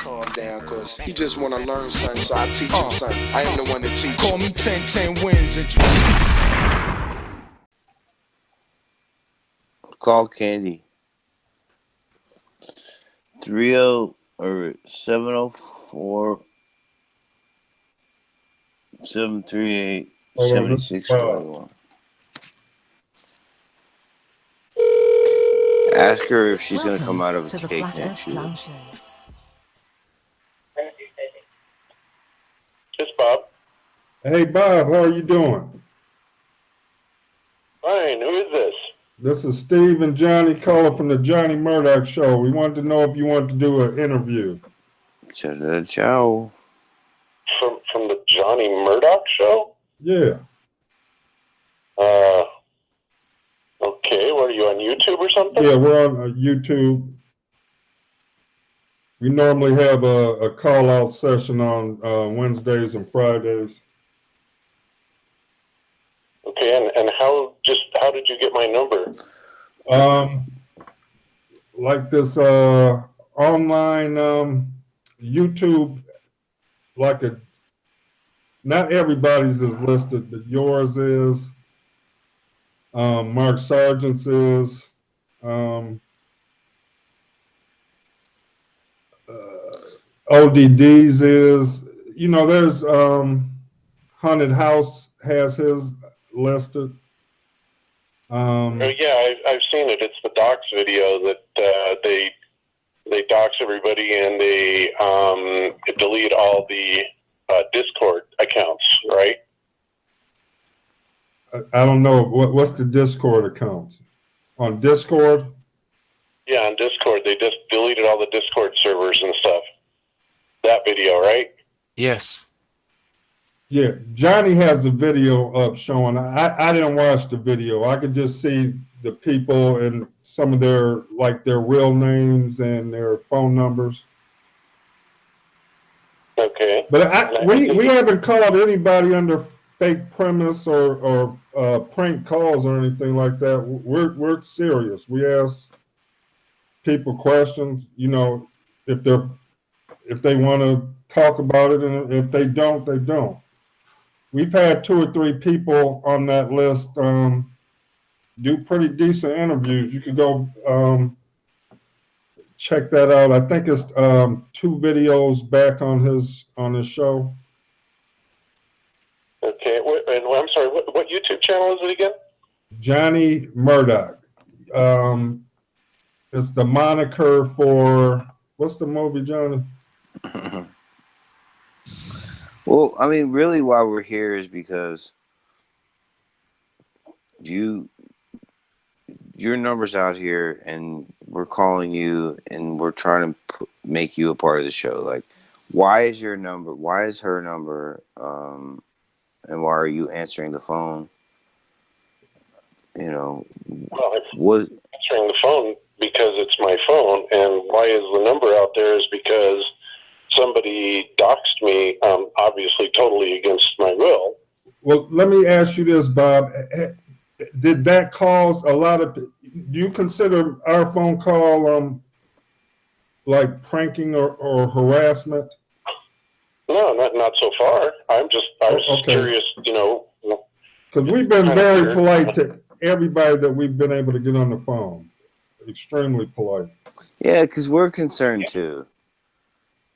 calm down, cause he just wanna learn something, so I teach him something. I am the one that teach Call him. me 10 wins and 20. Call Candy. 30 or 704 738 7621. Ask her if she's going to come out of a cake next year. It's Bob. Hey, Bob, how are you doing? Fine. Who is this? This is Steve and Johnny calling from the Johnny Murdoch Show. We wanted to know if you wanted to do an interview. Ciao. From the Johnny Murdoch Show? Yeah. Okay. What are you, on YouTube or something? Yeah, we're on YouTube. We normally have a call-out session on Wednesdays and Fridays. Okay, and how did you get my number? Like this online YouTube, not everybody's is listed, but yours is. Mark Sargent's is. ODD's is. You know, there's Haunted House has his listed. Yeah, I've seen it. It's the docs video that they dox everybody and they delete all the Discord accounts, right? I don't know what's the Discord account on Discord. Yeah, on Discord they just deleted all the Discord servers and stuff. That video, right? Yes. Yeah, Johnny has the video up showing. I didn't watch the video. I could just see the people and some of their real names and their phone numbers. Okay. But we haven't called anybody under fake premise or prank calls or anything like that. We're serious. We ask people questions. You know, if they want to talk about it, and if they don't, they don't. We've had 2 or 3 people on that list do pretty decent interviews. You could go check that out. I think it's 2 videos back on his show. Okay, and I'm sorry. What YouTube channel is it again? Johnny Murdoch. It's the moniker for what's the movie, Johnny? Well, I mean, really, why we're here is because your number's out here, and we're calling you, and we're trying to make you a part of the show. Like, why is your number? Why is her number? And why are you answering the phone? You know, well, it's answering the phone because it's my phone, and why is the number out there is because somebody doxed me, obviously totally against my will. Well, let me ask you this, Bob. Did that cause a lot of? Do you consider our phone call like pranking or harassment? No, not so far. I was curious, you know. Because we've been very polite to everybody that we've been able to get on the phone. Extremely polite. Yeah, because we're concerned too.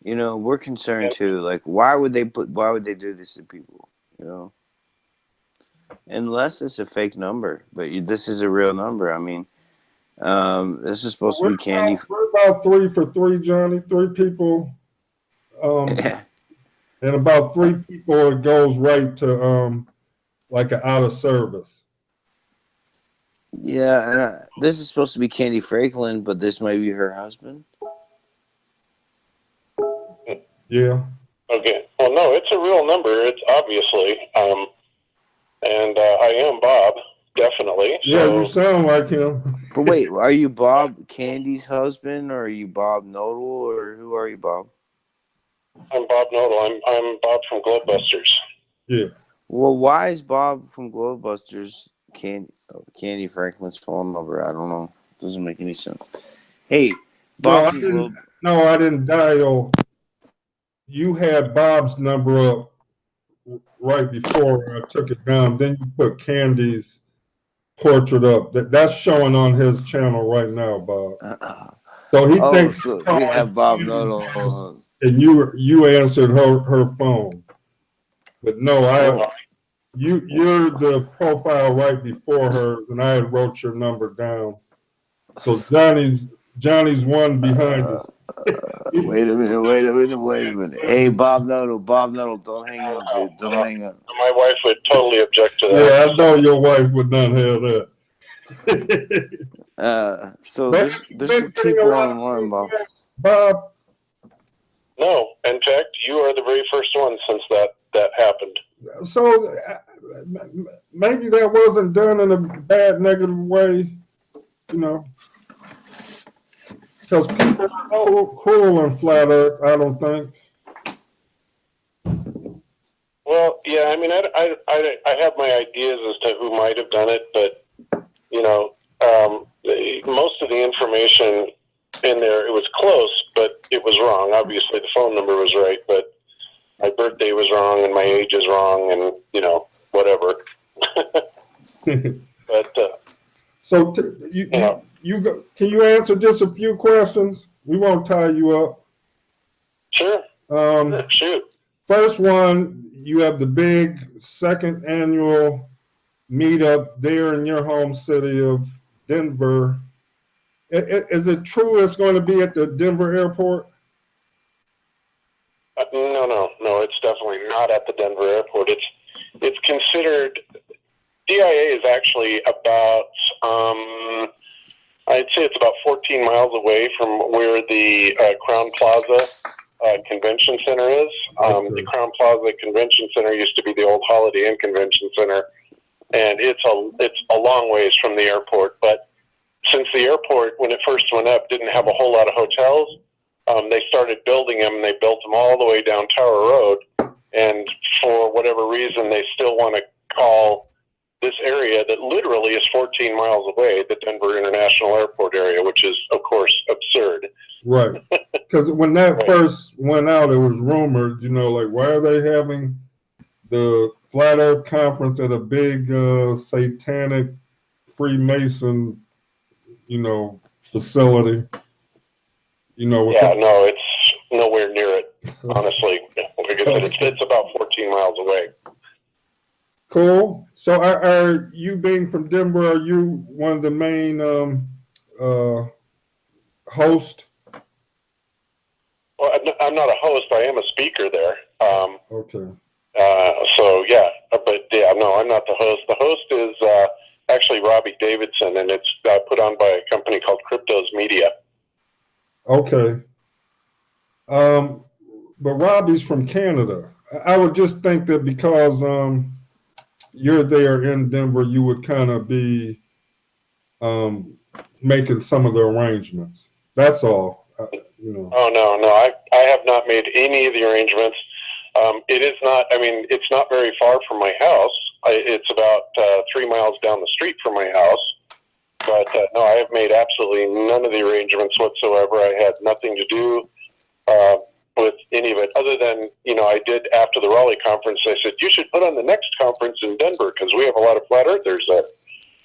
You know, we're concerned too. Like, why would they do this to people? You know, unless it's a fake number, but this is a real number. I mean, this is supposed to be Candy. We're about 3 for 3, Johnny. 3 people. And about 3 people, it goes right to like an out of service. Yeah, and this is supposed to be Candy Franklin, but this might be her husband. Yeah. Okay. Well, no, it's a real number. It's obviously, and I am Bob, definitely. Yeah, you sound like him. But wait, are you Bob Candy's husband, or are you Bob Knodel, or who are you, Bob? I'm Bob Knodel. I'm Bob from Globebusters. Yeah. Well, why is Bob from Globebusters Candy Franklin's phone number? I don't know. It doesn't make any sense. Hey, Bob from No, I didn't dial you had Bob's number up right before I took it down. Then you put Candy's portrait up. That's showing on his channel right now, Bob. So he thinks So we have Bob Knodel. and you answered her phone. But no, you're the profile right before her, and I had wrote your number down. So Johnny's one behind you. Wait a minute. Hey, Bob Knodel, don't hang up, dude. Don't hang up. My wife would totally object to that. Yeah, I know your wife would not have that. So there's some people online, Bob. Bob. No, in fact, you are the very first one since that happened. So maybe that wasn't done in a bad, negative way, you know. Because people are so cruel in Flat Earth, I don't think. Well, yeah, I mean, I have my ideas as to who might have done it, but, you know, most of the information in there, it was close, but it was wrong. Obviously, the phone number was right, but my birthday was wrong and my age is wrong and, you know, whatever. But, so you go, can you answer just a few questions? We won't tie you up. Sure. Shoot. First one, you have the big second annual meetup there in your home city of Denver. Is it true it's going to be at the Denver airport? No, it's definitely not at the Denver airport. It's considered, DIA is actually about, I'd say it's about 14 miles away from where the Crown Plaza Convention Center is. The Crown Plaza Convention Center used to be the old Holiday Inn Convention Center, and it's a long ways from the airport. But since the airport, when it first went up, didn't have a whole lot of hotels, they started building them, and they built them all the way down Tower Road. And for whatever reason, they still want to call this area that literally is 14 miles away the Denver International Airport area, which is, of course, absurd. Right. Because when that first went out, it was rumored, you know, like, why are they having the Flat Earth Conference at a big satanic Freemason, you know, facility? You know, yeah, no, it's nowhere near it, honestly. Like I said, it's about 14 miles away. Cool. So are you, being from Denver, are you one of the main hosts? Well, I'm not a host. I am a speaker there. Okay. So, yeah, but yeah, no, I'm not the host. The host is actually Robbie Davidson, and it's put on by a company called Cryptos Media. Okay. But Robbie's from Canada. I would just think that because you're there in Denver, you would kind of be making some of the arrangements. That's all. You know. Oh, no, I have not made any of the arrangements. It is not, I mean, it's not very far from my house. It's about 3 miles down the street from my house. But no, I have made absolutely none of the arrangements whatsoever. I had nothing to do with any of it, other than, you know, I did after the Raleigh conference. I said, you should put on the next conference in Denver because we have a lot of flat earthers there.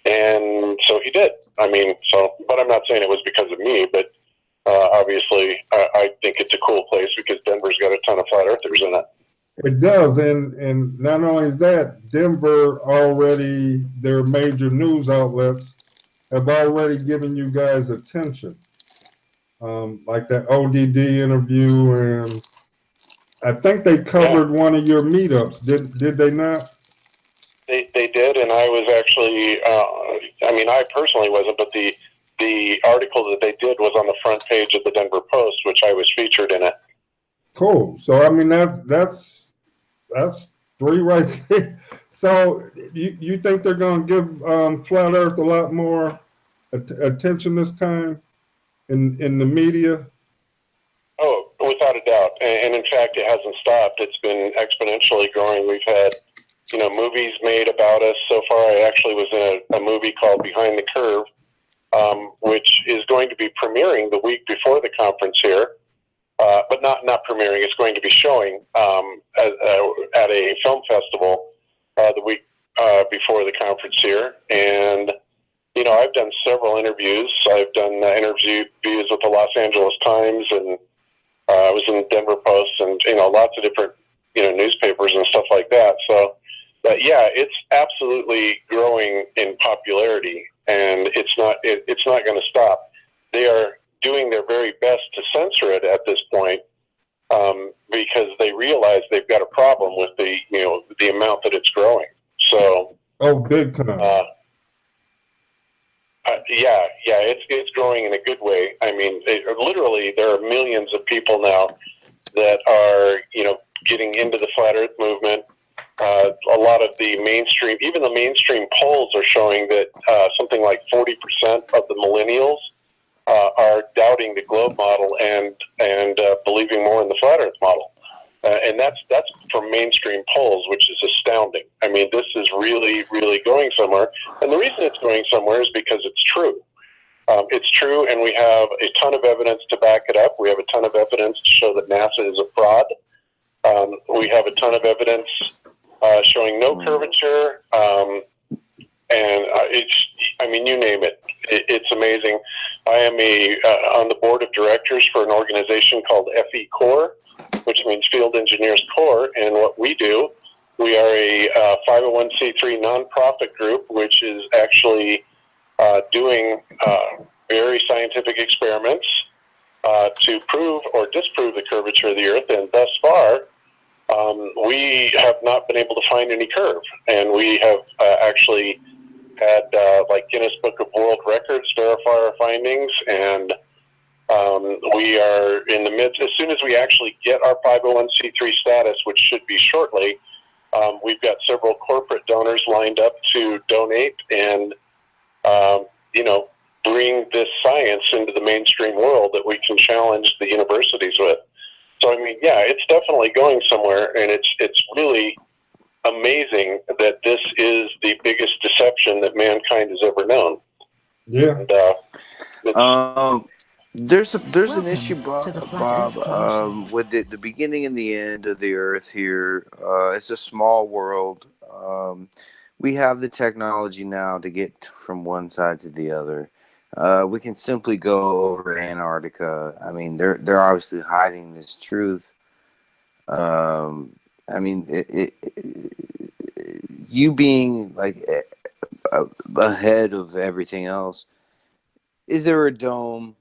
And so he did. I mean, so, but I'm not saying it was because of me, but obviously I think it's a cool place because Denver's got a ton of flat earthers in it. It does, and not only that, Denver already, their major news outlets have already given you guys attention. Like that ODD interview, and I think they covered one of your meetups. Did they not? They did, and I was actually, I mean, I personally wasn't, but the article that they did was on the front page of the Denver Post, which I was featured in it. Cool. So I mean that's 3 right there. So you think they're going to give Flat Earth a lot more attention this time in the media? Oh, without a doubt. And in fact, it hasn't stopped. It's been exponentially growing. We've had, you know, movies made about us. So far, I actually was in a movie called Behind the Curve, which is going to be premiering the week before the conference here. but not premiering. It's going to be showing at a film festival the week before the conference here. And, you know, I've done several interviews. I've done interviews with the Los Angeles Times, and I was in the Denver Post, and, you know, lots of different, you know, newspapers and stuff like that. So, yeah, it's absolutely growing in popularity, and it's not going to stop. They are doing their very best to censor it at this point, because they realize they've got a problem with the, you know, the amount that it's growing. So, big time. Yeah, it's growing in a good way. I mean, literally, there are millions of people now that are, you know, getting into the flat Earth movement. A lot of the mainstream, even the mainstream polls are showing that something like 40% of the millennials are doubting the globe model and believing more in the flat Earth model. And that's from mainstream polls, which is astounding. I mean, this is really, really going somewhere. And the reason it's going somewhere is because it's true. It's true, and we have a ton of evidence to back it up. We have a ton of evidence to show that NASA is a fraud. We have a ton of evidence showing no curvature. And I mean, you name it. It's amazing. I am on the board of directors for an organization called FE Corps, which means Field Engineers Corps. And what we do, we are a 501c3 nonprofit group, which is actually doing very scientific experiments to prove or disprove the curvature of the Earth. And thus far, we have not been able to find any curve. And we have actually had like Guinness Book of World Records verify our findings, and we are in the midst. As soon as we actually get our 501c3 status, which should be shortly, we've got several corporate donors lined up to donate and you know, bring this science into the mainstream world that we can challenge the universities with. So I mean, yeah, it's definitely going somewhere, and it's really amazing that this is the biggest deception that mankind has ever known. Yeah. And, there's an Welcome issue, to the Flat Bob, Earth Commission. with the beginning and the end of the Earth here. It's a small world. We have the technology now to get from one side to the other. We can simply go over Antarctica. I mean, they're obviously hiding this truth. I mean, you being like ahead of everything else, is there a dome?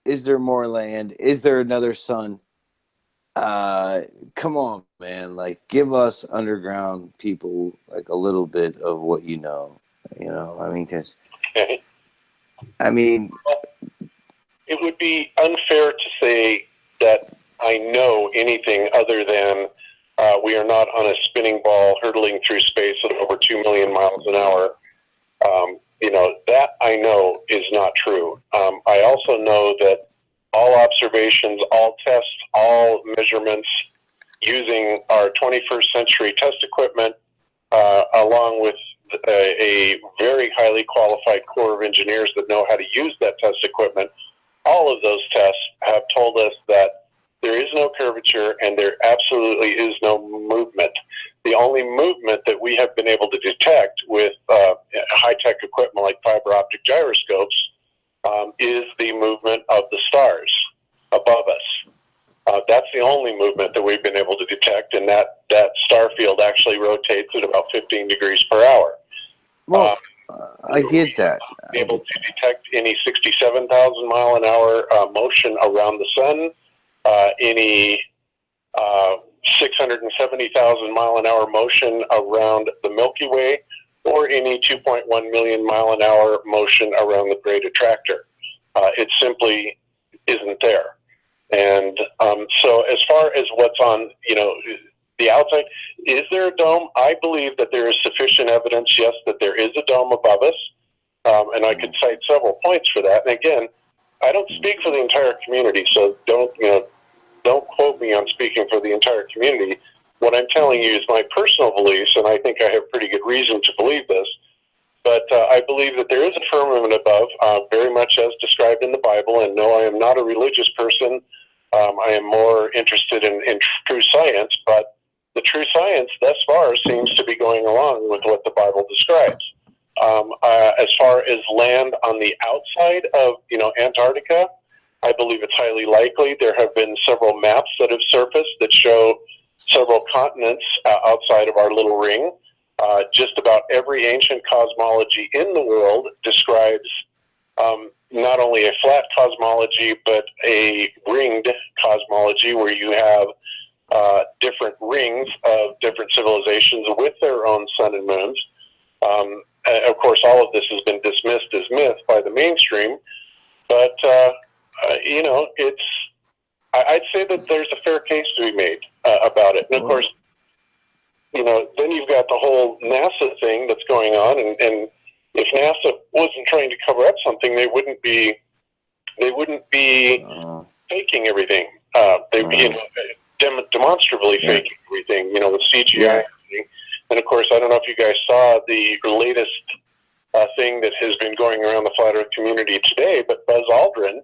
Is there more land? Is there another sun? Come on, man. Like, give us underground people like a little bit of what you know. You know, I mean, because I mean, it would be unfair to say that I know anything other than we are not on a spinning ball hurtling through space at over 2 million miles an hour. You know, that I know is not true. I also know that all observations, all tests, all measurements using our 21st century test equipment, along with a very highly qualified corps of engineers that know how to use that test equipment, all of those tests have told us that there is no curvature and there absolutely is no movement. The only movement that we have been able to detect with high-tech equipment like fiber optic gyroscopes is the movement of the stars above us. That's the only movement that we've been able to detect, and that star field actually rotates at about 15 degrees per hour. well, I get that. Able to detect any 67,000 mile an hour motion around the sun, any 670,000 mile an hour motion around the Milky Way, or any 2.1 million mile an hour motion around the Great Attractor. It simply isn't there. And so as far as what's on, you know, the outside, is there a dome? I believe that there is sufficient evidence, yes, that there is a dome above us. And I could cite several points for that. And again, I don't speak for the entire community, so don't quote me on speaking for the entire community. What I'm telling you is my personal beliefs, and I think I have pretty good reason to believe this. But I believe that there is a firmament above, very much as described in the Bible. And no, I am not a religious person. I am more interested in true science, but the true science thus far seems to be going along with what the Bible describes. As far as land on the outside of, Antarctica, I believe it's highly likely. There have been several maps that have surfaced that show several continents outside of our little ring. Just about every ancient cosmology in the world describes not only a flat cosmology, but a ringed cosmology where you have different rings of different civilizations with their own sun and moons. Of course, all of this has been dismissed as myth by the mainstream, but I'd say that there's a fair case to be made about it. And of course, then you've got the whole NASA thing that's going on, and if NASA wasn't trying to cover up something, they wouldn't be faking everything. They'd be demonstrably faking everything, with CGI. Yeah. And of course, I don't know if you guys saw the latest thing that has been going around the flat Earth community today, but Buzz Aldrin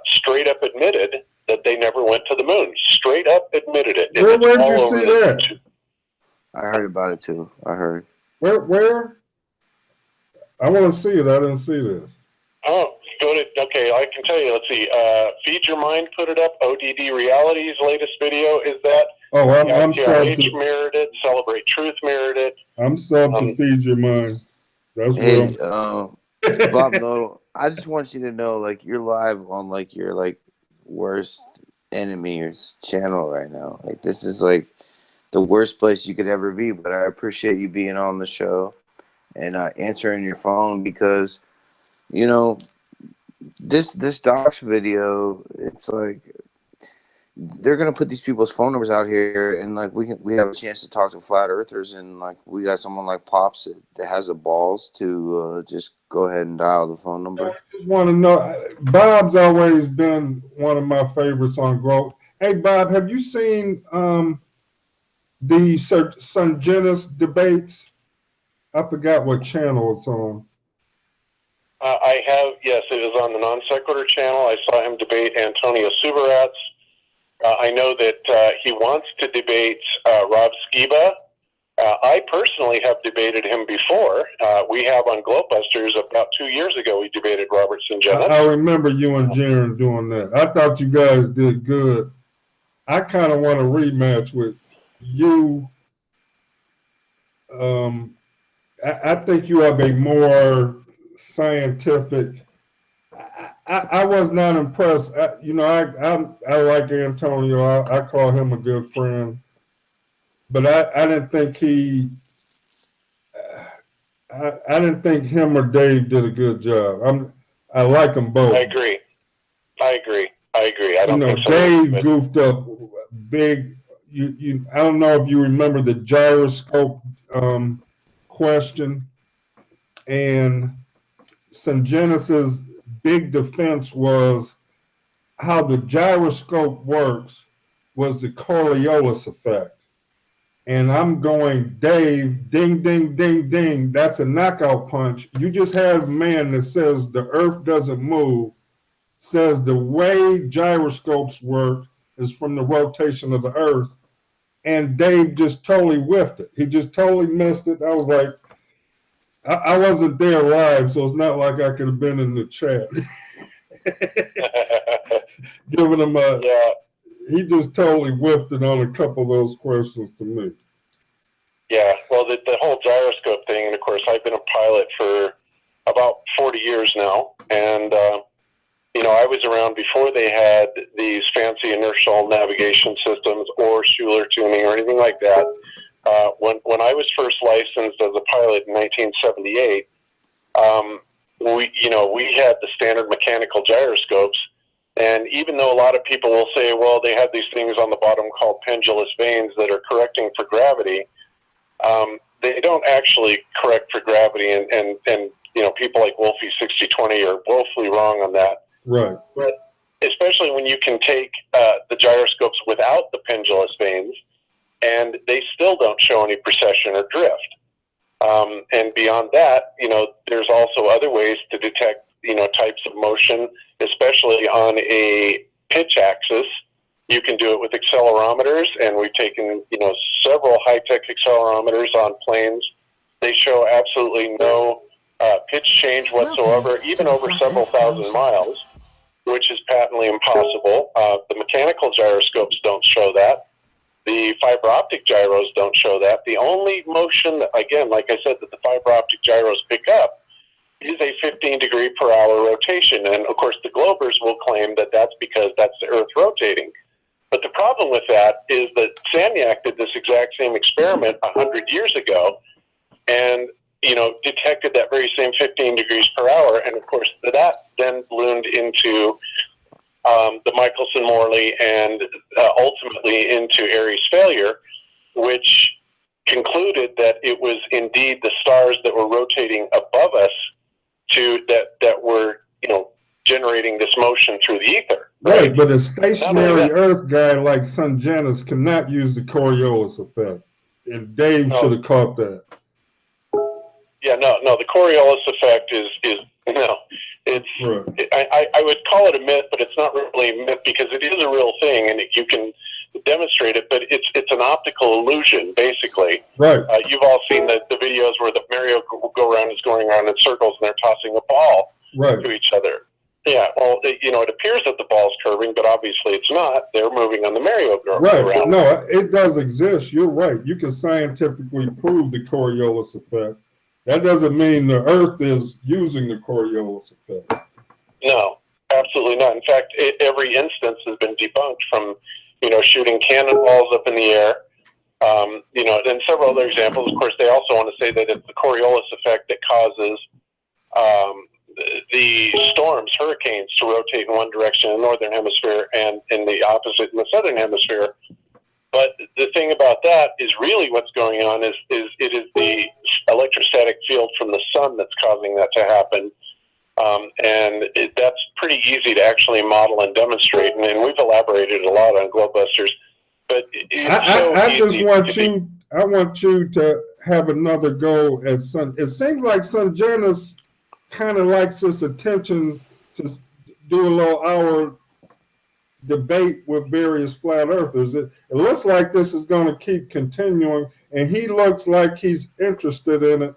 straight up admitted that they never went to the moon. Straight up admitted it. Where did you see that? I heard about it too. I heard. Where? I want to see it. I didn't see this. Oh, okay, I can tell you. Let's see. Feed Your Mind put it up. ODD Reality's latest video is that. Oh, I'm subbed to mirrored it. Celebrate Truth mirrored it. I'm subbed to Feed Your Mind. That's hey, Bob Knodel, I just want you to know, you're live on your worst enemy's channel right now. This is the worst place you could ever be. But I appreciate you being on the show and answering your phone, because this docs video, it's they're gonna put these people's phone numbers out here, and we have a chance to talk to flat earthers, and we got someone like Pops that has the balls to just go ahead and dial the phone number. I just want to know, Bob's always been one of my favorites on Globe. Hey Bob, have you seen the Sungenis debates? I forgot what channel it's on. I have, yes, it is on the Non Sequitur channel. I saw him debate Antonio Subirats. I know that he wants to debate Rob Skiba. I personally have debated him before. We have on Globebusters about 2 years ago. We debated Robert Sungenis. I remember you and Jaron doing that. I thought you guys did good. I kind of want a rematch with you. I think you have a more scientific. I was not impressed. I like Antonio. I call him a good friend, but I didn't think I didn't think him or Dave did a good job. I like them both. I agree. I don't think so. Dave goofed up big. I don't know if you remember the gyroscope question, and Sungenis's big defense was how the gyroscope works was the Coriolis effect. And I'm going, Dave, ding, ding, ding, ding. That's a knockout punch. You just have a man that says the earth doesn't move, says the way gyroscopes work is from the rotation of the earth. And Dave just totally whiffed it. He just totally missed it. I was like, I wasn't there live, so it's not like I could have been in the chat. Giving him he just totally whiffed it on a couple of those questions to me. Yeah, well, the whole gyroscope thing, and of course, I've been a pilot for about 40 years now, and I was around before they had these fancy inertial navigation systems or Schuler tuning or anything like that. When I was first licensed as a pilot in 1978, we had the standard mechanical gyroscopes, and even though a lot of people will say, well, they have these things on the bottom called pendulous vanes that are correcting for gravity, they don't actually correct for gravity, and people like Wolfie 6020 are woefully wrong on that. Right. But especially when you can take the gyroscopes without the pendulous vanes, and they still don't show any precession or drift. And beyond that, there's also other ways to detect, types of motion, especially on a pitch axis. You can do it with accelerometers, and we've taken, several high-tech accelerometers on planes. They show absolutely no pitch change whatsoever, even over several thousand miles, which is patently impossible. The mechanical gyroscopes don't show that. The fiber optic gyros don't show that. The only motion, again, like I said, that the fiber optic gyros pick up is a 15 degree per hour rotation. And of course, the Globers will claim that that's because that's the Earth rotating. But the problem with that is that Sagnac did this exact same experiment 100 years ago and, detected that very same 15 degrees per hour. And of course, that then ballooned into the Michelson-Morley and ultimately into Airy's failure, which concluded that it was indeed the stars that were rotating above us that were, generating this motion through the ether. Right, but a stationary Earth guy like Sunjanus cannot use the Coriolis effect. And Dave should have caught that. Yeah, no, the Coriolis effect is it's. Right. I would call it a myth, but it's not really a myth because it is a real thing, and you can demonstrate it. But it's an optical illusion, basically. Right. You've all seen the videos where the merry-go-round is going around in circles, and they're tossing a ball to each other. Yeah, well, it appears that the ball's curving, but obviously it's not. They're moving on the merry-go-round. Right. No, it does exist. You're right. You can scientifically prove the Coriolis effect. That doesn't mean the Earth is using the Coriolis effect. No, absolutely not. In fact, every instance has been debunked from, shooting cannonballs up in the air. And several other examples. Of course, they also want to say that it's the Coriolis effect that causes the storms, hurricanes, to rotate in one direction in the northern hemisphere and in the opposite in the southern hemisphere. But the thing about that is really what's going on is it is the electrostatic field from the sun that's causing that to happen. That's pretty easy to actually model and demonstrate. And we've elaborated a lot on Globebusters. But I want you to have another go at Sun. It seems like Sunjanus kind of likes this attention to do a little hour debate with various flat earthers. It looks like this is going to keep continuing, and he looks like he's interested in it.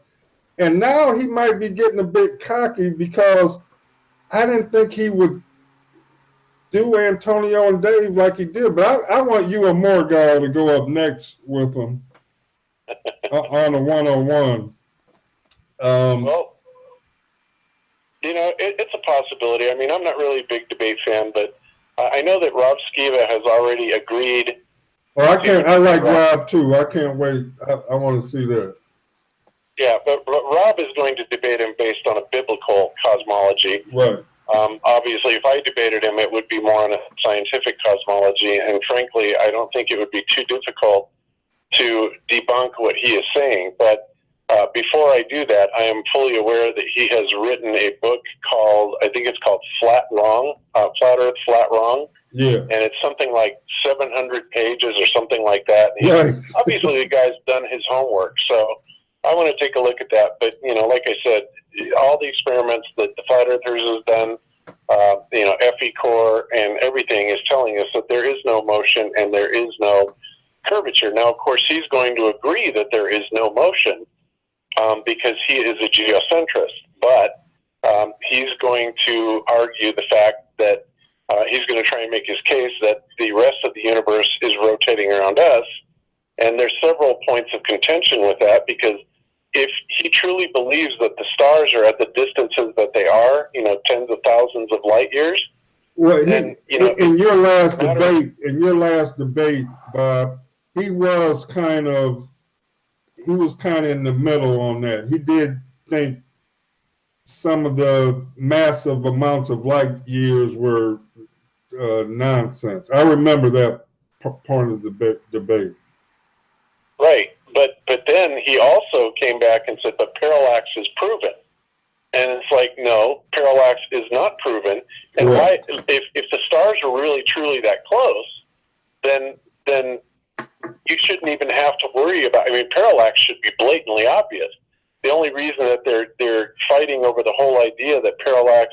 And now he might be getting a bit cocky because I didn't think he would do Antonio and Dave like he did. But I want you and Murdoch to go up next with him on a one-on-one. Well, it's a possibility. I mean, I'm not really a big debate fan, but I know that Rob Skiva has already agreed. Well, I like Rob too. I can't wait. I want to see that. Yeah, but Rob is going to debate him based on a biblical cosmology. Right. Obviously, if I debated him, it would be more on a scientific cosmology. And frankly, I don't think it would be too difficult to debunk what he is saying. But before I do that, I am fully aware that he has written a book called, I think it's called Flat Earth, Flat Wrong. Yeah. And it's something like 700 pages or something like that. And obviously, the guy's done his homework. So I want to take a look at that. But, like I said, all the experiments that the Flat Earthers has done, FE core and everything is telling us that there is no motion and there is no curvature. Now, of course, he's going to agree that there is no motion because he is a geocentrist. But he's going to argue the fact that he's going to try and make his case that the rest of the universe is rotating around us. And there's several points of contention with that because if he truly believes that the stars are at the distances that they are, tens of thousands of light years. Well, then, in your last debate, Bob, he was kind of in the middle on that. He did think some of the massive amounts of light years were nonsense. I remember that part of the debate. Right. But then he also came back and said, but parallax is proven. And it's like, no, parallax is not proven. And why, if the stars are really, truly that close, then you shouldn't even have to worry about, parallax should be blatantly obvious. The only reason that they're fighting over the whole idea that parallax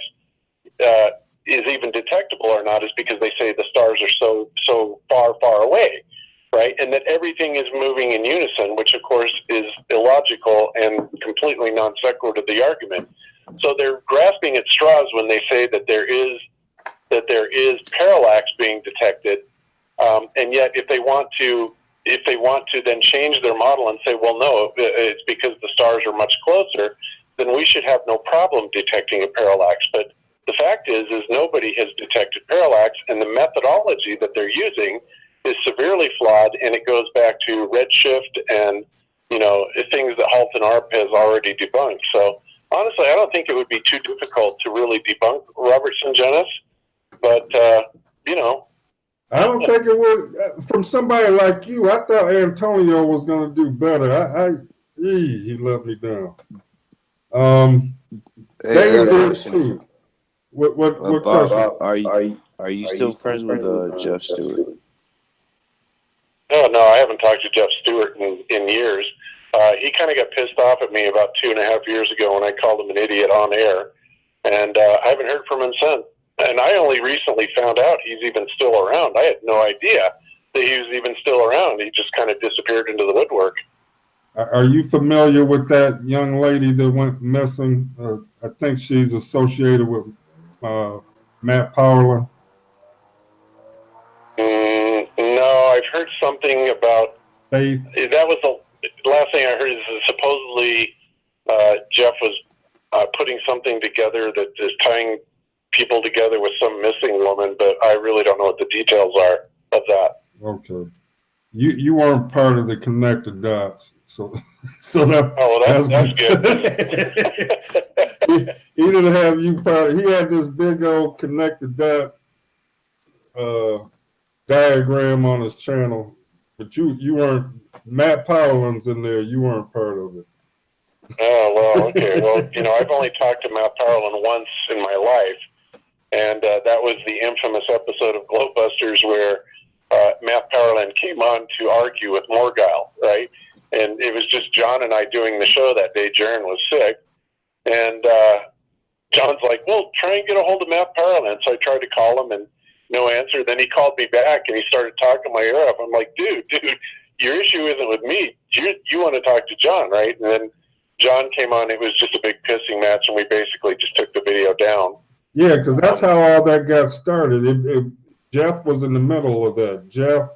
is even detectable or not is because they say the stars are so far away, right? And that everything is moving in unison, which of course is illogical and completely non sequitur to the argument. So they're grasping at straws when they say that there is parallax being detected, and yet if they want to then change their model and say, well, no, it's because the stars are much closer, then we should have no problem detecting a parallax. But the fact is nobody has detected parallax, and the methodology that they're using is severely flawed, and it goes back to redshift and, things that Halton Arp has already debunked. So honestly, I don't think it would be too difficult to really debunk Robertson Jenis, but, I don't think it would. From somebody like you, I thought Antonio was going to do better. He let me down. David did too. What Bob, are you still friends with Jeff Stewart? No, I haven't talked to Jeff Stewart in years. He kind of got pissed off at me about 2.5 years ago when I called him an idiot on air, and I haven't heard from him since. And I only recently found out he's even still around. I had no idea that he was even still around. He just kind of disappeared into the woodwork. Are you familiar with that young lady that went missing? I think she's associated with Matt Powerland. No, I've heard something about Faith. That was the last thing I heard is that supposedly Jeff was putting something together that is tying people together with some missing woman, but I really don't know what the details are of that. Okay. You weren't part of the connected dots. So that, that's good. he didn't have you part. He had this big old connected dot diagram on his channel, but you weren't. Matt Powerland's in there. You weren't part of it. Oh, well, okay. Well, I've only talked to Matt Powerland once in my life, and that was the infamous episode of Globebusters where Matt Powerland came on to argue with Morguile, right? And it was just John and I doing the show that day. Jaron was sick, and John's like, well, try and get a hold of Matt Powerland. So I tried to call him, and no answer. Then he called me back, and he started talking my ear off. I'm like, dude, your issue isn't with me. You want to talk to John, right? And then John came on. It was just a big pissing match, and we basically just took the video down. Yeah, because that's how all that got started. Jeff was in the middle of that. Jeff,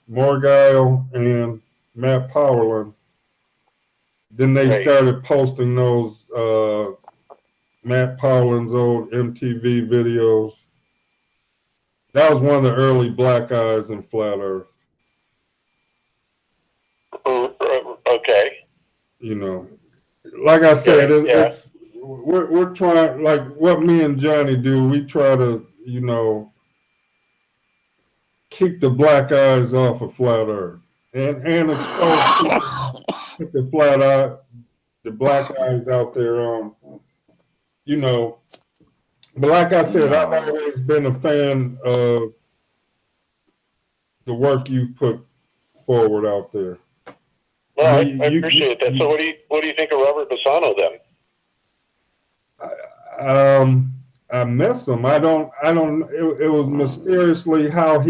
Morguile, and Matt Powerland. Then they started posting those Matt Powerland's old MTV videos. That was one of the early black eyes in Flat Earth. Okay. Like I said, it's we're trying, like what me and Johnny do. We try to, keep the black eyes off of Flat Earth and expose the black eyes out there. But like I said, I've always been a fan of the work you've put forward out there. Well, I appreciate that. So what do you think of Robert Bassano then? I miss him. I don't, it was mysteriously how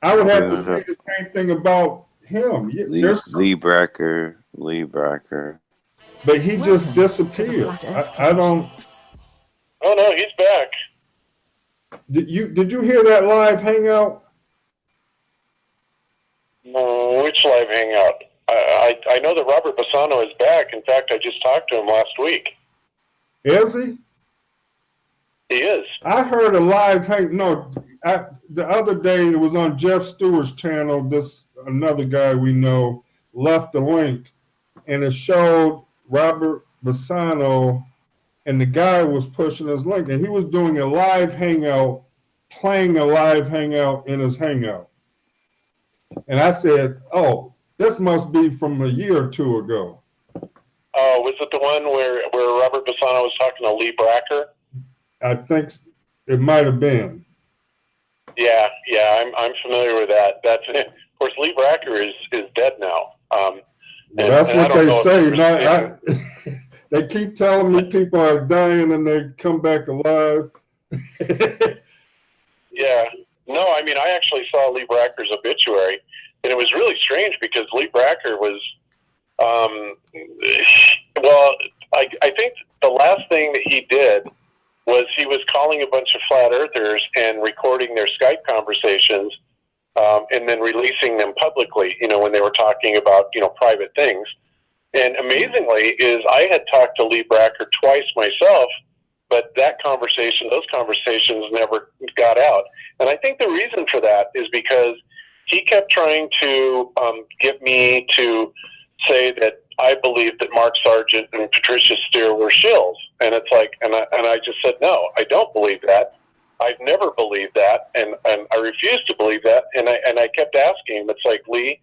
I would have to say the same thing about him. Lee Bracker. But he just disappeared. I don't. Oh no, he's back. Did you hear that live hangout? Which live hangout? I know that Robert Bassano is back. In fact, I just talked to him last week. Is he? He is. I heard a live the other day it was on Jeff Stewart's channel. Another guy we know left a link, and it showed Robert Bassano, and the guy was pushing his link, and he was doing a live hangout, playing a live hangout in his hangout. And I said, oh, this must be from a year or two ago. Oh, was it the one where Robert Bassano was talking to Lee Bracker? I think it might have been. Yeah, I'm familiar with that. That's of course Lee Bracker is dead now. That's what they say. They keep telling me people are dying and they come back alive. Yeah. No, I mean, I actually saw Lee Bracker's obituary, and it was really strange because Lee Bracker was, well, I think the last thing that he did was he was calling a bunch of flat earthers and recording their Skype conversations, and then releasing them publicly, you know, when they were talking about, you know, private things. And amazingly is I had talked to Lee Bracker twice myself, but those conversations never got out. And I think the reason for that is because he kept trying to get me to say that I believe that Mark Sargent and Patricia Steer were shills. And it's like, and I just said, no, I don't believe that. I've never believed that. And I refuse to believe that. And I kept asking him, it's like, Lee,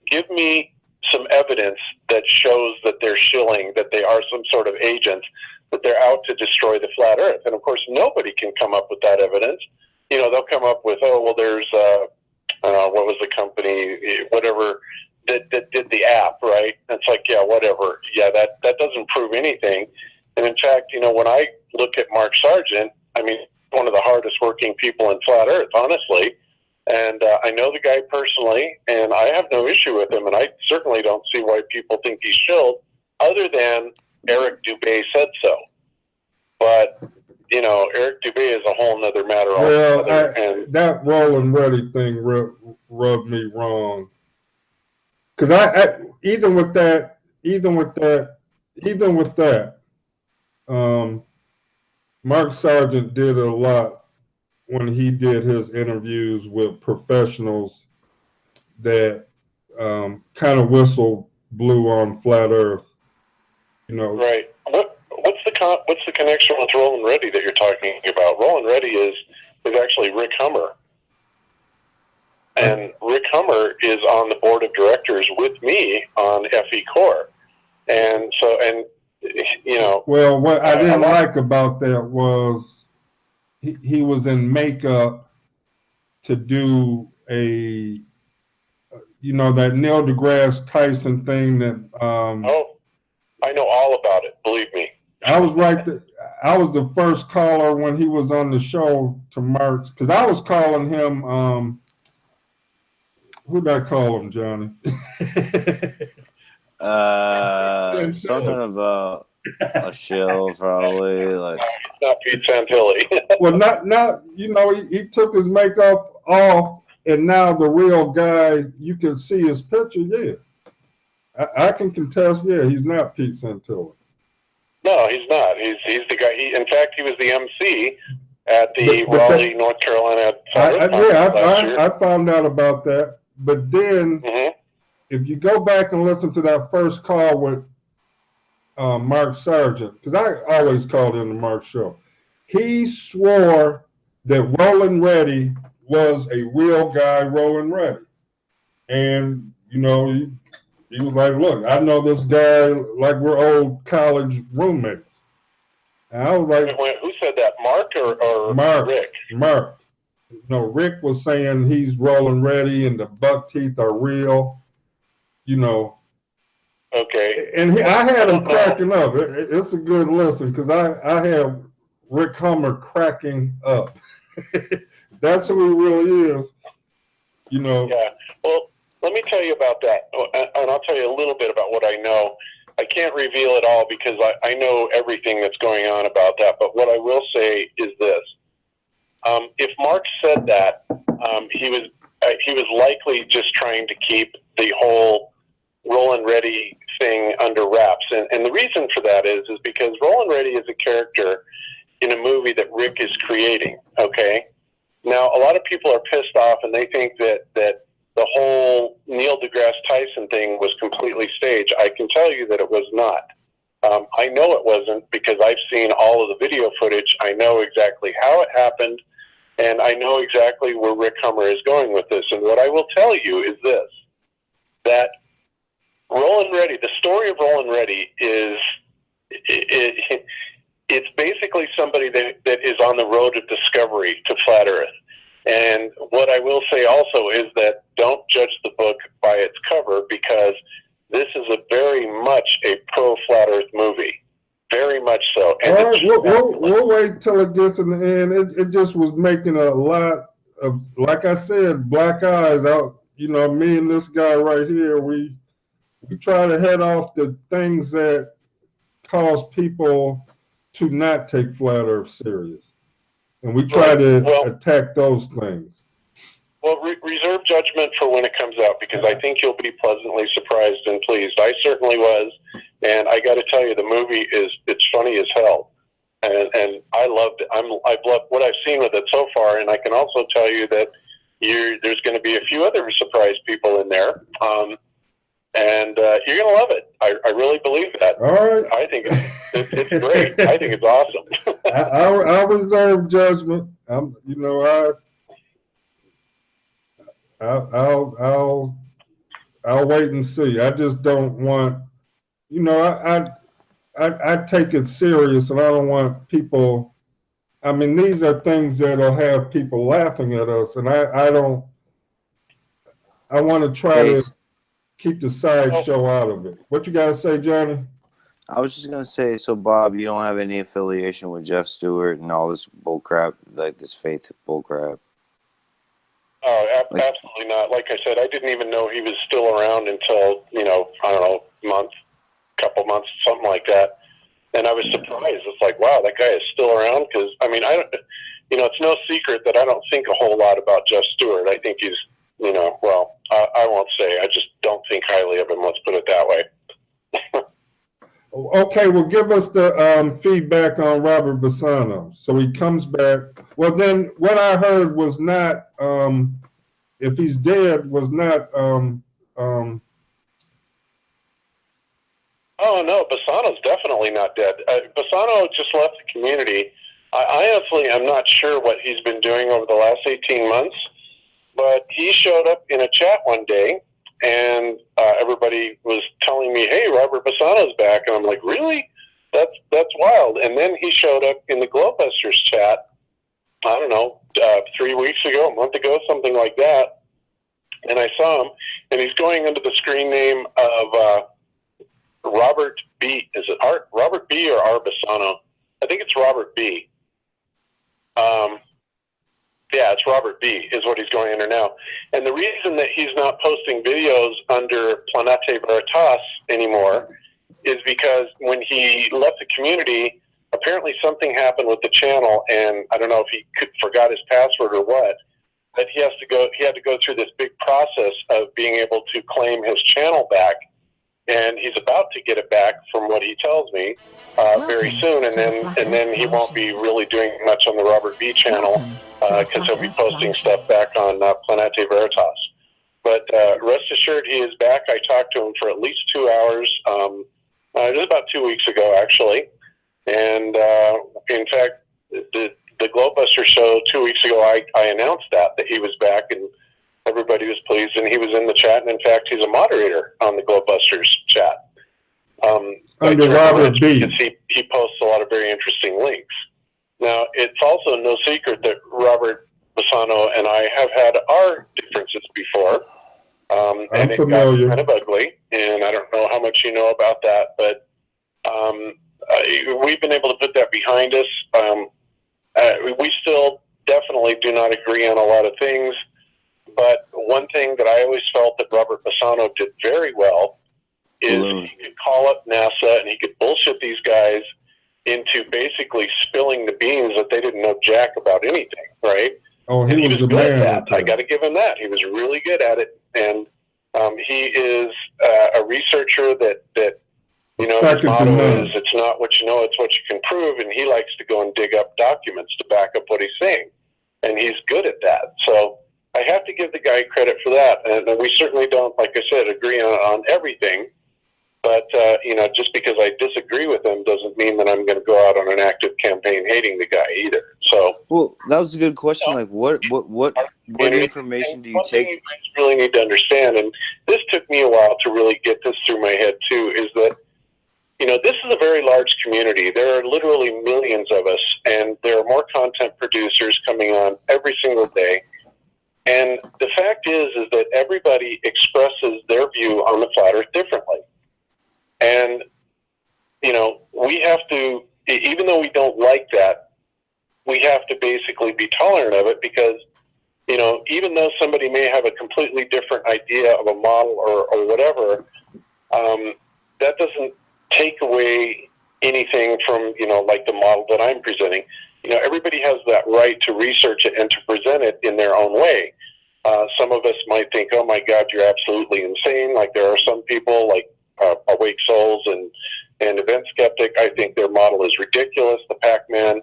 give me some evidence that shows that they're shilling, that they are some sort of agents, that they're out to destroy the flat earth. And of course, nobody can come up with that evidence. You know, they'll come up with, oh, well, there's, what was the company, whatever, that did the app, right? And it's like, yeah, whatever. Yeah, that doesn't prove anything. And in fact, you know, when I look at Mark Sargent, I mean, one of the hardest working people in flat earth, honestly. And I know the guy personally, and I have no issue with him. And I certainly don't see why people think he's shilled, other than Eric Dubé said so. But, you know, Eric Dubé is a whole nother matter altogether. And that Roland Reddy thing rubbed me wrong. Because I even with that, Mark Sargent did a lot when he did his interviews with professionals that kind of whistle blew on flat Earth. You know, right? What's the connection with Roland Reddy that you're talking about? Roland Reddy is actually Rick Hummer, and Rick Hummer is on the board of directors with me on FE Core, and so you know. Well, what I didn't like about that was he was in makeup to do a, you know, that Neil deGrasse Tyson thing that. Oh, I know all about it. Believe me. I was I was the first caller when he was on the show to Mark's, because I was calling him. Who did I call him, Johnny? Something about a shill, probably, like. Not Pete Santilli. Well, not you know, he took his makeup off, and now the real guy, you can see his picture. Yeah, I can contest. Yeah, he's not Pete Santilli. No, he's not. He's the guy. In fact, he was the MC at the Raleigh, North Carolina. I found out about that. But then, if you go back and listen to that first call with Mark Sargent, because I always called in the Mark show, he swore that Roland Reddy was a real guy, Roland Reddy. And, you know, he was like, look, I know this guy like we're old college roommates. And I was like, who said that, Mark or Rick? Mark. No, Rick was saying he's Roland Reddy and the buck teeth are real, you know. Okay. And I had him cracking up. It's a good listen, because I had Rick Hummer cracking up. That's who he really is, you know. Yeah. Well, let me tell you about that, and I'll tell you a little bit about what I know. I can't reveal it all because I know everything that's going on about that, but what I will say is this. If Mark said that, he was likely just trying to keep the whole Roland Reddy thing under wraps. And the reason for that is because Roland Reddy is a character in a movie that Rick is creating, okay? Now, a lot of people are pissed off, and they think that the whole Neil deGrasse Tyson thing was completely staged. I can tell you that it was not. I know it wasn't because I've seen all of the video footage. I know exactly how it happened, and I know exactly where Rick Hummer is going with this. And what I will tell you is this, that Roland Reddy, the story of Roland Reddy is, it's basically somebody that is on the road of discovery to flat Earth. And what I will say also is that don't judge the book by its cover, because this is very much a pro-flat Earth movie. Very much so. And All right, we'll wait till it gets in the end. It just was making a lot of, like I said, black eyes out. You know, me and this guy right here, we try to head off the things that cause people to not take flat Earth serious, and we try to attack those things. Well, reserve judgment for when it comes out, because I think you'll be pleasantly surprised and pleased. I certainly was, and I got to tell you, the movie it's funny as hell, and I loved it. I've loved what I've seen with it so far, and I can also tell you that there's going to be a few other surprise people in there, and you're going to love it. I really believe that. All right, I think it's great. I think it's awesome. I'll reserve judgment. I'll wait and see. I just don't want, I take it serious, and I don't want people. I mean, these are things that'll have people laughing at us, and I want to try to keep the sideshow out of it. What you gotta say, Johnny? I was just gonna say, so Bob, you don't have any affiliation with Jeff Stewart and all this bullcrap, like this faith bullcrap? Oh, absolutely not. Like I said, I didn't even know he was still around until, I don't know, couple months, something like that. And I was surprised. It's like, wow, that guy is still around. Because, it's no secret that I don't think a whole lot about Jeff Stewart. I think he's, I won't say. I just don't think highly of him. Let's put it that way. Okay, well, give us the feedback on Robert Bassano. So he comes back. Well, then what I heard was not, if he's dead, was not. Oh, no, Bassano's definitely not dead. Bassano just left the community. I honestly am not sure what he's been doing over the last 18 months, but he showed up in a chat one day, and everybody was telling me, hey, Robert Bassano's back. And I'm like, really? That's wild. And then he showed up in the Globebusters chat, I don't know, 3 weeks ago, a month ago, something like that. And I saw him, and he's going under the screen name of Robert B. Is it Robert B. or R. Bassano? I think it's Robert B. Yeah, it's Robert B. is what he's going under now. And the reason that he's not posting videos under Planete Veritas anymore is because when he left the community, apparently something happened with the channel, and I don't know if he forgot his password or what, but he had to go through this big process of being able to claim his channel back. And he's about to get it back, from what he tells me, very soon. And then he won't be really doing much on the Robert B channel because he'll be posting stuff back on Planete Veritas. But rest assured, he is back. I talked to him for at least 2 hours. It was about 2 weeks ago, actually. And in fact, the Globebusters show 2 weeks ago, I announced that he was back, and everybody was pleased, and he was in the chat, and in fact, he's a moderator on the Globebusters chat. Under Robert B. Because he posts a lot of very interesting links. Now, it's also no secret that Robert Bassano and I have had our differences before. And it got kind of ugly, and I don't know how much you know about that, but we've been able to put that behind us. We still definitely do not agree on a lot of things. But one thing that I always felt that Robert Bassano did very well is he could call up NASA and he could bullshit these guys into basically spilling the beans that they didn't know jack about anything, right? Oh, he was the good man. at that. I got to give him that. He was really good at it, and he is a researcher that his motto is, it's not what you know, it's what you can prove, and he likes to go and dig up documents to back up what he's saying, and he's good at that. So I have to give the guy credit for that, and we certainly don't, like I said, agree on everything. But just because I disagree with him doesn't mean that I'm going to go out on an active campaign hating the guy either. So, well, that was a good question. Like, what information do you take? One thing you guys really need to understand, and this took me a while to really get this through my head too, is that this is a very large community. There are literally millions of us, and there are more content producers coming on every single day. And the fact is that everybody expresses their view on the flat Earth differently. And, we have to even though we don't like that, we have to basically be tolerant of it because, you know, even though somebody may have a completely different idea of a model or whatever, that doesn't take away anything from, you know, like the model that I'm presenting. You know, everybody has that right to research it and to present it in their own way. Some of us might think, oh my God, you're absolutely insane. Like there are some people like Awake Souls and Event Skeptic. I think their model is ridiculous, the Pac-Man.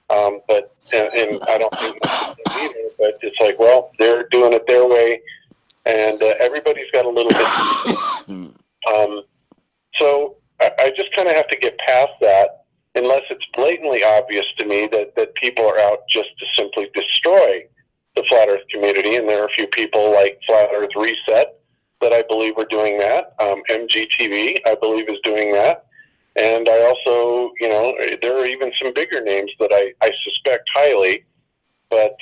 But I don't think that's either, but it's like, well, they're doing it their way, and everybody's got a little bit. So I just kind of have to get past that, unless it's blatantly obvious to me that people are out just to simply destroy the Flat Earth community, and there are a few people like Flat Earth Reset that I believe are doing that. MGTV, I believe, is doing that. And I also, you know, there are even some bigger names that I suspect highly, but,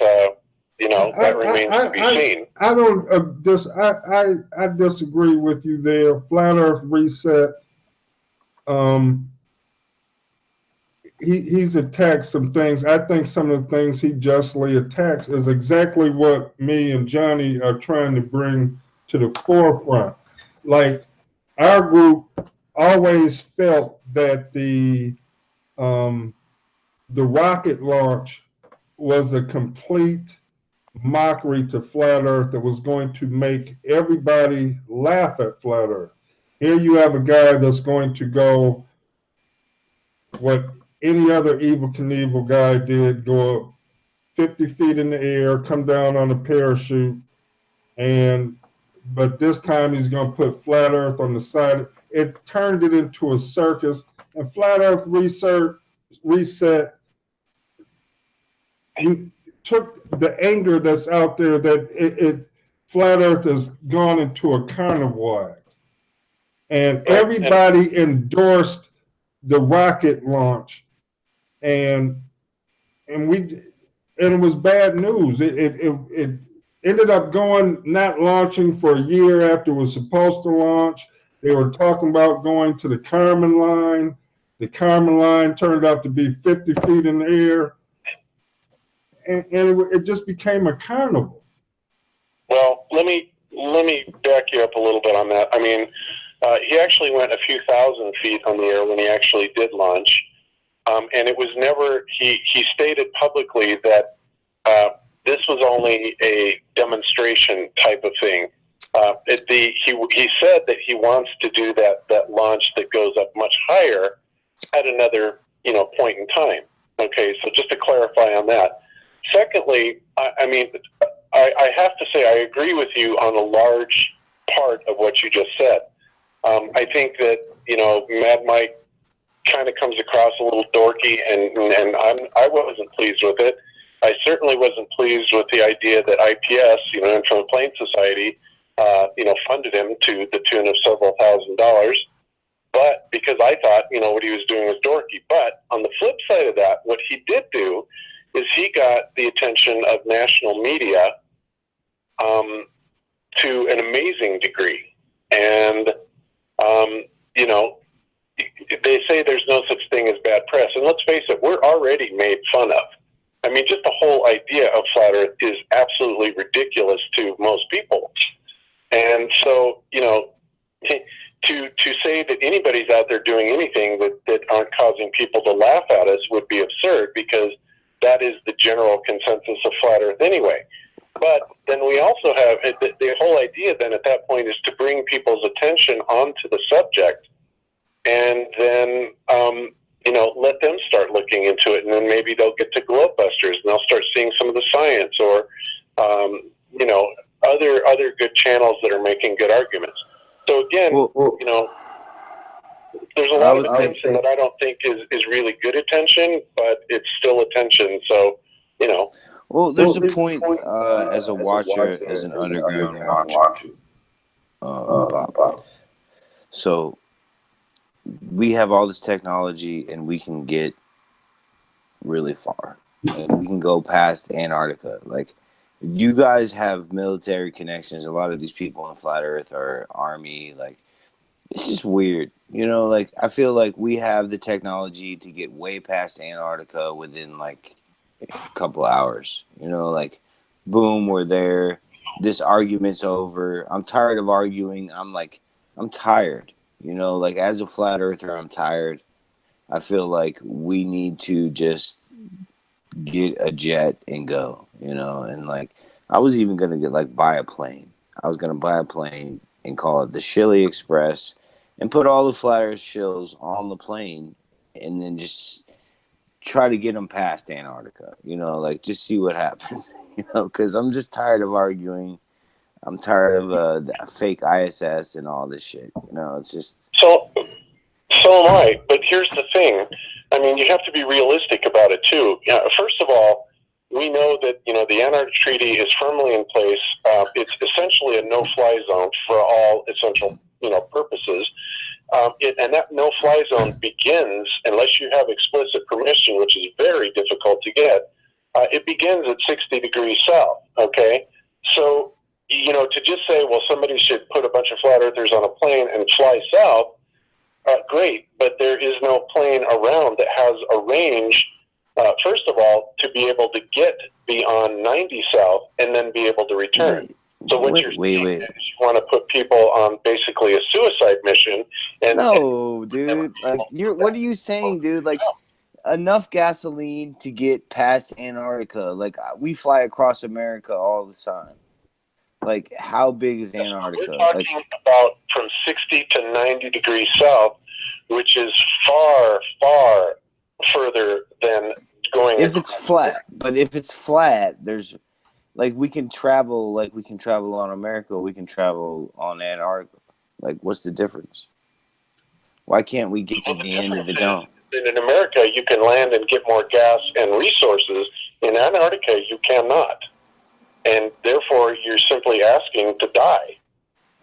you know, that remains to be seen. I don't, I disagree with you there. Flat Earth Reset, he's attacked some things. I think some of the things he justly attacks is exactly what me and Johnny are trying to bring to the forefront. Like, our group always felt that the rocket launch was a complete mockery to Flat Earth that was going to make everybody laugh at Flat Earth. Here you have a guy that's going to go what any other Evel Knievel guy did, go up 50 feet in the air, come down on a parachute, but this time he's going to put Flat Earth on the side. It turned it into a circus, and Flat Earth Reset, he took the anger that's out there that Flat Earth has gone into a carnival act, and everybody endorsed the rocket launch, and it was bad news. It ended up not launching for a year after it was supposed to launch. They were talking about going to the Kármán line. The Kármán line turned out to be 50 feet in the air. And it just became a carnival. Well, let me back you up a little bit on that. I mean, he actually went a few thousand feet on the air when he actually did launch. And it was never, he stated publicly that this was only a demonstration type of thing. He said that he wants to do that launch that goes up much higher at another, you know, point in time. Okay, so just to clarify on that. Secondly, I mean, I have to say I agree with you on a large part of what you just said. I think that, you know, Mad Mike kind of comes across a little dorky, and I wasn't pleased with it. I certainly wasn't pleased with the idea that IPS, you know, International Plain Society, you know, funded him to the tune of several $1,000s. But because I thought, you know, what he was doing was dorky. But on the flip side of that, what he did do is he got the attention of national media to an amazing degree. And, you know, they say there's no such thing as bad press. And let's face it, we're already made fun of. I mean, just the whole idea of Flat Earth is absolutely ridiculous to most people. And so, you know, to say that anybody's out there doing anything that aren't causing people to laugh at us would be absurd, because that is the general consensus of Flat Earth anyway. But then we also have the whole idea then at that point is to bring people's attention onto the subject, and then, you know, let them start looking into it, and then maybe they'll get to Globebusters and they'll start seeing some of the science, or, you know, other good channels that are making good arguments. So again, you know, there's a lot of attention that I don't think is really good attention, but it's still attention. So, you know. Well, there's a point as a watcher, as an underground watcher. So we have all this technology, and we can get really far, and we can go past Antarctica. Like, you guys have military connections. A lot of these people in Flat Earth are Army. Like, It's just weird. You know, like, I feel like we have the technology to get way past Antarctica within, like, a couple hours. You know, like, boom, we're there. This argument's over. I'm tired of arguing. I'm tired. You know, like, as a flat earther, I'm tired. I feel like we need to just get a jet and go, you know, and like, I was even going to get, like, buy a plane. I was going to buy a plane and call it the Chili Express and put all the flat earth shills on the plane and then just try to get them past Antarctica, you know, like, just see what happens, you know, because I'm just tired of arguing. I'm tired of the fake ISS and all this shit. You know, it's just. So am I. But here's the thing. I mean, you have to be realistic about it too. First of all, we know that the Antarctic Treaty is firmly in place. It's essentially a no-fly zone for all essential purposes. And that no-fly zone begins, unless you have explicit permission, which is very difficult to get. It begins at 60 degrees south. Okay, so to just say, well, somebody should put a bunch of flat earthers on a plane and fly south. Great, but there is no plane around that has a range, first of all, to be able to get beyond 90 south and then be able to return. So what you're saying is you want to put people on basically a suicide mission. And no, dude. Like, what are you saying, dude? Like, enough gasoline to get past Antarctica. Like, we fly across America all the time. Like, how big is Antarctica? We're talking about from 60 to 90 degrees south, which is far, far further than going. If it's flat, but if it's flat, there's like we can travel on America, we can travel on Antarctica. Like, what's the difference? Why can't we get to the end of the dome? In America, you can land and get more gas and resources. In Antarctica, you cannot. And therefore, you're simply asking to die.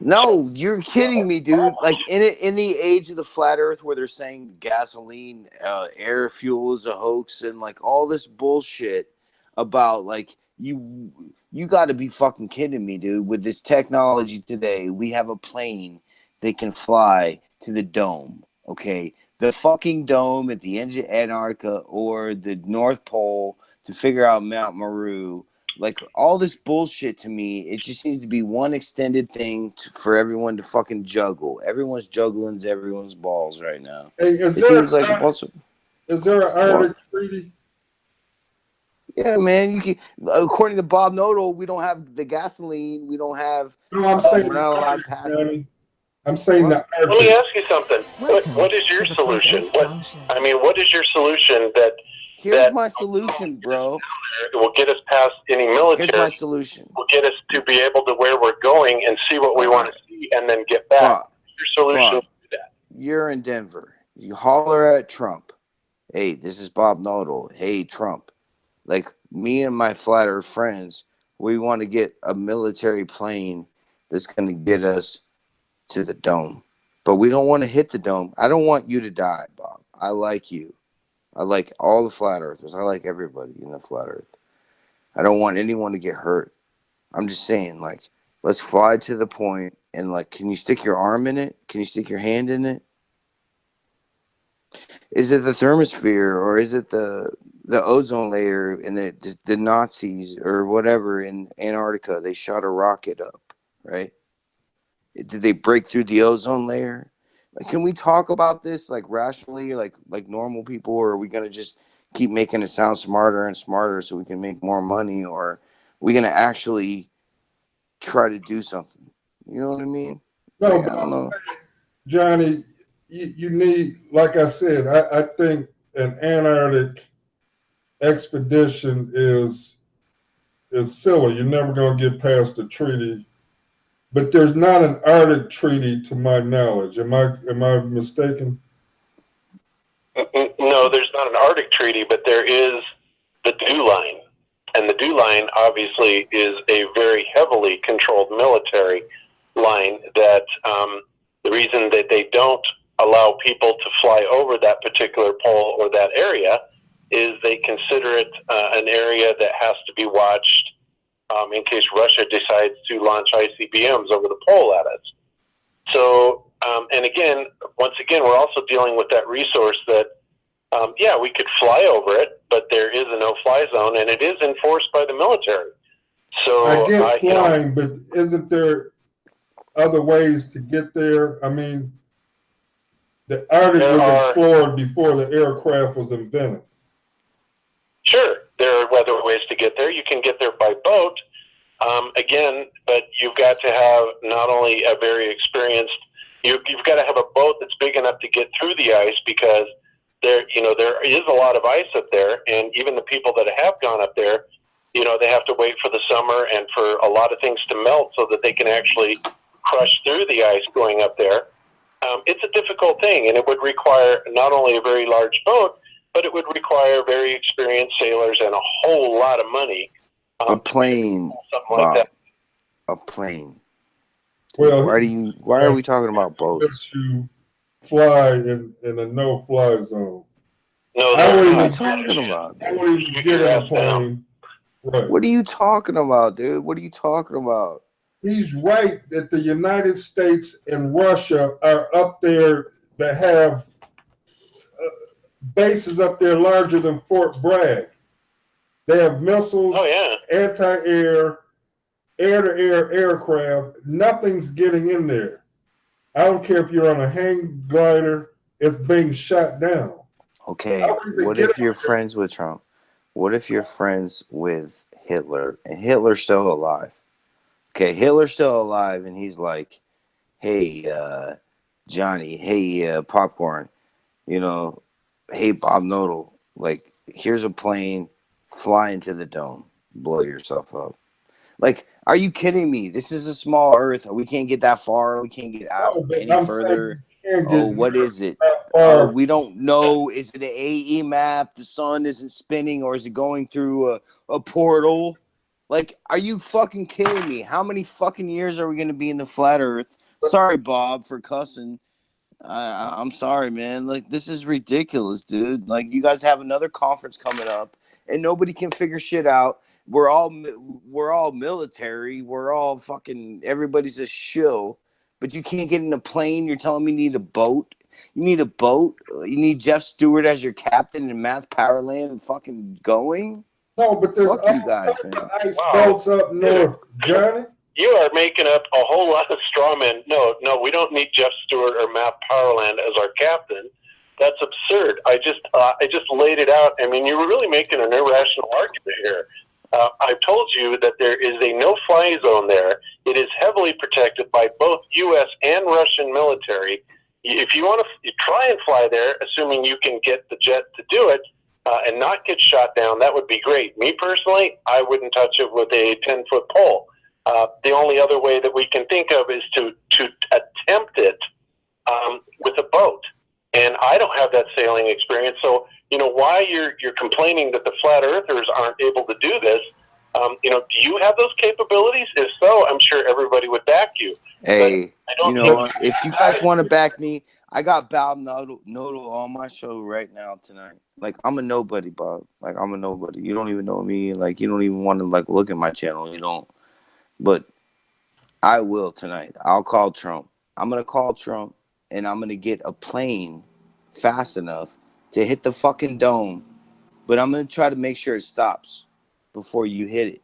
No, you're kidding me, dude. Like, in the age of the flat Earth, where they're saying gasoline, air fuel is a hoax, and like all this bullshit about like you got to be fucking kidding me, dude. With this technology today, we have a plane that can fly to the dome. Okay, the fucking dome at the end of Antarctica or the North Pole to figure out Mount Meru. Like, all this bullshit to me, it just seems to be one extended thing for everyone to fucking juggle. Everyone's juggling everyone's balls right now. Hey, it seems like a bunch of. Is there an Arctic Treaty? Yeah, man. According to Bob Knodel, we don't have the gasoline. We don't have. No, I'm saying we're not allowed past it. I'm saying that. Let me ask you something. What is your solution? What is your solution that? Here's my solution, bro. It will get us past any military. Here's my solution. Will get us to be able to where we're going and see what we want to see, and then get back. Your solution to that. You're in Denver. You holler at Trump. Hey, this is Bob Knodel. Hey, Trump. Like, me and my flat earth friends, we want to get a military plane that's going to get us to the dome. But we don't want to hit the dome. I don't want you to die, Bob. I like you. I like all the flat earthers. I like everybody in the flat earth. I don't want anyone to get hurt. I'm just saying, like, let's fly to the point and, like, can you stick your arm in it? Can you stick your hand in it? Is it the thermosphere, or is it the ozone layer and the Nazis or whatever in Antarctica? They shot a rocket up, right? Did they break through the ozone layer? Like, can we talk about this like rationally, like normal people, or are we gonna just keep making it sound smarter and smarter so we can make more money, or are we gonna actually try to do something? You know what I mean? No, like, I don't know. Johnny, you need, like I said, I think an Antarctic expedition is silly. You're never gonna get past the treaty. But there's not an Arctic Treaty to my knowledge. Am I mistaken? No, there's not an Arctic Treaty, but there is the DEW line. And the DEW line obviously is a very heavily controlled military line that the reason that they don't allow people to fly over that particular pole or that area is they consider it an area that has to be watched in case Russia decides to launch ICBMs over the pole at us. So And again, once again, we're also dealing with that resource that, yeah, we could fly over it, but there is a no-fly zone, and it is enforced by the military. So I get flying, but isn't there other ways to get there? I mean, the Arctic was explored before the aircraft was invented. Sure, there are other ways to get there. You can get there by boat. Again, but you've got to have not only a very experienced, you've got to have a boat that's big enough to get through the ice, because there is a lot of ice up there, and even the people that have gone up there, they have to wait for the summer and for a lot of things to melt so that they can actually crush through the ice going up there. It's a difficult thing, and it would require not only a very large boat, but it would require very experienced sailors and a whole lot of money. A plane, something like that. A plane. Well, why are we talking about boats? You fly in a no-fly zone. No, what are you talking about, dude? I wouldn't even get in a plane. Right. What are you talking about, dude? What are you talking about? He's right that the United States and Russia are up there that have bases up there larger than Fort Bragg. They have missiles, anti-air, air-to-air aircraft. Nothing's getting in there. I don't care if you're on a hang glider, it's being shot down. Okay, what if you're friends with Trump? What if you're friends with Hitler and Hitler's still alive? Okay, Hitler's still alive, and he's like, hey, Johnny, hey, Popcorn, hey, Bob Knodel, like, here's a plane, fly into the dome, blow yourself up. Like, are you kidding me? This is a small Earth. We can't get that far. We can't get out any further. Oh, what is it? Oh, we don't know. Is it an AE map? The sun isn't spinning, or is it going through a portal? Like, are you fucking kidding me? How many fucking years are we going to be in the flat Earth? Sorry, Bob, for cussing. I'm sorry, man. Like, this is ridiculous, dude. Like, you guys have another conference coming up, and nobody can figure shit out. We're all military. We're all fucking, everybody's a shill. But you can't get in a plane. You're telling me you need a boat? You need a boat? You need Jeff Stewart as your captain in Math Powerland and fucking going? No, but there's you guys, man. Ice boats up north, Johnny. You are making up a whole lot of straw men. No, we don't need Jeff Stewart or Matt Powerland as our captain. That's absurd. I just laid it out. I mean, you were really making an irrational argument here. I've told you that there is a no-fly zone there. It is heavily protected by both U.S. and Russian military. If you want to try and fly there, assuming you can get the jet to do it and not get shot down, that would be great. Me personally, I wouldn't touch it with a 10-foot pole. The only other way that we can think of is to attempt it with a boat. And I don't have that sailing experience, so why you're complaining that the flat earthers aren't able to do this. Do you have those capabilities? If so, I'm sure everybody would back you. Hey, if you guys want to back me, I got Bob Knodel on my show right now tonight. Like, I'm a nobody, Bob. Like, I'm a nobody. You don't even know me. Like, you don't even want to look at my channel. You don't. But I will tonight. I'll call Trump. I'm gonna call Trump, and I'm gonna get a plane fast enough to hit the fucking dome, but I'm going to try to make sure it stops before you hit it,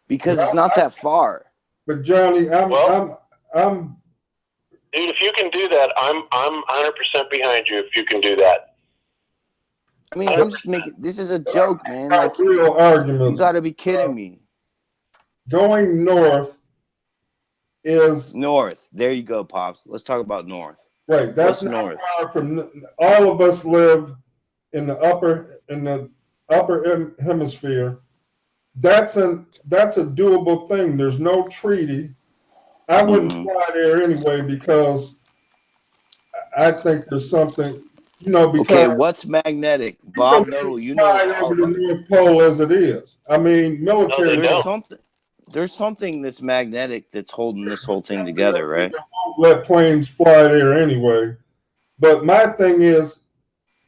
because it's not that far. But Johnny, I'm dude, if you can do that, I'm 100% behind you if you can do that. I mean, I'm just making, this is a joke, man. Like, real arguments. You got to be kidding me. Going north is north. There you go, Pops. Let's talk about north. Right, that's not north. Far from. All of us live in the upper hemisphere. That's a doable thing. There's no treaty. I wouldn't fly there anyway, because I think there's something, because okay, what's magnetic? Bob Knodel, over the North Pole as it is. I mean, military. There's something that's magnetic that's holding this whole thing together, right? They won't let planes fly there anyway. But my thing is,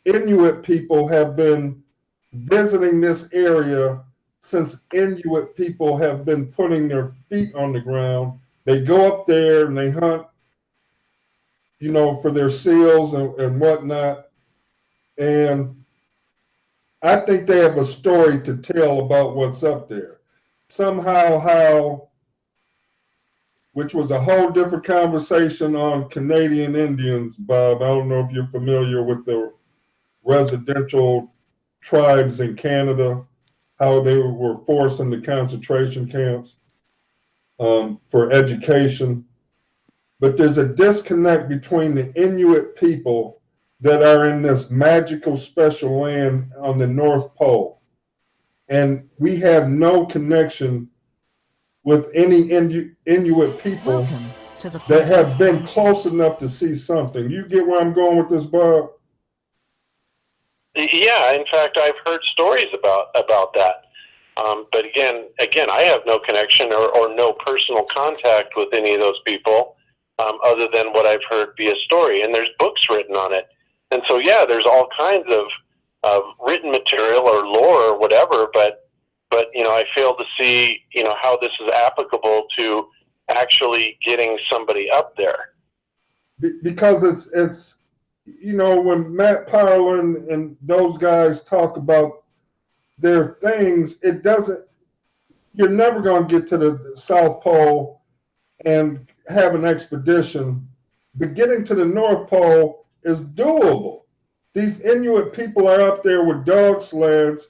Inuit people have been visiting this area since Inuit people have been putting their feet on the ground. They go up there and they hunt for their seals and whatnot. And I think they have a story to tell about what's up there. Somehow, how, which was a whole different conversation on Canadian Indians, Bob. I don't know if you're familiar with the residential tribes in Canada, how they were forced into concentration camps for education. But there's a disconnect between the Inuit people that are in this magical special land on the North Pole. And we have no connection with any Inuit people that have been close enough to see something. You get where I'm going with this, Bob? Yeah, in fact, I've heard stories about that. But again, I have no connection or no personal contact with any of those people, other than what I've heard via story. And there's books written on it. And so, yeah, there's all kinds of written material or lore or whatever, but I fail to see, how this is applicable to actually getting somebody up there. Because it's when Matt Parlin and those guys talk about their things, you're never going to get to the South Pole and have an expedition, but getting to the North Pole is doable. These Inuit people are up there with dog sleds.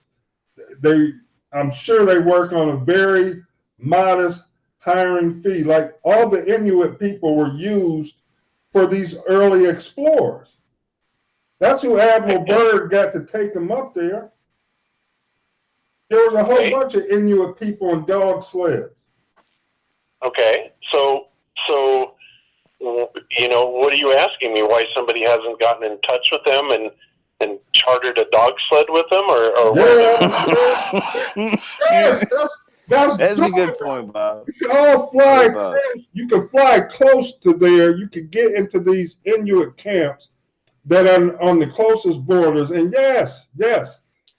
I'm sure they work on a very modest hiring fee. Like all the Inuit people were used for these early explorers. That's who Admiral Byrd got to take them up there. There was a whole bunch of Inuit people in dog sleds. Okay, so what are you asking me? Why somebody hasn't gotten in touch with them and chartered a dog sled with them, or yes, that's a good point, Bob. You can all fly close. You can fly close to there. You can get into these Inuit camps that are on the closest borders. And yes,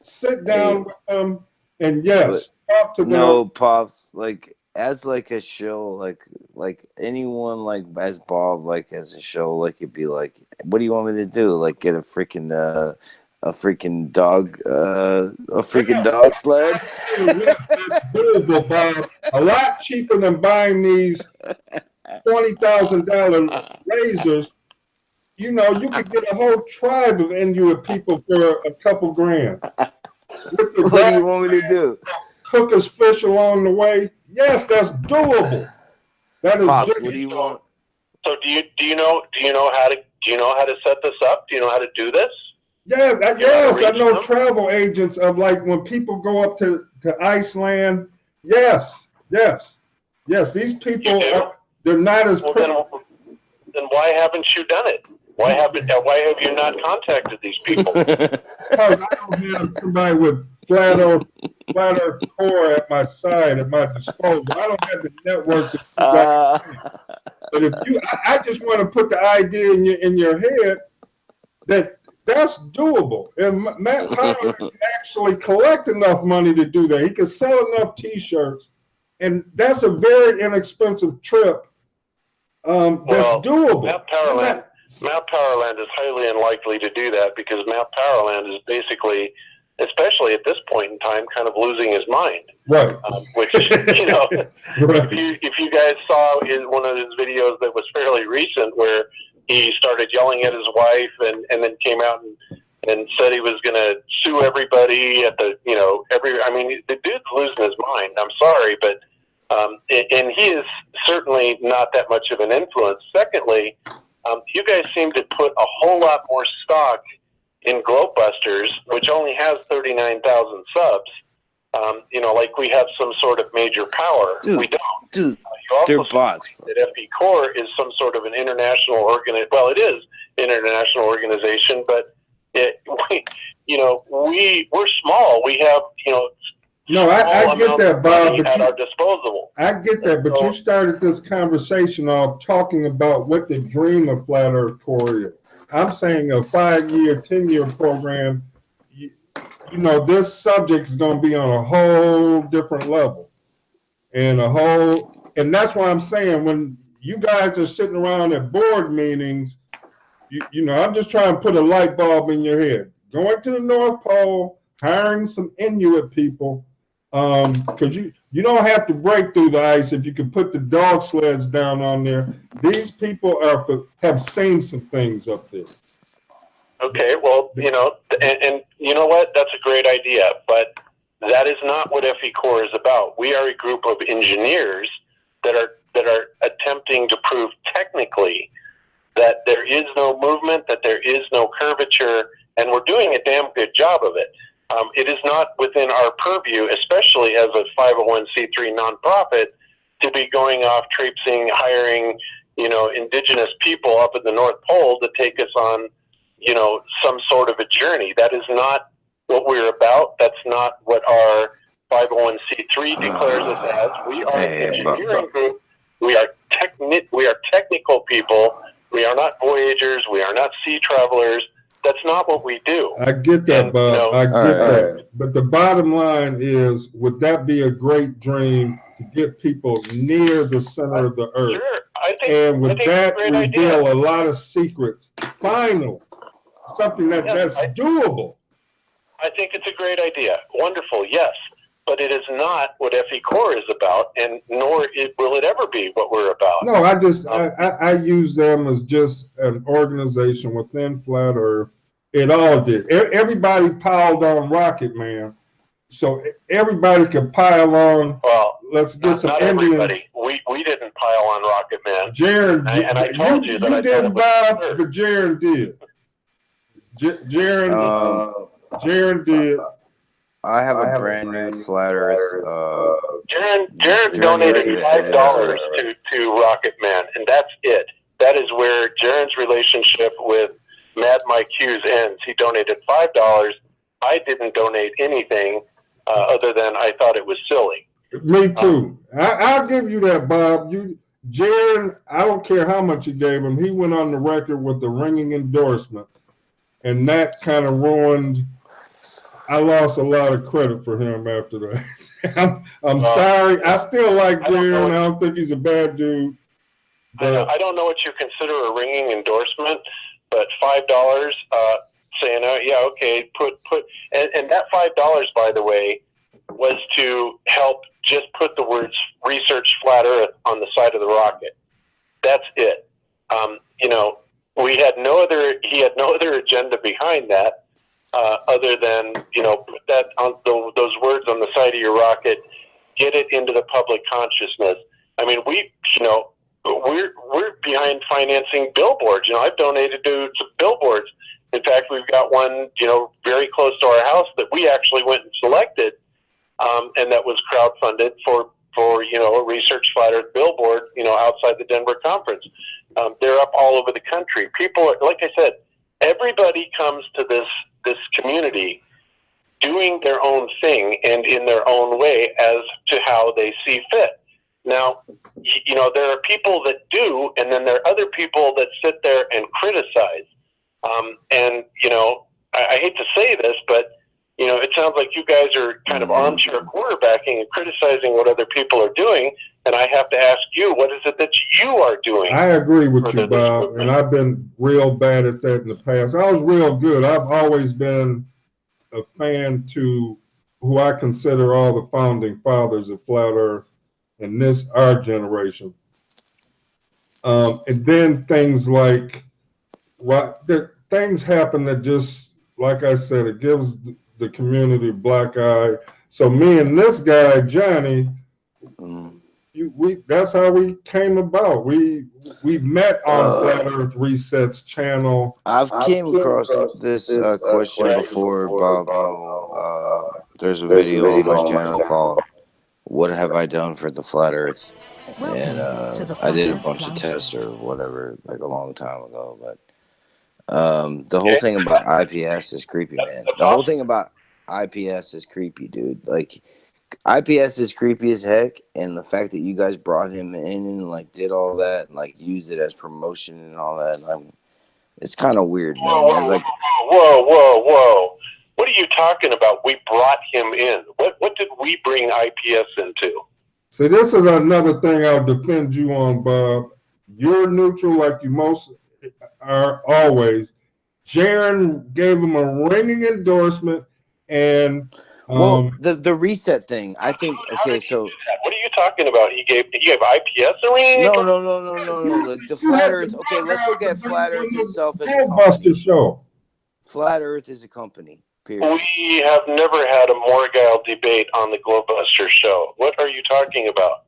sit down with them and talk to them. No, Pops, as a show, like anyone as Bob, as a show, it'd be like, what do you want me to do? Get a freaking dog sled? A lot cheaper than buying these $20,000 razors. You could get a whole tribe of Inuit people for a couple grand. What do you want me to do? Cook us fish along the way. Yes, that's doable. That is Pops, doable. what do you want? So do you know how to set this up? Do you know how to do this? Yeah, yes, I know travel agents of when people go up to Iceland. Yes. These people they're not as. Well, then why haven't you done it? Why have you not contacted these people? Because I don't have somebody with flat earth core at my side, at my disposal. I don't have the network to do that. But I just want to put the idea in your head that's doable. And Matt Powell can actually collect enough money to do that. He can sell enough T-shirts, and that's a very inexpensive trip. That's doable. Matt Powerland is highly unlikely to do that because Matt Powerland is basically, especially at this point in time, kind of losing his mind. Right. Which, right. if you guys saw in one of his videos that was fairly recent where he started yelling at his wife and then came out and said he was going to sue everybody at the, the dude's losing his mind. I'm sorry, but, and he is certainly not that much of an influence. Secondly, you guys seem to put a whole lot more stock in Globebusters, which only has 39,000 subs. Like we have some sort of major power. Dude, we don't. Dude, you also they're bots. That FE Corps is some sort of an international organization. Well, it is an international organization, but we're small. We have No, I get that, Bob. At our disposal. I get that, but you started this conversation off talking about what the dream of Flat Earth Corps is. I'm saying a 5-year, 10-year program. This subject is going to be on a whole different level, and that's why I'm saying when you guys are sitting around at board meetings you know, I'm just trying to put a light bulb in your head. Going to the North Pole, hiring some Inuit people, because you don't have to break through the ice if you can put the dog sleds down on there. These people have seen some things up there. Okay, well, you know, and you know what? That's a great idea, but that is not what FE Corps is about. We are a group of engineers that are attempting to prove technically that there is no movement, that there is no curvature, and we're doing a damn good job of it. It is not within our purview, especially as a 501c3 nonprofit, to be going off traipsing, hiring, you know, indigenous people up at the North Pole to take us on, you know, some sort of a journey. That is not what we're about. That's not what our 501c3 declares us as. We are an engineering group. We are technical people. We are not voyagers. We are not sea travelers. That's not what we do. I get that, Bob. You know, I get that. But the bottom line is, would that be a great dream to get people near the center of the earth? Sure. And would that reveal a lot of secrets? Finally, something that's doable. I think it's a great idea. Wonderful, yes. But it is not what FE Corps is about, and nor will it ever be what we're about. No, I use them as just an organization within Flat Earth. It all did. Everybody piled on Rocket Man, so everybody could pile on. Well, let's get some not Indians. Everybody. We didn't pile on Rocket Man. Jaron, and I told you that you I didn't buy, but Jaron did. Jaron did. I have a brand new Flat Earth. Jaron donated $5 to Rocket Man, and that's it. That is where Jaron's relationship with Mad Mike Hughes ends. He donated $5. I didn't donate anything other than I thought it was silly. Me too. I'll give you that, Bob. Jaron, I don't care how much you gave him. He went on the record with the ringing endorsement, and that kind of ruined. I lost a lot of credit for him after that. I'm sorry. I still like Jaron. I don't think he's a bad dude. I don't know what you consider a ringing endorsement, but $5 saying, oh, yeah, okay, and that $5, by the way, was to help just put the words research flat earth on the side of the rocket. That's it. You know, he had no other agenda behind that. Other than, you know, put that on those words on the side of your rocket, get it into the public consciousness. I mean, we're behind financing billboards. You know, I've donated to billboards. In fact, we've got one, you know, very close to our house that we actually went and selected, and that was crowdfunded for you know, a research flat earth billboard, you know, outside the Denver conference. They're up all over the country. People are, like I said, everybody comes to this community doing their own thing and in their own way as to how they see fit. Now, you know, there are people that do, and then there are other people that sit there and criticize. And, you know, I hate to say this, but, you know, it sounds like you guys are kind of armchair quarterbacking and criticizing what other people are doing. And I have to ask you, what is it that you are doing? I agree with you, Bob, and I've been real bad at that in the past. I was real good. I've always been a fan to who I consider all the founding fathers of Flat Earth and our generation. And then things like, things happen that just, like I said, it gives the community a black eye. So me and this guy, Johnny, that's how we came about. We met on Flat Earth Resets channel. I've came across this question before, Bob. There's a video on my channel called "What Have I Done for the Flat Earth?" And I did a bunch of tests or whatever, like a long time ago. But the whole thing about IPS is creepy, man. The whole thing about IPS is creepy, dude. Like, IPS is creepy as heck, and the fact that you guys brought him in and like did all that and like used it as promotion and all that, it's kind of weird, man. Whoa! What are you talking about? We brought him in. What did we bring IPS into? See, this is another thing I'll defend you on, Bob. You're neutral, like you most. are always. Jaron gave him a ringing endorsement, and well, the reset thing. I think How okay. did he So do that? What are you talking about? He gave IPS a ring? no. The flat Earth. Okay, let's look at flat Earth itself as a Globebuster company. show. Flat Earth is a company. Period. We have never had a Morgile debate on the Globebusters show. What are you talking about?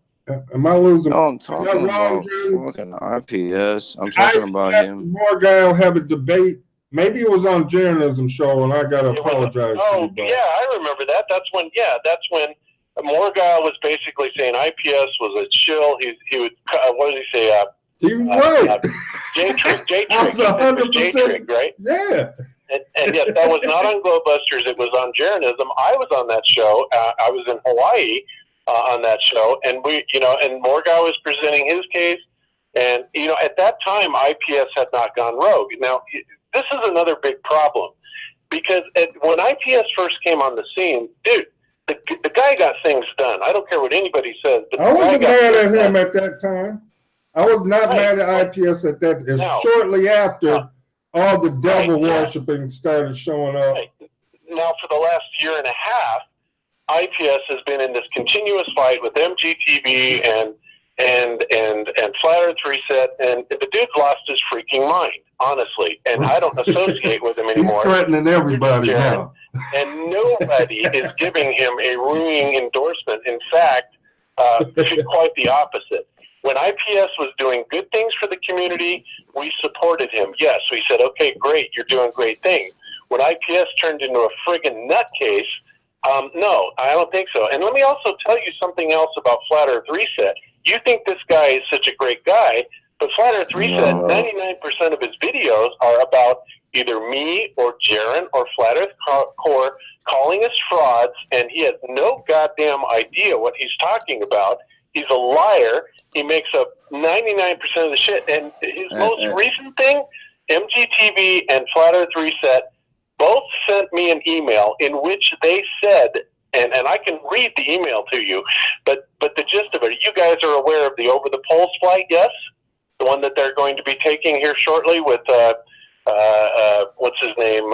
Am I losing? No, I'm talking wrong, about Jaron? fucking RPS. I'm talking about him. Morgile have a debate. Maybe it was on Jaronism show, and I gotta It was- apologize. to Oh, you, but- yeah, I remember that. That's when Morgile was basically saying IPS was a chill. He would, what did he say? He was right. J-Trick. That's 100%. J-Trick, right? Yeah. And yes, that was not on Globebusters. It was on Jaronism. I was on that show. I was in Hawaii on that show, and and Morgile was presenting his case. And at that time, IPS had not gone rogue. Now, this is another big problem because when IPS first came on the scene, dude, the guy got things done. I don't care what anybody says. But I wasn't mad at him done. at that time. I was not mad at IPS at that. It's shortly after all the devil worshiping started showing up. Right. Now, for the last year and a half, IPS has been in this continuous fight with MGTV and Flat Earth Reset, and the dude's lost his freaking mind, honestly. And I don't associate with him anymore. He's threatening everybody now. And nobody is giving him a ringing endorsement. In fact, quite the opposite. When IPS was doing good things for the community, we supported him. Yes, we said, okay, great, you're doing great things. When IPS turned into a friggin' nutcase, no, I don't think so. And let me also tell you something else about Flat Earth Reset. You think this guy is such a great guy, but Flat Earth Reset, 99% of his videos are about either me or Jaron or Flat Earth Core calling us frauds, and he has no goddamn idea what he's talking about. He's a liar. He makes up 99% of the shit. And his most recent thing, MGTV and Flat Earth Reset both sent me an email in which they said, and I can read the email to you, but the gist of it, you guys are aware of the Over the Poles flight, yes? The one that they're going to be taking here shortly with, what's his name?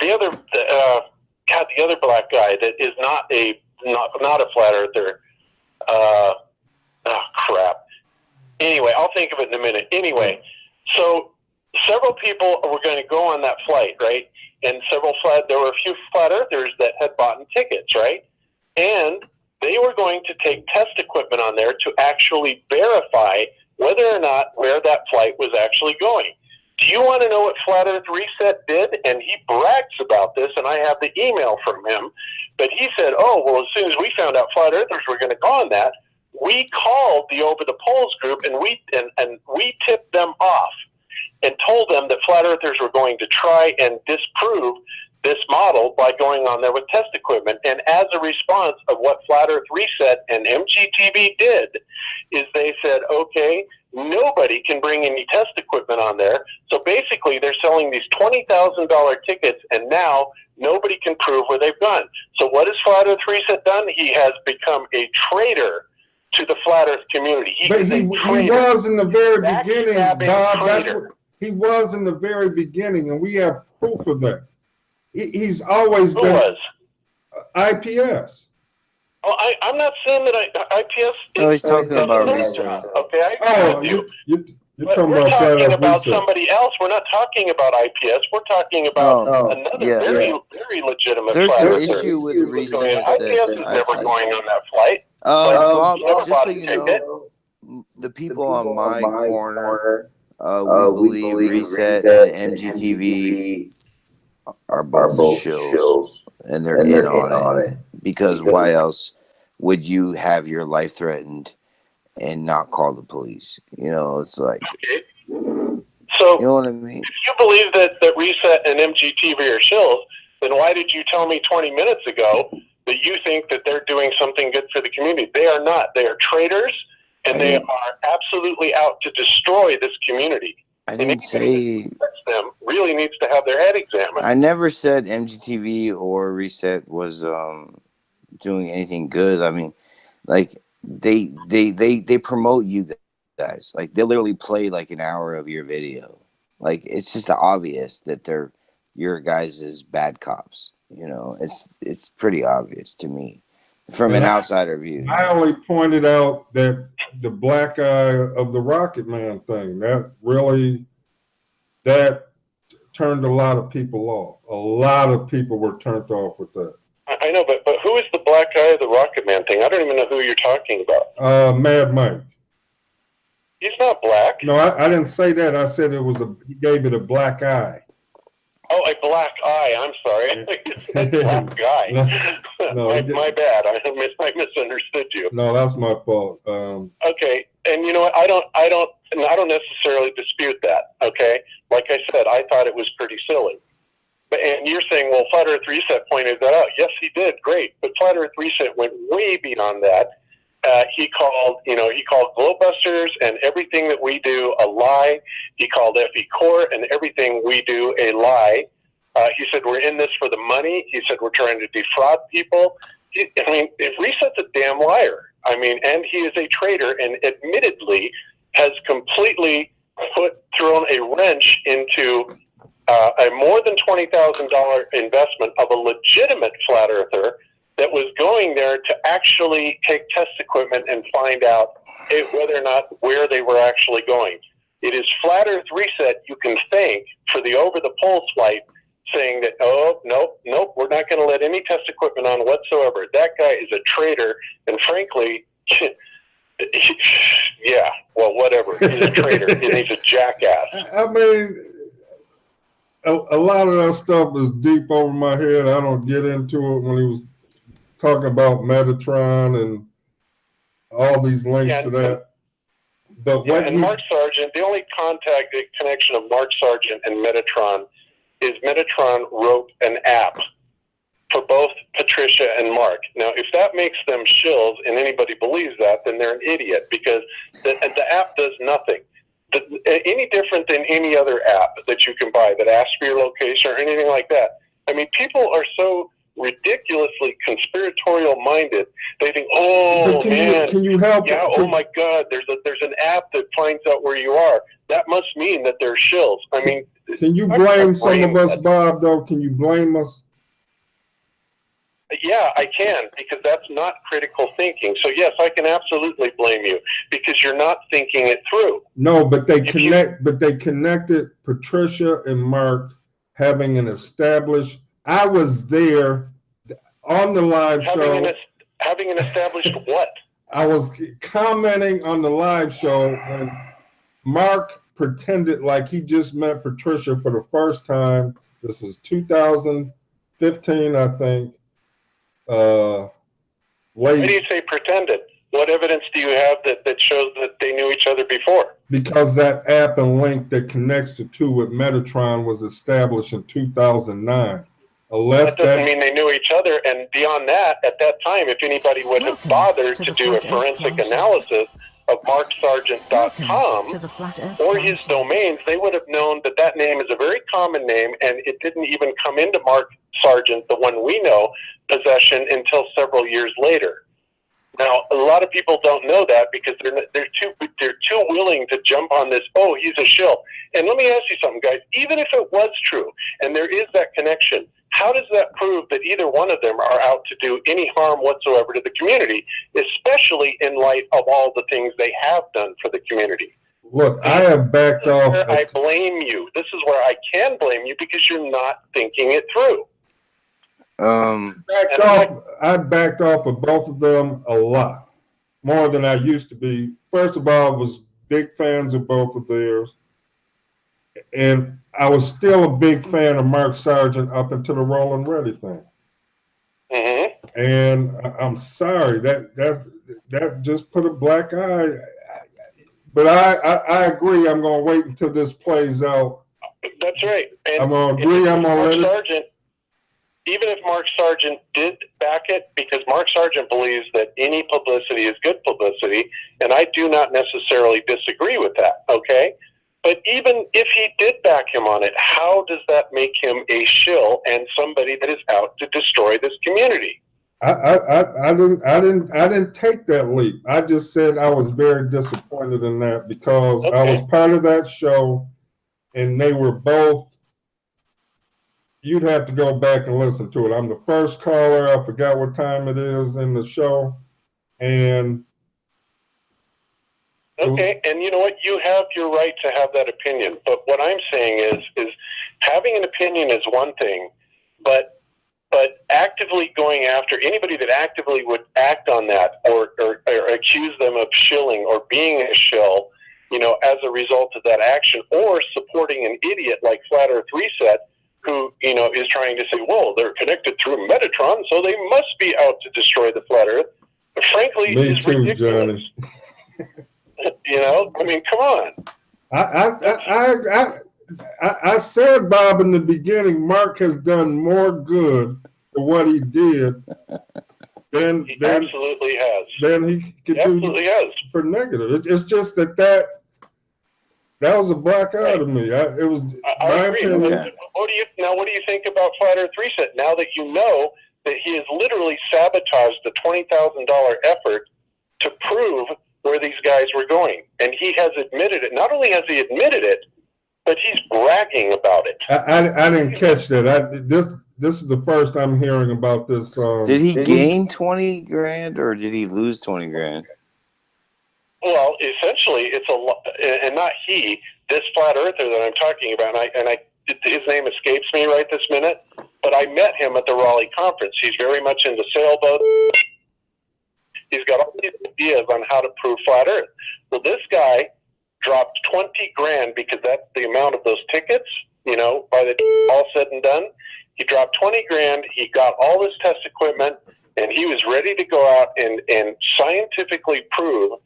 The other black guy that is not a flat earther. Crap. Anyway, I'll think of it in a minute. Anyway, so several people were going to go on that flight, right? And there were a few flat earthers that had bought tickets, right? And they were going to take test equipment on there to actually verify whether or not where that flight was actually going. Do you want to know what Flat Earth Reset did? And he brags about this, and I have the email from him. But he said, oh, well, as soon as we found out Flat Earthers were going to go on that, we called the Over the Poles group, and we tipped them off and told them that Flat Earthers were going to try and disprove this model by going on there with test equipment. And as a response of what Flat Earth Reset and MGTV did, is they said, okay, nobody can bring any test equipment on there. So basically they're selling these $20,000 tickets, and now nobody can prove where they've gone. So what has Flat Earth Reset done? He has become a traitor to the Flat Earth community. He was in the very beginning, Bob. He was in the very beginning, and we have proof of that. He's always Who been was? IPS. Well, I'm not saying that IPS. No, he's talking about research. Okay, I agree with you. You're talking we're about talking about research. somebody else. We're not talking about IPS. We're talking about another very legitimate. There's flight. an issue with the research that IPS is never going on that flight. Bob, just so bought a you ticket. know, the people on my corner, we believe Reset and MGTV are both shills, and they're in on it. Because why else would you have your life threatened and not call the police? You know, it's like, okay. So, you know what I mean? If you believe that Reset and MGTV are shills, then why did you tell me 20 minutes ago that you think that they're doing something good for the community? They are not. They are traitors, and they are absolutely out to destroy this community. I didn't say them really needs to have their head examined. I never said MGTV or Reset was doing anything good. I mean, like, they promote you guys. Like they literally play like an hour of your video. Like it's just obvious that they're your guys' bad cops. You know, it's pretty obvious to me from an outsider view. I only pointed out that the black eye of the Rocket Man thing, that turned a lot of people off. A lot of people were turned off with that. I know, but who is the black guy of the Rocket Man thing? I don't even know who you're talking about. Mad Mike. He's not black. No, I didn't say that. I said he gave it a black eye. Oh, a black eye. I'm sorry. Black guy. No, my bad. I misunderstood you. No, that's my fault. Okay, and you know what? I don't necessarily dispute that. Okay, like I said, I thought it was pretty silly. And you're saying, well, Flat Earth Reset pointed that out. Yes, he did. Great. But Flat Earth Reset went way beyond that. He called Globebusters and everything that we do a lie. He called FE Core and everything we do a lie. He said, we're in this for the money. He said, we're trying to defraud people. Reset's a damn liar. And he is a traitor and admittedly has completely thrown a wrench into a more than $20,000 investment of a legitimate flat earther that was going there to actually take test equipment and find out whether or not where they were actually going. It is Flat Earth Reset you can thank for the over-the-pole flight saying that, oh, nope, we're not going to let any test equipment on whatsoever. That guy is a traitor, and frankly, yeah, well, whatever. He's a traitor, and he's a jackass. A lot of that stuff is deep over my head. I don't get into it when he was talking about Metatron and all these links to that. But Mark Sargent, the only connection of Mark Sargent and Metatron is Metatron wrote an app for both Patricia and Mark. Now, if that makes them shills and anybody believes that, then they're an idiot because the app does nothing. Any different than any other app that you can buy that asks for your location or anything like that. People are so ridiculously conspiratorial minded. They think, can you help? Yeah, oh my God, there's an app that finds out where you are. That must mean that they're shills. Can you blame some of us, Bob? Though, can you blame us? Yeah, I can, because that's not critical thinking. So yes, I can absolutely blame you because you're not thinking it through. No, but they connected Patricia and Mark having an established. I was there on the live show. Having an established what? I was commenting on the live show and Mark pretended like he just met Patricia for the first time. This is 2015, I think. Why do you say pretended? What evidence do you have that shows that they knew each other before? Because that app and link that connects the two with Metatron was established in 2009. That doesn't mean they knew each other. And beyond that, at that time, if anybody would have bothered to do a forensic analysis of marksargent.com or his domains, they would have known that name is a very common name, and it didn't even come into Mark Sargent, the one we know, possession until several years later. Now, a lot of people don't know that because they're too willing to jump on this, oh, he's a shill. And let me ask you something, guys. Even if it was true, and there is that connection, how does that prove that either one of them are out to do any harm whatsoever to the community, especially in light of all the things they have done for the community? Look, I have backed off. I blame you. This is where I can blame you because you're not thinking it through. I backed off of both of them a lot, more than I used to be. First of all, I was big fans of both of theirs. And I was still a big fan of Mark Sargent up until the Rollin' Ready thing. Mm-hmm. And I'm sorry, that just put a black eye. But I agree. I'm going to wait until this plays out. That's right. And I'm going to agree. I'm going to let it. Even if Mark Sargent did back it, because Mark Sargent believes that any publicity is good publicity, and I do not necessarily disagree with that, okay? But even if he did back him on it, how does that make him a shill and somebody that is out to destroy this community? I didn't take that leap. I just said I was very disappointed in that because I was part of that show, and they were both. You'd have to go back and listen to it. I'm the first caller. I forgot what time it is in the show, and okay. And you know what? You have your right to have that opinion. But what I'm saying is having an opinion is one thing, but actively going after anybody that actively would act on that or accuse them of shilling or being a shill, you know, as a result of that action, or supporting an idiot like Flat Earth Reset, who, you know, is trying to say, well, they're connected through Metatron, so they must be out to destroy the flat Earth. But frankly, me too, ridiculous. Johnny. You know, I mean, come on. I said, Bob, in the beginning, Mark has done more good for what he did than He absolutely has. Than he could absolutely do has. for negative. It's just that was a black eye to me. It was I my agree. opinion. What do you think about Flat Earth Reset now that you know that he has literally sabotaged the $20,000 effort to prove where these guys were going, and he has admitted it. Not only has he admitted it, but he's bragging about it. I didn't catch that. This is the first I'm hearing about this. Did he gain 20 grand or did he lose 20 grand? Well, essentially, it's a lot, and not he. This flat earther that I'm talking about, and his name escapes me right this minute. But I met him at the Raleigh conference. He's very much into sailboats. He's got all these ideas on how to prove flat Earth. Well, this guy dropped 20 grand because that's the amount of those tickets. You know, by the all said and done, he dropped 20 grand. He got all this test equipment, and he was ready to go out and scientifically prove,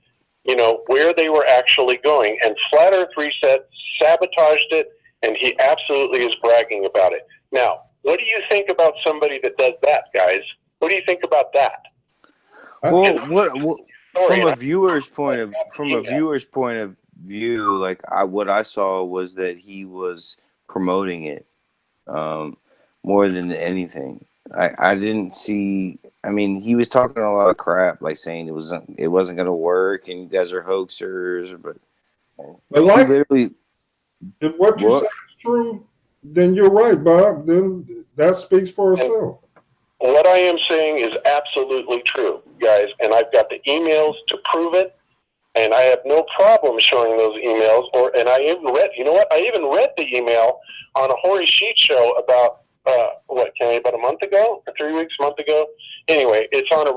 you know, where they were actually going. And Flat Earth Reset sabotaged it, and he absolutely is bragging about it. Now, what do you think about somebody that does that, guys? What do you think about that? Well, from a viewer's point of view, like what I saw was that he was promoting it more than anything. I didn't see. I mean, he was talking a lot of crap, like saying it wasn't going to work, and you guys are hoaxers. But like, literally, if what you say is true, then you're right, Bob. Then that speaks for itself. What I am saying is absolutely true, guys, and I've got the emails to prove it, and I have no problem showing those emails. And I even read, you know what? I even read the email on a Horry Sheet show about about a month ago, or 3 weeks, a month ago. Anyway, it's on a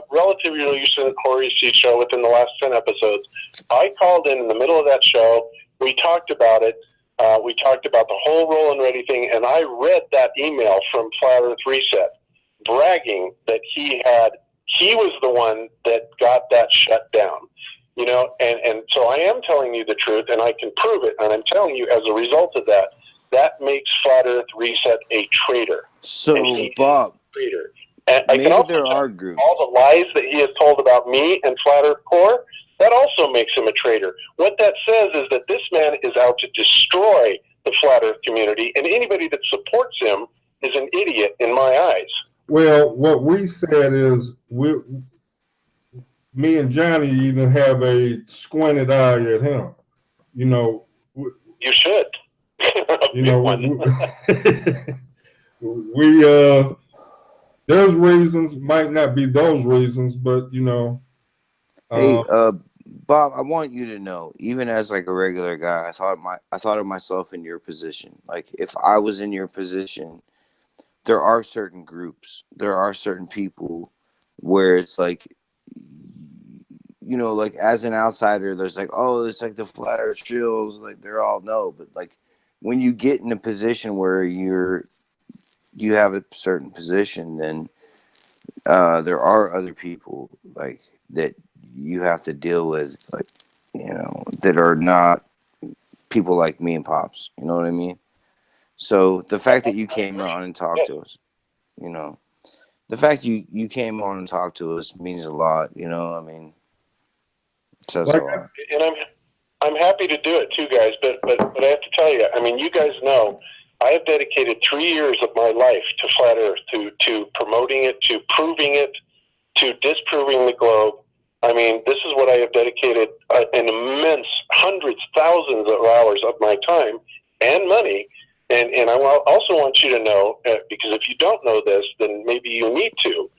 relatively recent Horry Sheet show within the last 10 episodes. I called in the middle of that show. We talked about it. We talked about the whole roll and ready thing, and I read that email from Flat Earth Reset, bragging that he was the one that got that shut down. You know, and so I am telling you the truth, and I can prove it, and I'm telling you as a result of that, that makes Flat Earth Reset a traitor. So, Bob, traitor. And maybe I can also there are groups. All the lies that he has told about me and Flat Earth Core, that also makes him a traitor. What that says is that this man is out to destroy the Flat Earth community, and anybody that supports him is an idiot in my eyes. Well, what we said is me and Johnny even have a squinted eye at him. You know. You should. You know, we there's reasons, might not be those reasons, but you know. Hey, Bob, I want you to know, even as like a regular guy, I thought of myself in your position. Like if I was in your position, there are certain groups, there are certain people where it's like, you know, like as an outsider, there's like, oh, it's like the Flat Earth shills, like they're all no, but like when you get in a position where you have a certain position, then there are other people like that you have to deal with, like, you know, that are not people like me and Pops. You know what I mean? So the fact that you came on and talked to us, you know, the fact you came on and talked to us means a lot. You know, I mean, it says a lot. And I'm happy to do it too, guys. But I have to tell you, I mean, you guys know I have dedicated 3 years of my life to Flat Earth, to promoting it, to proving it, to disproving the globe. I mean, this is what I have dedicated an immense hundreds, thousands of hours of my time and money. And I also want you to know, because if you don't know this, then maybe you need to,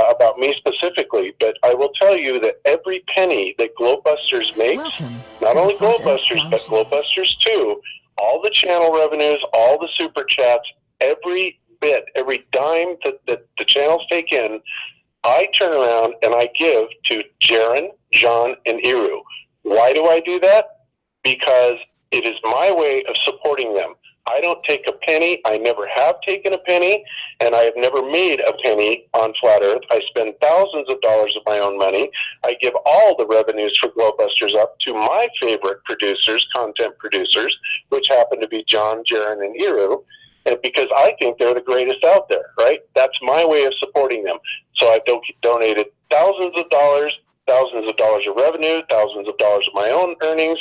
about me specifically. But I will tell you that every penny that Globebusters makes, not only Globebusters, but Globebusters 2, all the channel revenues, all the super chats, every bit, every dime that the channels take in, I turn around and I give to Jaron, John, and Iru. Why do I do that? Because it is my way of supporting them. I don't take a penny. I never have taken a penny, and I have never made a penny on Flat Earth. I spend thousands of dollars of my own money. I give all the revenues for Globebusters up to my favorite producers, content producers, which happen to be John, Jaron, and Iru, and because I think they're the greatest out there, right? That's my way of supporting them. So I donated thousands of dollars of revenue, thousands of dollars of my own earnings,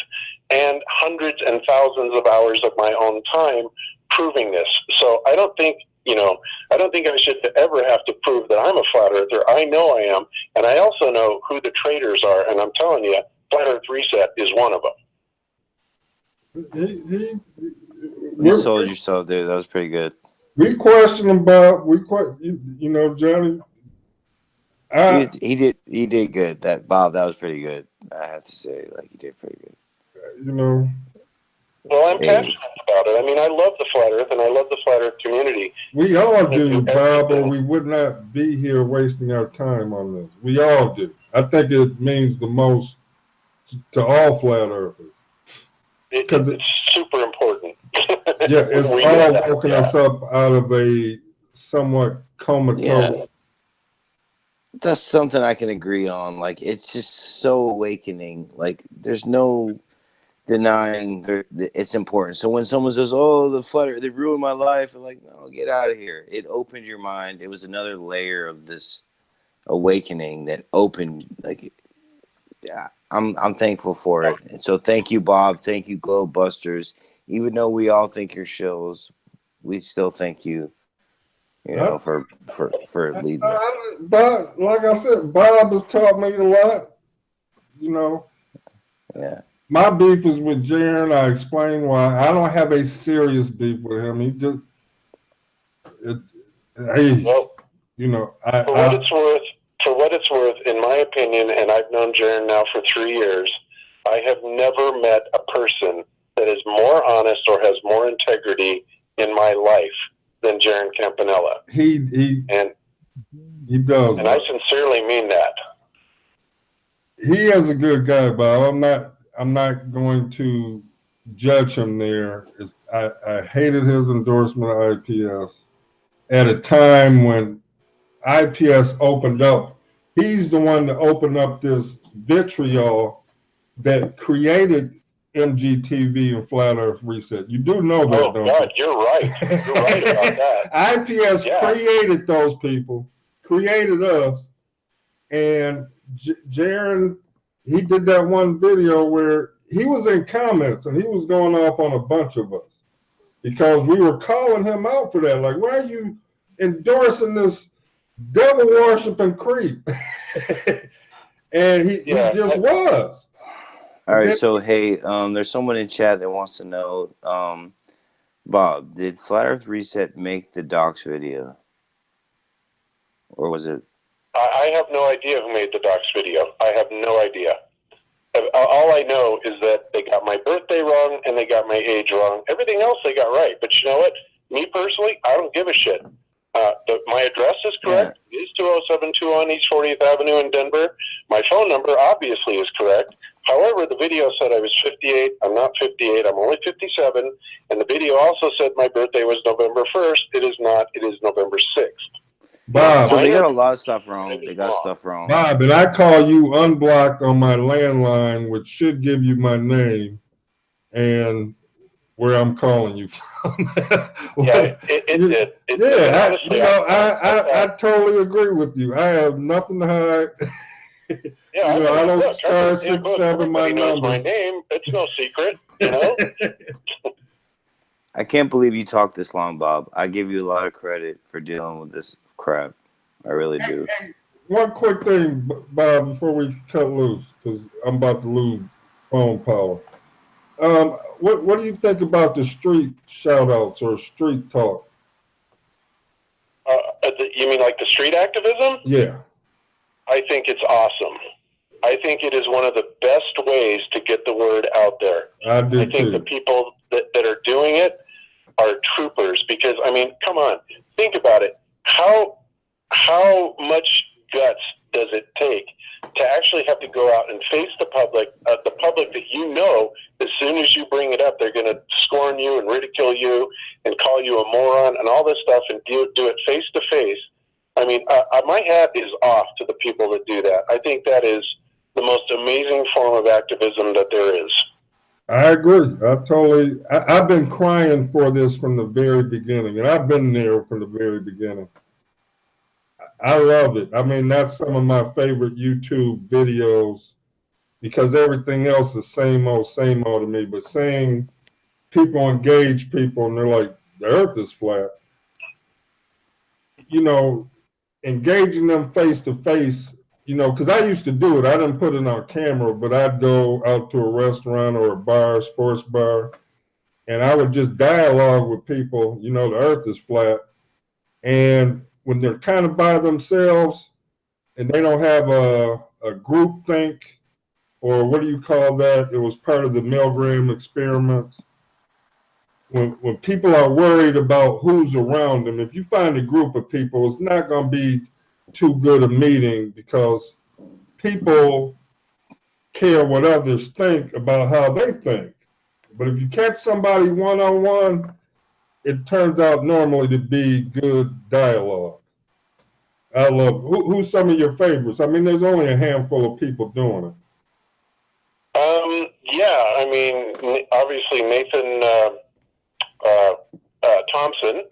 and hundreds and thousands of hours of my own time proving this. So I don't think I should ever have to prove that I'm a flat earther. I know I am, and I also know who the traitors are, and I'm telling you, Flat Earth Reset is one of them. You sold yourself, dude. That was pretty good. We questioned him, Bob. Johnny. He did good. That was pretty good. I have to say, he did pretty good. Well, I'm passionate about it. I mean, I love the Flat Earth, and I love the Flat Earth community. We all do, Bob, or we would not be here wasting our time on this. We all do. I think it means the most to all Flat Earthers. Because it's super important. Yeah, it's all woken us up out of a somewhat comatose. Yeah. That's something I can agree on. It's just so awakening. There's no denying it's important. So when someone says, "Oh, the Flat Earth, they ruined my life," I'm like, "No, get out of here." It opened your mind. It was another layer of this awakening that opened. I'm thankful for it. And so thank you, Bob. Thank you, Globebusters. Even though we all think you're shills, we still thank you. For leading. But like I said, Bob has taught me a lot. Yeah. My beef is with Jaron. I explained why. I don't have a serious beef with him. He just, for what it's worth, in my opinion, and I've known Jaron now for 3 years, I have never met a person that is more honest or has more integrity in my life than Jaron Campanella. He does. And I sincerely mean that. He is a good guy, Bob. I'm not going to judge him there. I hated his endorsement of IPS at a time when IPS opened up. He's the one that opened up this vitriol that created MGTV and Flat Earth Reset. You do know that, don't you? Oh, God, you're right. You're right about that. IPS created those people, created us, and Jaron, he did that one video where he was in comments and he was going off on a bunch of us because we were calling him out for that. Like, why are you endorsing this devil worshiping creep? And he just was. All right, so hey, there's someone in chat that wants to know, Bob, did Flat Earth Reset make the docs video, or was it? I have no idea who made the docs video. I have no idea. All I know is that they got my birthday wrong and they got my age wrong. Everything else they got right. But you know what? Me personally, I don't give a shit. My address is correct. It is 20721 East 40th Avenue in Denver. My phone number obviously is correct. However, the video said I was 58. I'm not 58. I'm only 57. And the video also said my birthday was November 1st. It is not. It is November 6th. Bob, so they got a lot of stuff wrong. They got stuff wrong. Bob, and I call you unblocked on my landline, which should give you my name and where I'm calling you from. Yeah, it did. I totally agree with you. I have nothing to hide. Yeah, I don't star 6 7 my number. My name. It's no secret. I can't believe you talked this long, Bob. I give you a lot of credit for dealing with this crap. I really do. One quick thing, Bob, before we cut loose, because I'm about to lose phone power. What do you think about the street shout-outs or street talk? You mean like the street activism? Yeah. I think it's awesome. I think it is one of the best ways to get the word out there. I think the people that are doing it are troopers because, I mean, come on, think about it. How much guts does it take to actually have to go out and face the public that you know, as soon as you bring it up, they're going to scorn you and ridicule you and call you a moron and all this stuff and do it face to face. I mean, my hat is off to the people that do that. I think that is the most amazing form of activism that there is. I agree. I've been crying for this from the very beginning, and I've been there from the very beginning. I love it. I mean, that's some of my favorite YouTube videos because everything else is same old to me. But seeing people engage people and they're like, the earth is flat. You know, engaging them face to face, you know, because I used to do it. I didn't put it on camera, but I'd go out to a restaurant or a bar, sports bar, and I would just dialogue with people, you know, the earth is flat. And when they're kind of by themselves and they don't have a group think, or what do you call that? It was part of the Milgram experiments. When people are worried about who's around them, if you find a group of people, it's not going to be too good a meeting because people care what others think about how they think. But if you catch somebody one-on-one, it turns out normally to be good dialogue. I love it. Who's some of your favorites? I mean, there's only a handful of people doing it. Yeah, I mean, obviously Nathan Thompson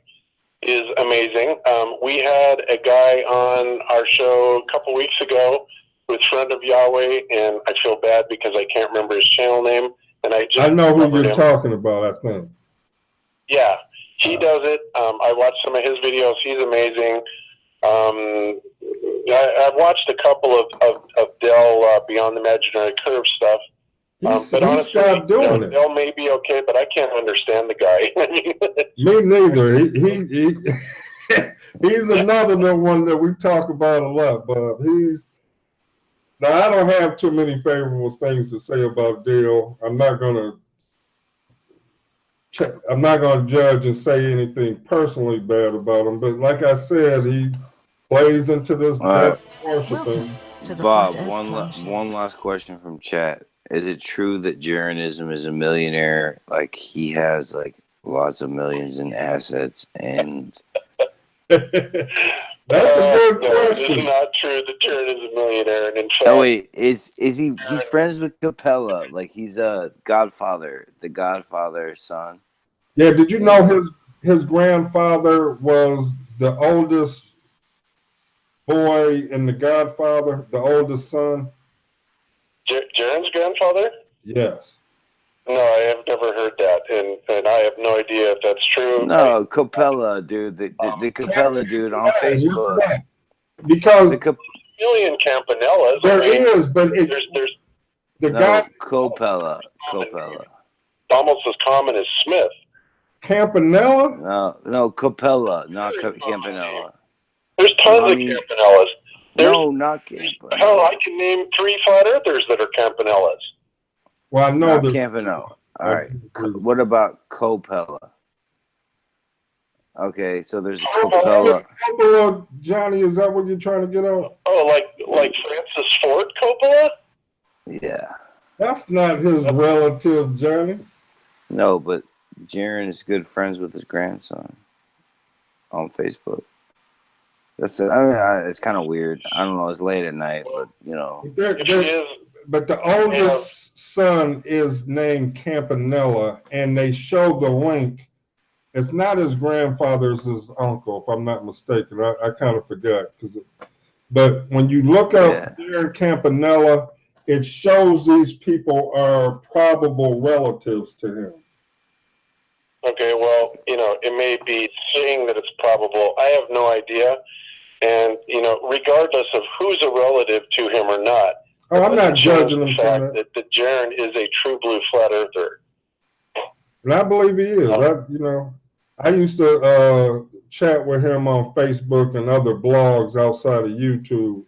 is amazing. We had a guy on our show a couple weeks ago with Friend of Yahweh, and I feel bad because I can't remember his channel name. And I know who you're talking about, I think. Yeah, he does it. I watched some of his videos. He's amazing. I've watched a couple of Dell Beyond the Imaginary Curve stuff. But honestly, Dell may be okay, but I can't understand the guy. Me neither. He's another one that we talk about a lot, but now I don't have too many favorable things to say about Dale. I'm not gonna judge and say anything personally bad about him, but like I said, he plays into this worshiping. Bob, one last question from chat. Is it true that Jeranism is a millionaire? Like he has like lots of millions in assets and. That's a good question. It is not true that Jared is a millionaire. And in fact, oh wait, is he? He's friends with Capella. Like he's a Godfather, the Godfather's son. Yeah. Did you know his grandfather was the oldest boy in the Godfather, the oldest son? Jaren's grandfather? Yes. No, I have never heard that, and I have no idea if that's true. No, Capella, dude, the Capella dude on Facebook. Because million Campanellas. There is, but there's the guy Copella. Almost as common as Smith. Campanella? No, Capella, not Campanella. There's tons of Campanellas. No, not Campanella. Hell, I can name 3 flat earthers that are Campanellas. Well, I know that Campanella. All right. What about Copella? Okay, so there's Copella. Coppola, Johnny, is that what you're trying to get at? Oh, like Francis Ford Coppola? Yeah. That's not his relative, Johnny. No, but Jaren is good friends with his grandson on Facebook. It's kind of weird. I don't know. It's late at night, but you know. But the oldest son is named Campanella, and they show the link. It's not his grandfather's, his uncle, if I'm not mistaken. I kind of forgot. But when you look up Darren Campanella, it shows these people are probable relatives to him. Okay, well, it may be saying that it's probable. I have no idea. And, regardless of who's a relative to him or not, Oh, I'm not judging him the for fact that. that Jaron is a true blue flat earther. And I believe he is. I used to chat with him on Facebook and other blogs outside of YouTube.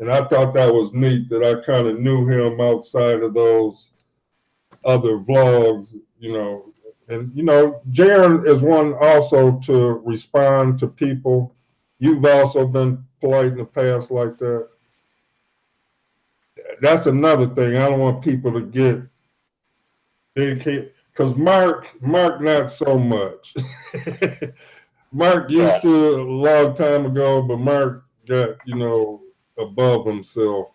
And I thought that was neat that I kind of knew him outside of those other vlogs, And, Jaron is one also to respond to people. You've also been polite in the past like that. That's another thing. I don't want people to get dedicated. Because Mark, not so much. Mark used to a long time ago, but Mark got, above himself.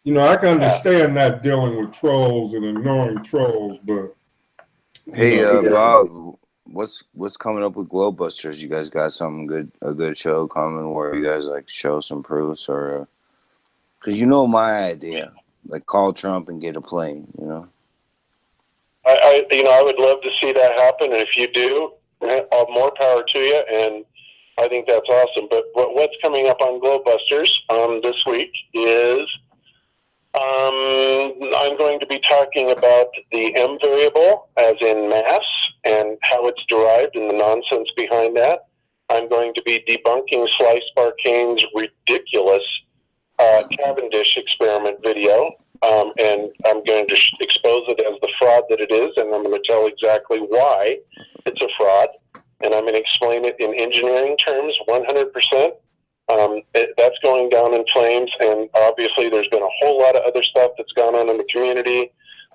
I can understand not dealing with trolls and annoying trolls, but Hey, Bob, what's coming up with Globebusters? You guys got a good show coming where you guys like show some proofs, or because my idea, like call Trump and get a plane, I would love to see that happen, and if you do, more power to you, and I think that's awesome. But what's coming up on Globebusters this week is I'm going to be talking about the M variable, as in mass, and how it's derived and the nonsense behind that. I'm going to be debunking Slice Barkane's ridiculous Cavendish experiment video. And I'm going to expose it as the fraud that it is, and I'm going to tell exactly why it's a fraud, and I'm going to explain it in engineering terms 100%. That's going down in flames, and obviously there's been a whole lot of other stuff that's gone on in the community,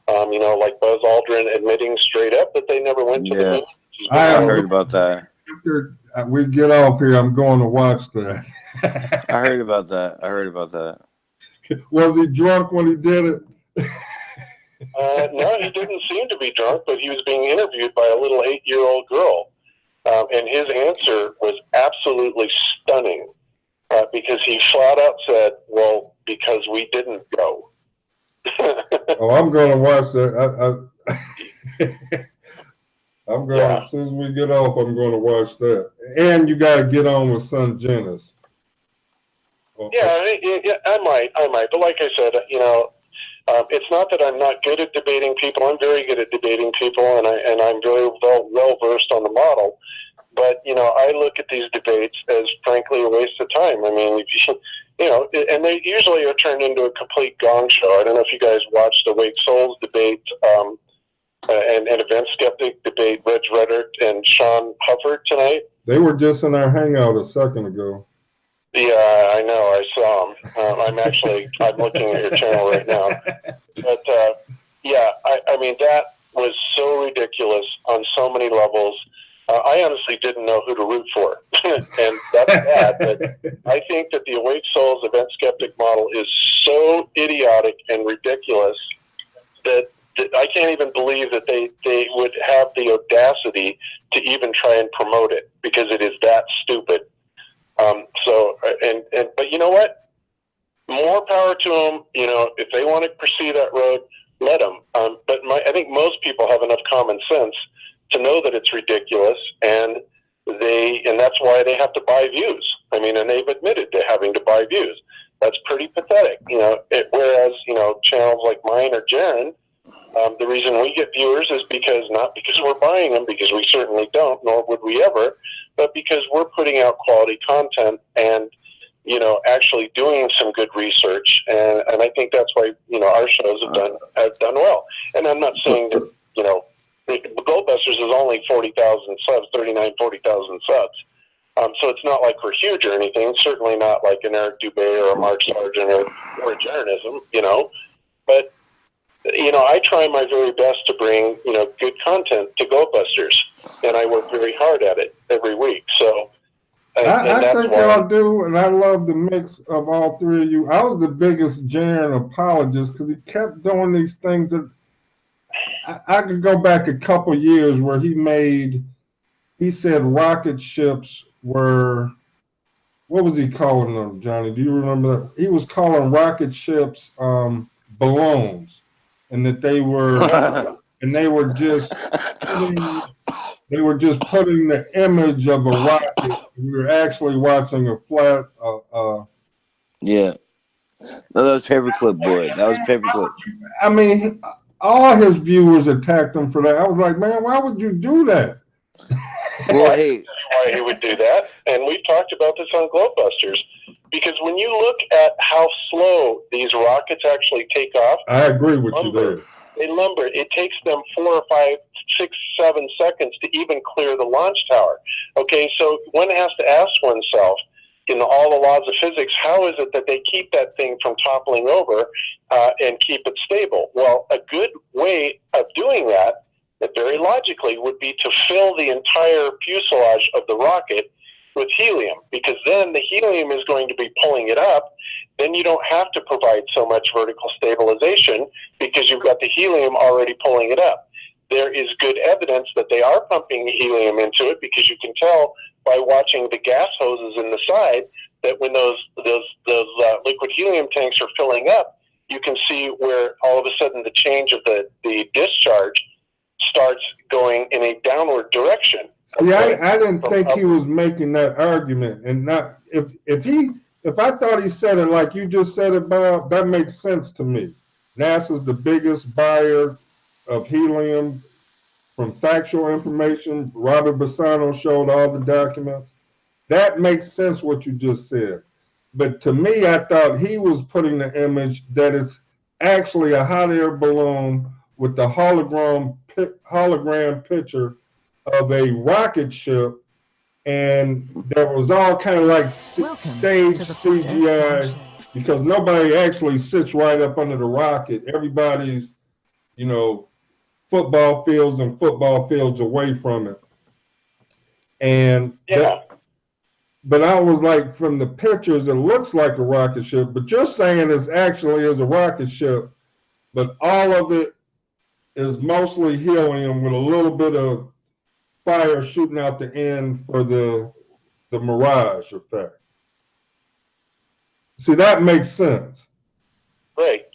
like Buzz Aldrin admitting straight up that they never went to the moon. I heard about that. After we get off here, I'm going to watch that. I heard about that. Was he drunk when he did it? No, he didn't seem to be drunk, but he was being interviewed by a little 8-year-old girl. And his answer was absolutely stunning because he flat out said, well, because we didn't go. Oh, I'm going to watch that. I'm going to, as soon as we get off, I'm going to watch that. And you got to get on with Son Jennings. Yeah, I might. But like I said, it's not that I'm not good at debating people. I'm very good at debating people, and I'm very well versed on the model. But I look at these debates as frankly a waste of time. I mean, and they usually are turned into a complete gong show. I don't know if you guys watched the Wake Souls debate and Event Skeptic debate, Reg Rhetoric and Sean Hufford tonight. They were just in our hangout a second ago. Yeah, I know. I saw them. I'm looking at your channel right now. But I mean, that was so ridiculous on so many levels. I honestly didn't know who to root for, and that's bad. But I think that the Awake Souls Event Skeptic model is so idiotic and ridiculous that I can't even believe that they would have the audacity to even try and promote it, because it is that stupid. But you know what? More power to them. If they want to pursue that road, let them. But I think most people have enough common sense to know that it's ridiculous, and that's why they have to buy views. I mean, and they've admitted to having to buy views. That's pretty pathetic. Whereas channels like mine or Jaron, the reason we get viewers is not because we're buying them, because we certainly don't, nor would we ever, but because we're putting out quality content and actually doing some good research, and I think that's why our shows have done well. And I'm not saying that the Globebusters is only 40,000 subs, 40,000 subs. So it's not like we're huge or anything. Certainly not like an Eric Dubé or a Mark Sargent or a Jaronism, But I try my very best to bring good content to Globebusters, and I work very hard at it every week. So I think y'all do, and I love the mix of all three of you. I was the biggest Jaron apologist because he kept doing these things that I could go back a couple years where he said rocket ships were, what was he calling them, Johnny? Do you remember that? He was calling rocket ships balloons, and that they were and they were just putting the image of a rocket. We were actually watching a flat. Yeah. No, that was Paperclip Boy. That was Paperclip. I mean, all his viewers attacked him for that. I was like, man, why would you do that? Well, hey, why he would do that, and we've talked about this on Globebusters, because when you look at how slow these rockets actually take off, I agree with you there. They lumber. It takes them 4 or 5, 6, 7 seconds to even clear the launch tower. Okay, so one has to ask oneself, in all the laws of physics, how is it that they keep that thing from toppling over and keep it stable? Well, a good way of doing that, very logically, would be to fill the entire fuselage of the rocket with helium, because then the helium is going to be pulling it up. Then you don't have to provide so much vertical stabilization because you've got the helium already pulling it up. There is good evidence that they are pumping helium into it, because you can tell by watching the gas hoses in the side that when those liquid helium tanks are filling up, you can see where all of a sudden the change of the discharge starts going in a downward direction. See, I didn't think he was making that argument, and not if I thought he said it like you just said it, Bob, that makes sense to me. NASA's the biggest buyer of helium from factual information. Robert Bassano showed all the documents. That makes sense what you just said. But to me, I thought he was putting the image that it's actually a hot air balloon with the hologram picture of a rocket ship, and there was all kind of like stage CGI, because nobody actually sits right up under the rocket. Everybody's, football fields and football fields away from it. And but I was like, from the pictures, it looks like a rocket ship, but you're saying it actually is a rocket ship, but all of it is mostly helium with a little bit of fire shooting out the end for the mirage effect. See, that makes sense. Right.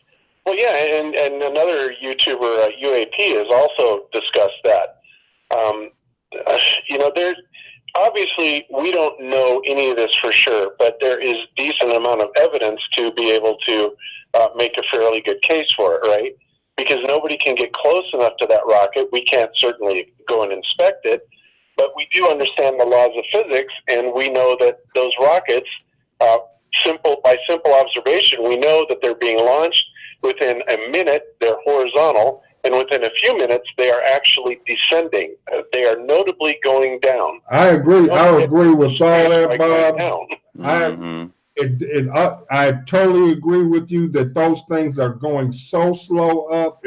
Well, yeah, and another YouTuber, UAP, has also discussed that. There's obviously, we don't know any of this for sure, but there is decent amount of evidence to be able to make a fairly good case for it, right? Because nobody can get close enough to that rocket. We can't certainly go and inspect it, but we do understand the laws of physics, and we know that those rockets, by simple observation, we know that they're being launched. Within a minute, they're horizontal, and within a few minutes, they are actually descending. They are notably going down. I agree. I agree with all that, Bob. Mm-hmm. I totally agree with you that those things are going so slow up.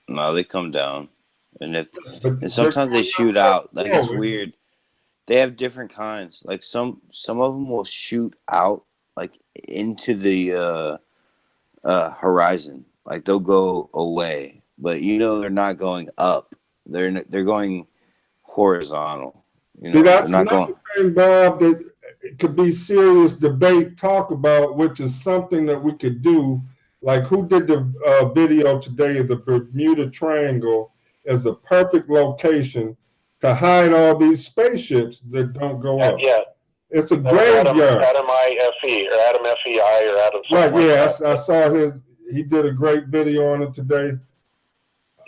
No, they come down, and sometimes they shoot out. Like, it's weird. They have different kinds. Like some of them will shoot out like into the horizon. Like, they'll go away, but they're not going up. They're going horizontal. See, that's another thing, Bob, that it could be serious debate, talk about, which is something that we could do. Like, who did the video today of the Bermuda Triangle as a perfect location to hide all these spaceships that don't go up? Yeah. It's a graveyard. Adam IFE or Adam FEI or Adam. Right, yeah, I saw he did a great video on it today.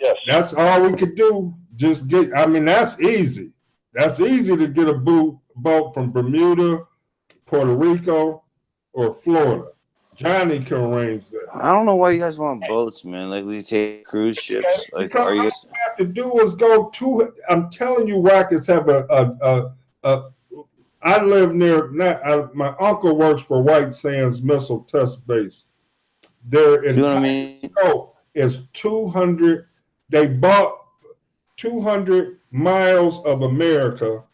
Yes. That's all we could do. That's easy. That's easy to get a boat from Bermuda, Puerto Rico, or Florida. Johnny can arrange that. I don't know why you guys want boats, man. Like, we take cruise ships. Like, all you have to do is go to. I'm telling you, rockets have I live near. My uncle works for White Sands Missile Test Base. Their entire scope is 200. They bought 200 miles of America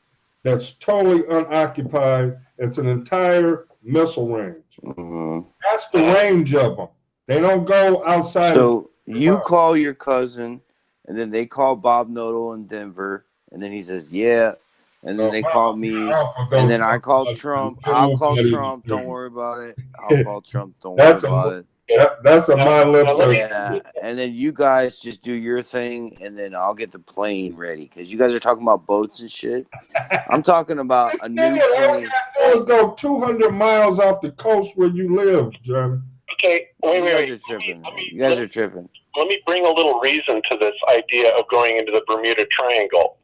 that's totally unoccupied. It's an entire missile range. Mm-hmm. That's the range of them. They don't go outside. So you call your cousin, and then they call Bob Knodel in Denver, and then he says, yeah. And then they call me, and then I call Trump. I'll call Trump. Don't worry about it. I'll call Trump. Don't worry about it. That's a my lips. Yeah, and then you guys just do your thing, and then I'll get the plane ready because you guys are talking about boats and shit. I'm talking about a new plane. Let's go 200 miles off the coast where you live, Johnny. Okay, wait. You guys are tripping. You guys are tripping. Let me bring a little reason to this idea of going into the Bermuda Triangle,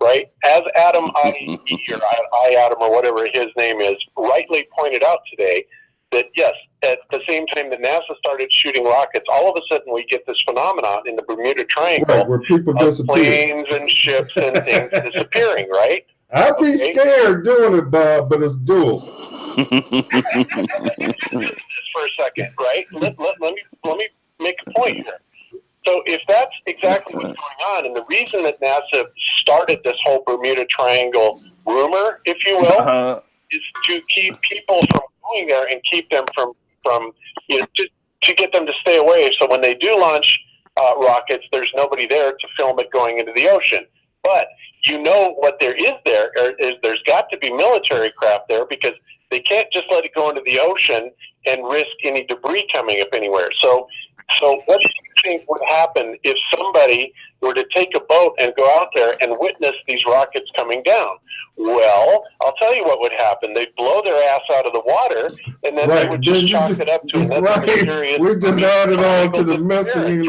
right? As Adam I Adam or whatever his name is rightly pointed out today, that yes, at the same time that NASA started shooting rockets, all of a sudden we get this phenomenon in the Bermuda Triangle, right, where people disappear, planes and ships and things disappearing, right? I'd be scared doing it, Bob, but it's doable. For a second, right? Let me make a point here. So if that's exactly what's going on, and the reason that NASA started this whole Bermuda Triangle rumor, if you will, is to keep people from going there and keep them from to get them to stay away. So when they do launch rockets, there's nobody there to film it going into the ocean. But what there is there's got to be military craft there because they can't just let it go into the ocean and risk any debris coming up anywhere. So what do you think would happen if somebody were to take a boat and go out there and witness these rockets coming down? Well, I'll tell you what would happen. They'd blow their ass out of the water, and then they would just chalk it up to another mysterious... We just added on to the missing.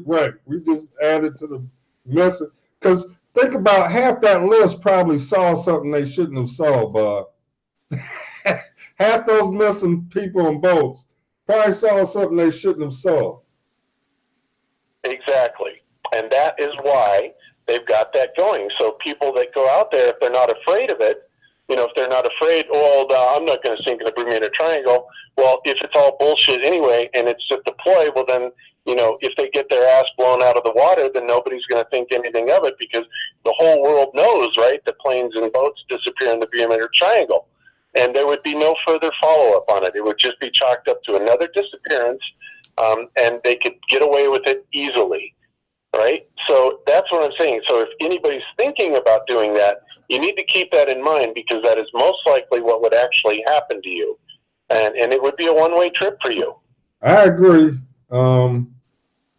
Right. We just added to the missing. Because think about half that list probably saw something they shouldn't have saw, Bob. Half those missing people on boats probably saw something they shouldn't have saw. Exactly. And that is why they've got that going. So people that go out there, if they're not afraid of it, if they're not afraid, I'm not going to sink in the Bermuda Triangle. Well, if it's all bullshit anyway and it's just a ploy, well then, if they get their ass blown out of the water, then nobody's going to think anything of it because the whole world knows, right, that planes and boats disappear in the Bermuda Triangle. And there would be no further follow-up on it. It would just be chalked up to another disappearance, and they could get away with it easily, right? So that's what I'm saying. So if anybody's thinking about doing that, you need to keep that in mind because that is most likely what would actually happen to you. And it would be a one-way trip for you. I agree.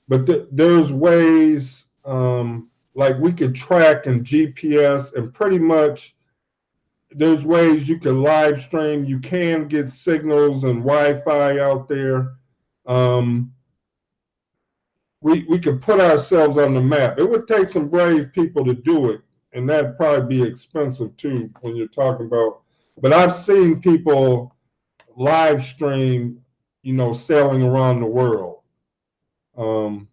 But there's ways, like we could track and GPS and pretty much there's ways you can live stream. You can get signals and Wi-Fi out there. We could put ourselves on the map. It would take some brave people to do it, and that'd probably be expensive too when you're talking about. But I've seen people live stream, sailing around the world. And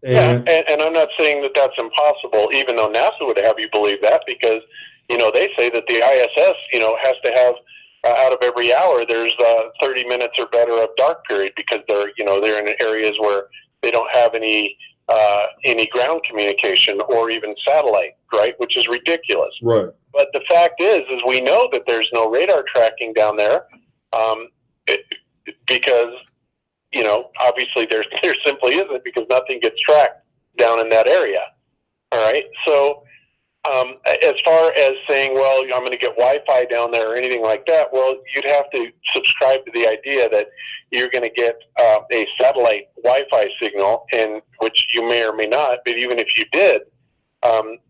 I'm not saying that that's impossible, even though NASA would have you believe that because, they say that the ISS, has to have out of every hour, there's 30 minutes or better of dark period because they're in areas where they don't have any ground communication or even satellite, right? Which is ridiculous. Right. But the fact is we know that there's no radar tracking down there because, obviously there simply isn't because nothing gets tracked down in that area. All right. So, as far as saying, well, I'm going to get Wi-Fi down there or anything like that, well, you'd have to subscribe to the idea that you're going to get a satellite Wi-Fi signal, in which you may or may not, but even if you did,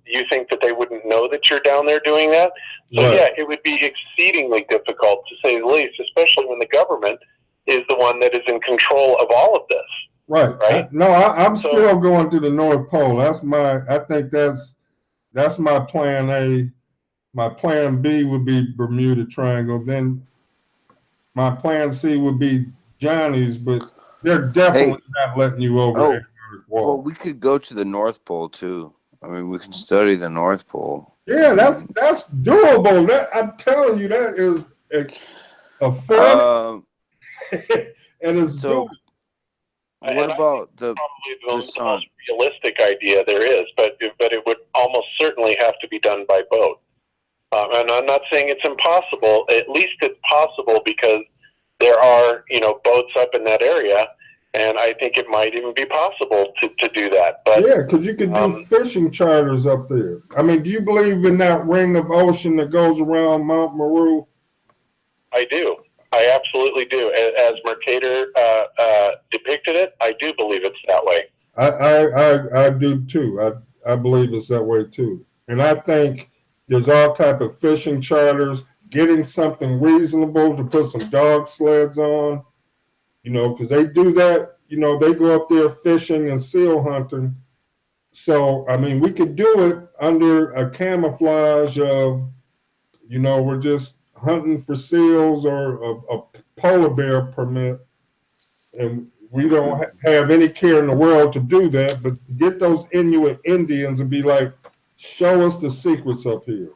you think that they wouldn't know that you're down there doing that? So, right. Yeah, it would be exceedingly difficult, to say the least, especially when the government is the one that is in control of all of this. Right. I'm still going to the North Pole. I think that's my plan A. My plan B would be Bermuda Triangle. Then my plan C would be Johnny's, but they're definitely not letting you over. Well, we could go to the North Pole too. I mean, we can study the North Pole. Yeah, that's doable. I'm telling you, that is a fun. And it's so. Doable. What about the most realistic idea there is, but it would almost certainly have to be done by boat. And I'm not saying it's impossible. At least it's possible because there are boats up in that area, and I think it might even be possible to do that. But yeah, because you could do fishing charters up there. I mean, do you believe in that ring of ocean that goes around Mount Meru? I do. I absolutely do. As Mercator depicted it, I do believe it's that way. I do too. I believe it's that way too. And I think there's all type of fishing charters, getting something reasonable to put some dog sleds on, because they do that. They go up there fishing and seal hunting. So, I mean, we could do it under a camouflage of, we're just hunting for seals or a polar bear permit. And we don't have any care in the world to do that, but get those Inuit Indians and be like, show us the secrets up here.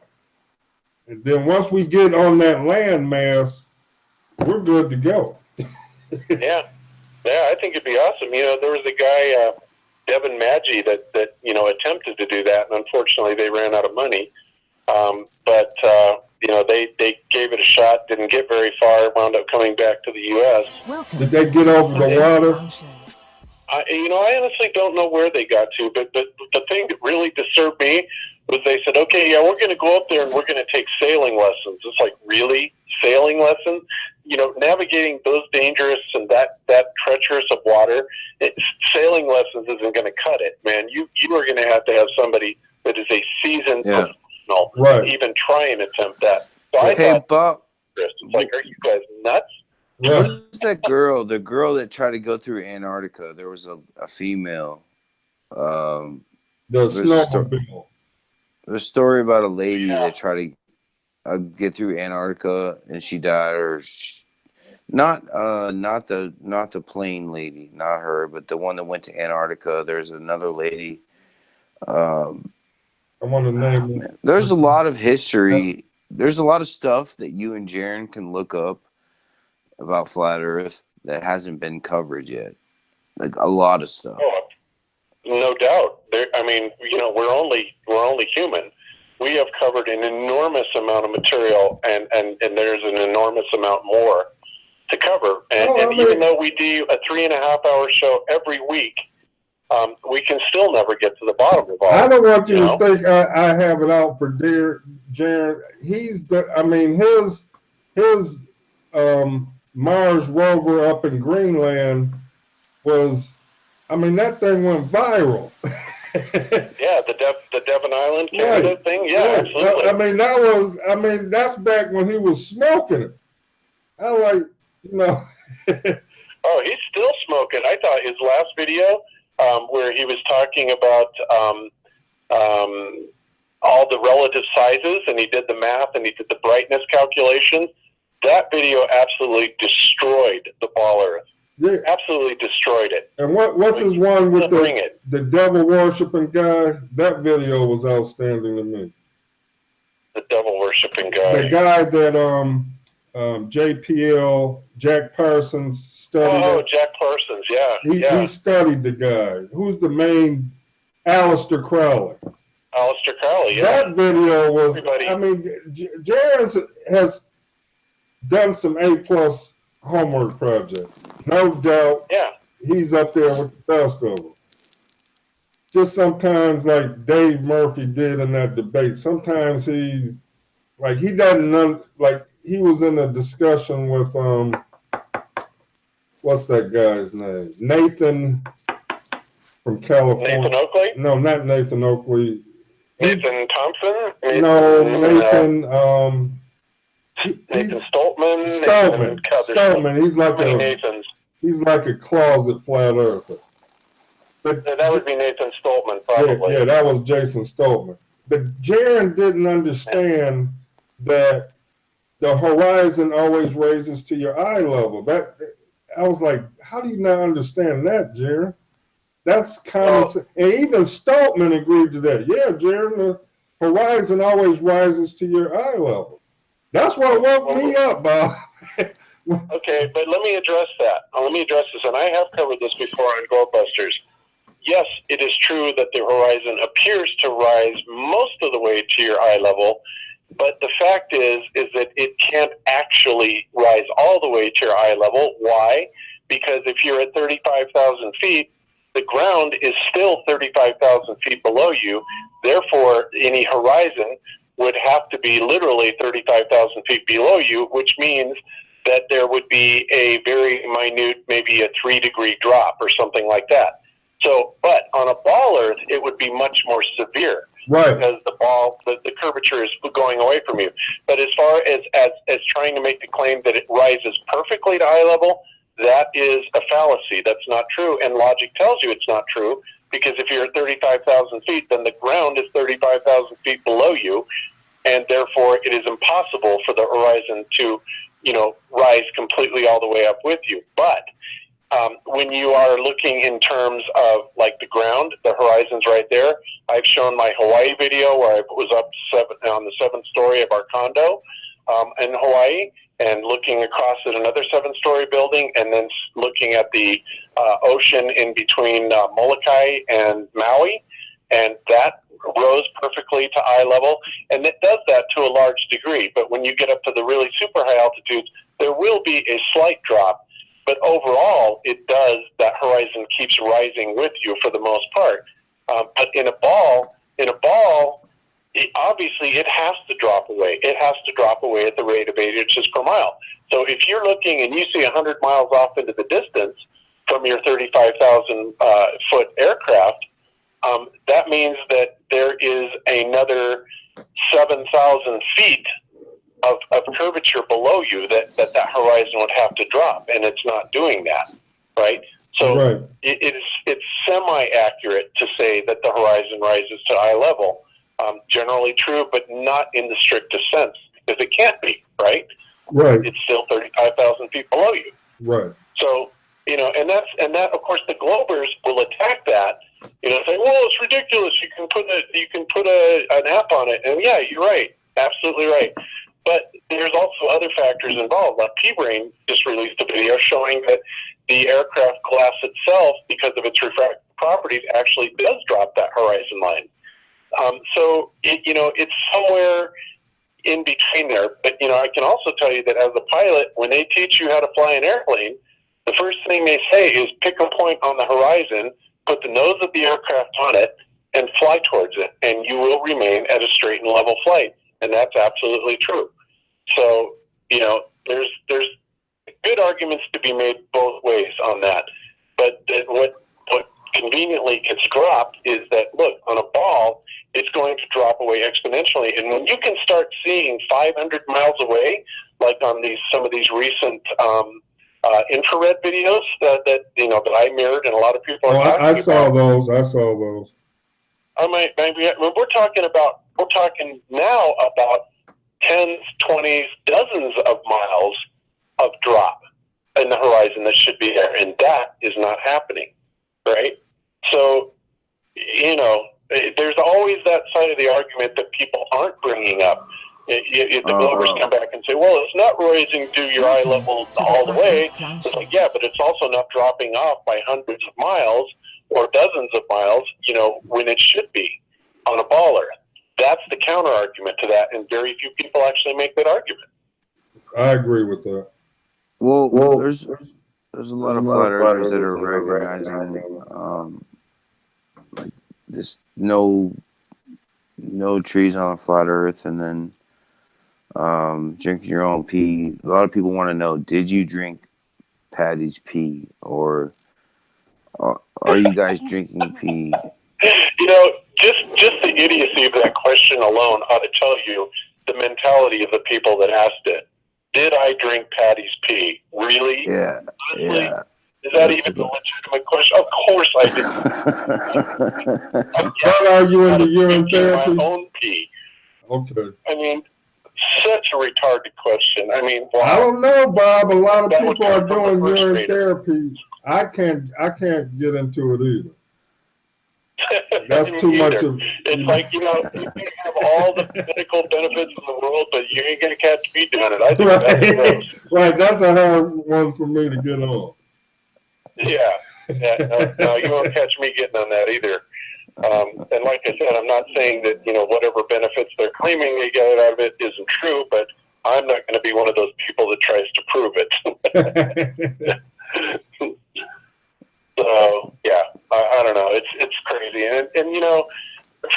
And then once we get on that land mass, we're good to go. Yeah, I think it'd be awesome. There was a guy, Devin Maggi, that attempted to do that, and unfortunately they ran out of money. But they gave it a shot, didn't get very far, wound up coming back to the U.S. Did they get over the water? I honestly don't know where they got to, but the thing that really disturbed me was they said, okay, yeah, we're going to go up there and we're going to take sailing lessons. It's like, really? Sailing lessons? Navigating those dangerous and that treacherous of water, sailing lessons isn't going to cut it, man. You are going to have somebody that is a seasoned professional right. even try and attempt that. So I thought, Bob, it's like, are you guys nuts? What is that girl? The girl that tried to go through Antarctica. There was a female. There's a story about a lady that tried to get through Antarctica and she died, or not the plane lady, not her, but the one that went to Antarctica. There's another lady. I want to name it. There's a lot of history. There's a lot of stuff that you and Jaron can look up about Flat Earth that hasn't been covered yet. Like a lot of stuff. Oh, no doubt. We're only human. We have covered an enormous amount of material, and there's an enormous amount more to cover. And even though we do a 3.5-hour show every week, we can still never get to the bottom of all. I don't want you to think I have it out for Jaron. His Mars rover up in Greenland was, that thing went viral. Yeah, the Devon Island Canada thing. Yeah, absolutely. That's back when he was smoking it. Oh, he's still smoking. I thought his last video, where he was talking about all the relative sizes, and he did the math and he did the brightness calculations. That video absolutely destroyed the Ball Earth. Yeah. Absolutely destroyed it. And what's his one with the devil worshiping guy? That video was outstanding to me. The devil worshiping guy. The guy that JPL, Jack Parsons, studied. Oh, Jack Parsons, yeah. He studied the guy. Who's the main? Aleister Crowley. Aleister Crowley, yeah. That video was, Jaron has done some A+ homework projects. No doubt. Yeah. He's up there with the best of them. Just sometimes, like Dave Murphy did in that debate, sometimes he doesn't, he was in a discussion with, what's that guy's name? Nathan from California. Nathan Oakley? No, not Nathan Oakley. Nathan Thompson? Nathan Stoltman. Stoltman. He's like a closet flat earther. But that would be Nathan Stoltman, probably. Yeah, that was Jason Stoltman. But Jaron didn't understand that the horizon always raises to your eye level. I was like, how do you not understand that, Jaron? That's common sense. And even Stoltman agreed to that. Yeah, Jaron, the horizon always rises to your eye level. That's what woke me up, Bob. Okay, but let me address that. Let me address this, and I have covered this before on Globebusters. Yes, it is true that the horizon appears to rise most of the way to your eye level, but the fact is that it can't actually rise all the way to your eye level. Why? Because if you're at 35,000 feet, the ground is still 35,000 feet below you. Therefore, any horizon would have to be literally 35,000 feet below you, which means that there would be a very minute, maybe a 3-degree drop or something like that. So, but on a ball Earth, it would be much more severe. Right. Because the curvature is going away from you. But as far as trying to make the claim that it rises perfectly to eye level, that is a fallacy. That's not true. And logic tells you it's not true, because if you're at 35,000 feet, then the ground is 35,000 feet below you, and therefore it is impossible for the horizon to, rise completely all the way up with you. But when you are looking in terms of like the ground, the horizon's right there. I've shown my Hawaii video where I was up on the 7th story of our condo in Hawaii, and looking across at another 7-story building, and then looking at the ocean in between Molokai and Maui, and that rose perfectly to eye level, and it does that to a large degree. But when you get up to the really super high altitudes, there will be a slight drop. But overall, that horizon keeps rising with you for the most part. But in a ball, obviously it has to drop away. It has to drop away at the rate of 8 inches per mile. So if you're looking and you see 100 miles off into the distance from your 35,000 foot aircraft, that means that there is another 7,000 feet of curvature below you that horizon would have to drop, and it's not doing that, right? So Right. It's semi-accurate to say that the horizon rises to eye level. Generally true, but not in the strictest sense, because it can't be, right? Right. It's still 35,000 feet below you. Right. So, and that, of course, the Globers will attack that, saying, well, it's ridiculous. You can put an app on it. And yeah, you're right. Absolutely right. But there's also other factors involved. Like P-Brain just released a video showing that the aircraft glass itself, because of its refractive properties, actually does drop that horizon line. So, it's somewhere in between there. But, I can also tell you that as a pilot, when they teach you how to fly an airplane, the first thing they say is pick a point on the horizon, put the nose of the aircraft on it, and fly towards it, and you will remain at a straight and level flight. And that's absolutely true. So, there's good arguments to be made both ways on that. But what conveniently gets dropped is that, look, on a ball, it's going to drop away exponentially. And when you can start seeing 500 miles away, like on some of these recent infrared videos that I mirrored, and a lot of people are talking I saw about. those. I saw those. We're talking now about tens, 20s, dozens of miles of drop in the horizon that should be there, and that is not happening, right? So, there's always that side of the argument that people aren't bringing up. If the Globers come back and say, well, it's not rising to your eye level all the way. It's like, yeah, but it's also not dropping off by hundreds of miles or dozens of miles, when it should be on a ball Earth. That's the counter argument to that, and very few people actually make that argument. I agree with that. Well, there's a lot of flat earthers that are recognizing like this no trees on a flat Earth, and then drinking your own pee. A lot of people want to know: did you drink Patty's pee, or are you guys drinking pee? Just the idiocy of that question alone ought to tell you the mentality of the people that asked it. Did I drink Patty's pee? Really? Yeah. Honestly, Yeah. Is that even a legitimate question? Of course I didn't. Are you into urine therapy? My own pee. Okay. I mean, such a retarded question. I mean, wow. I don't know, Bob. A lot of That would people are come from doing a first urine grader. therapy. I can't get into it either. That's Me too much either. of. It's like, you can have all the medical benefits in the world, but you ain't gonna catch me doing it. I think that's gross. Right, that's a hard one for me to get on. Yeah, no, you won't catch me getting on that either. And like I said, I'm not saying that, whatever benefits they're claiming they get out of it isn't true, but I'm not going to be one of those people that tries to prove it. So, yeah, I don't know. It's crazy. And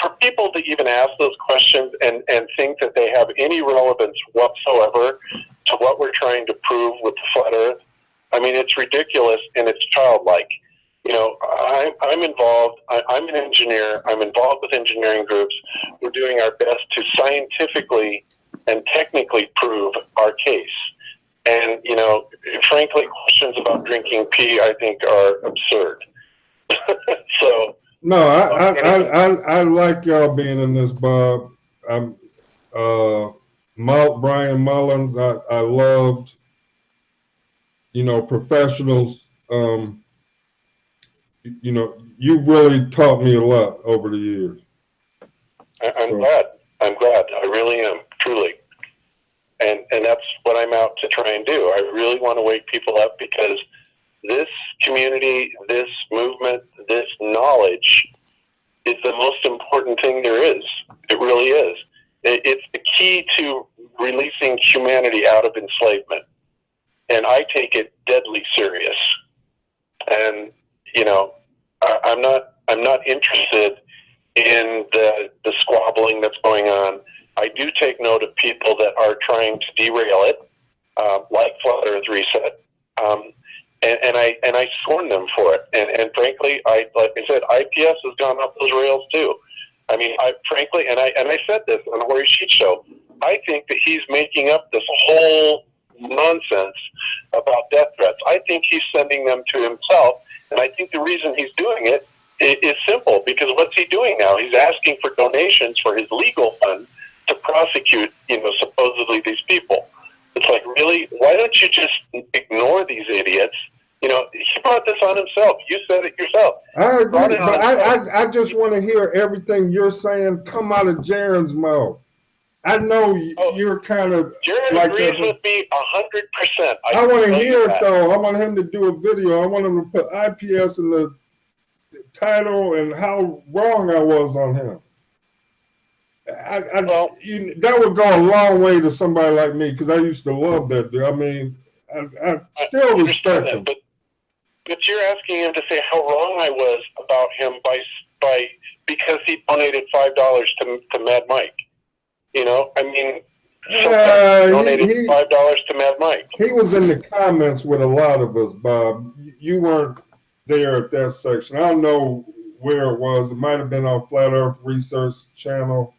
for people to even ask those questions and think that they have any relevance whatsoever to what we're trying to prove with the flat Earth, I mean, it's ridiculous and it's childlike. You know, I'm involved. I'm an engineer. I'm involved with engineering groups. We're doing our best to scientifically and technically prove our case. And, you know, frankly, questions about drinking pee, I think, are absurd. So. No, I like y'all being in this, Bob. I'm Brian Mullins. I loved, you know, professionals. You know, you've really taught me a lot over the years. I'm glad. I really am, truly. And that's what I'm out to try and do. I really want to wake people up because this community, this movement, this knowledge is the most important thing there is. It really is. It's the key to releasing humanity out of enslavement. And I take it deadly serious. And, you know, I'm not interested in the squabbling that's going on. I do take note of people that are trying to derail it, like Flat Earth Reset. And I scorn them for it. And frankly, like I said, IPS has gone off those rails too. I mean, frankly, and I said this on the Horry Sheet Show, I think that he's making up this whole nonsense about death threats. I think he's sending them to himself, and I think the reason he's doing it is simple, because what's he doing now? He's asking for donations for his legal fund to prosecute, you know, supposedly these people. It's like, really? Why don't you just ignore these idiots? You know, he brought this on himself. You said it yourself. I agree, but I just want to hear everything you're saying come out of Jaron's mouth. I know you're kind of Jaron like agrees that. with me 100%. I want to hear it though. I want him to do a video. I want him to put IPS in the title and how wrong I was on him. That would go a long way to somebody like me, because I used to love that dude. I mean, I still respect him. But you're asking him to say how wrong I was about him because he donated $5 to Mad Mike. You know, I mean, donated $5 to Mad Mike. He was in the comments with a lot of us, Bob. You weren't there at that section. I don't know where it was. It might have been on Flat Earth Research Channel.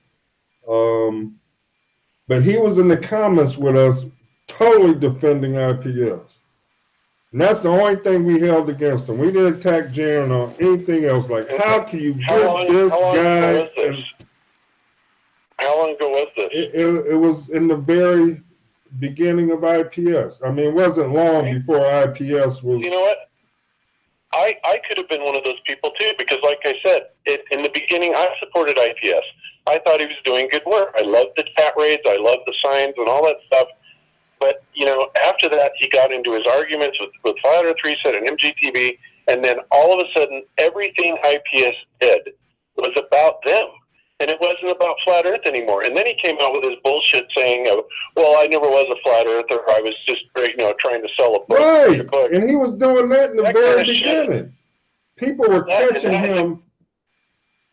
But he was in the comments with us, totally defending IPS. And that's the only thing we held against him. We didn't attack Jaron on anything else. Like, how can you get this guy? How long ago was this? It was in the very beginning of IPS. I mean, it wasn't long before IPS was. You know what? I could have been one of those people too, because like I said, in the beginning, I supported IPS. I thought he was doing good work. I loved the chat raids. I loved the signs and all that stuff. But, you know, after that, he got into his arguments with Flat Earth Reset and MGTV, and then all of a sudden, everything IPS did was about them. And it wasn't about Flat Earth anymore. And then he came out with his bullshit saying, well, I never was a Flat Earther. I was just, you know, trying to sell a book. Right. And he was doing that in the very beginning. People were catching him.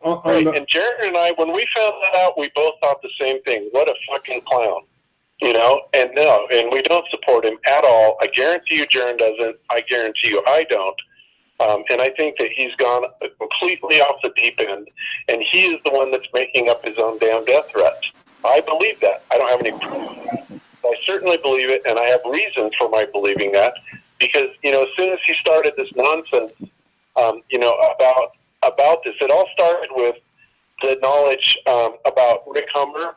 Right. And Jaron and I, when we found that out, we both thought the same thing. What a fucking clown. You know? And no, and we don't support him at all. I guarantee you Jaron doesn't. I guarantee you I don't. And I think that he's gone completely off the deep end, and he is the one that's making up his own damn death threats. I believe that. I don't have any proof of that. I certainly believe it, and I have reasons for my believing that, because, you know, as soon as he started this nonsense, you know, about this, it all started with the knowledge about Rick Hummer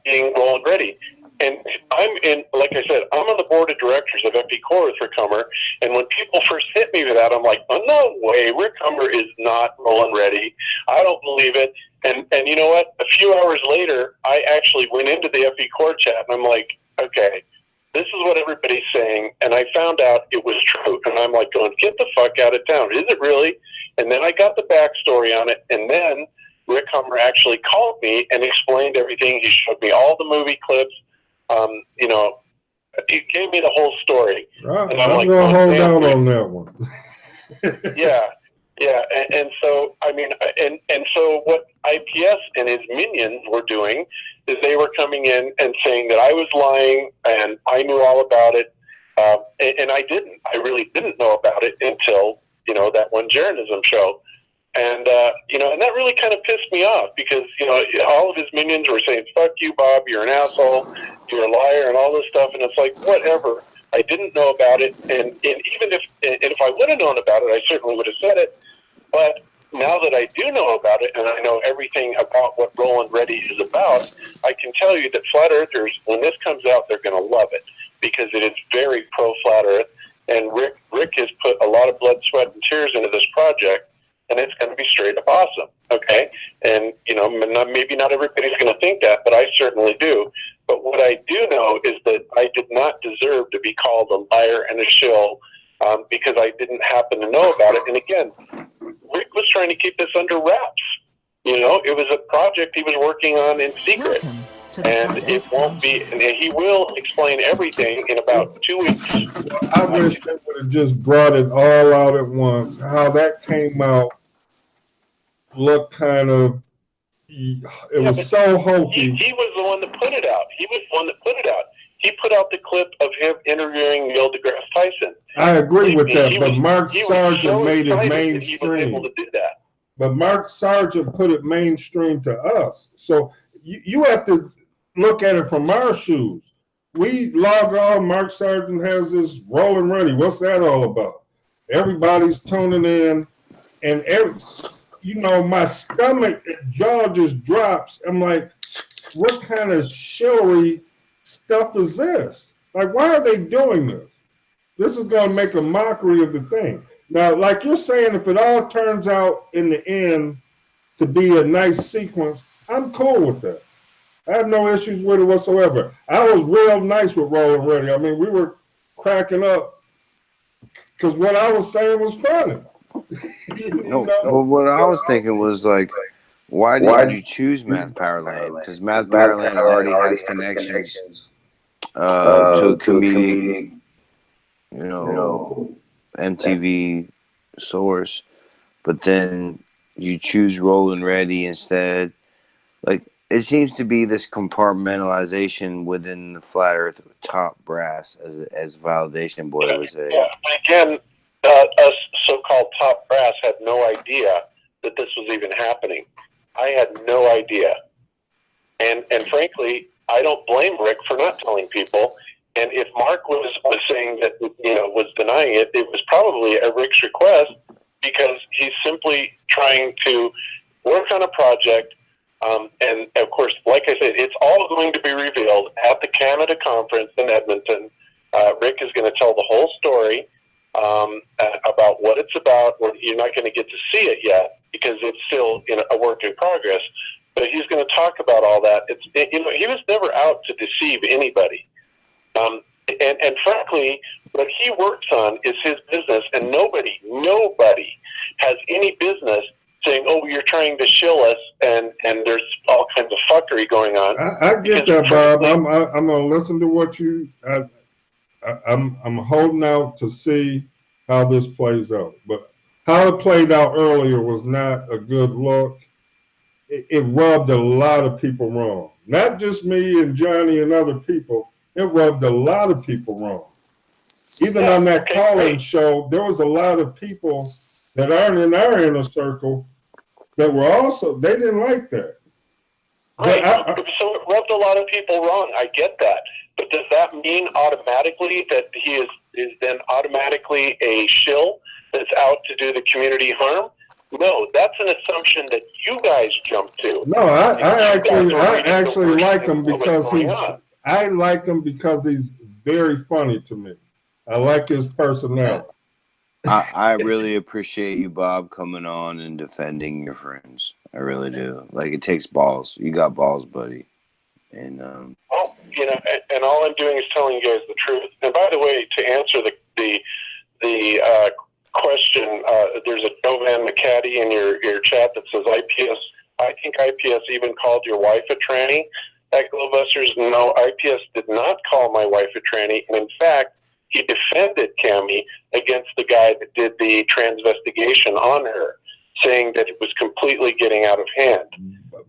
being Roland Ready. And I'm in, like I said, I'm on the board of directors of Epicor with Rick Hummer. And when people first hit me with that, I'm like, oh, no way, Rick Hummer is not Roland Ready. I don't believe it. And you know what? A few hours later, I actually went into the Epicor chat, and I'm like, okay, this is what everybody's saying. And I found out it was true. And I'm like going, get the fuck out of town. Is it really? And then I got the backstory on it. And then Rick Hummer actually called me and explained everything. He showed me all the movie clips. You know, he gave me the whole story. Right. And I'm going to hold out on that one. Yeah. Yeah, and so I mean, and so what IPS and his minions were doing is they were coming in and saying that I was lying and I knew all about it, and I didn't. I really didn't know about it until that one journalism show, and and that really kind of pissed me off because all of his minions were saying "fuck you, Bob, you're an asshole, you're a liar," and all this stuff, and it's like whatever. I didn't know about it, and even if I would have known about it, I certainly would have said it. But now that I do know about it, and I know everything about what Roll Ready is about, I can tell you that Flat Earthers, when this comes out, they're going to love it because it is very pro-Flat Earth. And Rick has put a lot of blood, sweat, and tears into this project, and it's going to be straight up awesome. Okay, and maybe not everybody's going to think that, but I certainly do. But what I do know is that I did not deserve to be called a liar and a shill because I didn't happen to know about it. And again, Rick was trying to keep this under wraps. It was a project he was working on in secret. And it won't be, and he will explain everything in about 2 weeks. I wish they would have just brought it all out at once. How that came out looked kind of, it was so hokey. He was the one that put it out. He put out the clip of him interviewing Neil deGrasse Tyson. I agree with that, but Mark Sargent made it mainstream. He was able to do that. But Mark Sargent put it mainstream to us. So you have to look at it from our shoes. We log on, Mark Sargent has this Rolling Ready. What's that all about? Everybody's tuning in, and my stomach and jaw just drops. I'm like, what kind of shillery stuff is this? Like, why are they doing this? This is going to make a mockery of the thing. Now, like you're saying, if it all turns out in the end to be a nice sequence, I'm cool with that. I have no issues with it whatsoever. I was real nice with Rolling Ready. I mean, we were cracking up because what I was saying was funny. Well, what I was thinking was like, why did you choose Math Powerland? Because Math Powerland already has connections to a comedic, MTV source, but then you choose Rolling Ready instead. Like, it seems to be this compartmentalization within the Flat Earth top brass, as Validation Boy would say. Yeah, again, us so-called top brass had no idea that this was even happening. I had no idea. And frankly, I don't blame Rick for not telling people. And if Mark was saying that, was denying it, it was probably at Rick's request because he's simply trying to work on a project. And of course, like I said, it's all going to be revealed at the Canada conference in Edmonton. Rick is going to tell the whole story about what it's about. You're not going to get to see it yet because it's still a work in progress. But he's going to talk about all that. He was never out to deceive anybody. And frankly, what he works on is his business, and nobody has any business saying, "Oh, you're trying to shill us," and there's all kinds of fuckery going on. I get that, Bob. I'm gonna listen to what you. I'm holding out to see how this plays out, but how it played out earlier was not a good look. It rubbed a lot of people wrong. Not just me and Johnny and other people. It rubbed a lot of people wrong. Even on that call-in show, there was a lot of people that aren't in our inner circle that were also, they didn't like that. Right. So it rubbed a lot of people wrong. I get that. But does that mean automatically that he is then automatically a shill that's out to do the community harm? No, that's an assumption that you guys jumped to. No, I actually like him because I like him because he's very funny to me. I like his personality. I really appreciate you, Bob, coming on and defending your friends. I really do. Like, it takes balls. You got balls, buddy. And well, and all I'm doing is telling you guys the truth. And by the way, to answer the question, there's a Jovan McCaddy in your chat that says IPS. I think IPS even called your wife a tranny at Globebusters. No, IPS did not call my wife a tranny. And in fact, he defended Cammie against the guy that did the transvestigation on her, saying that it was completely getting out of hand.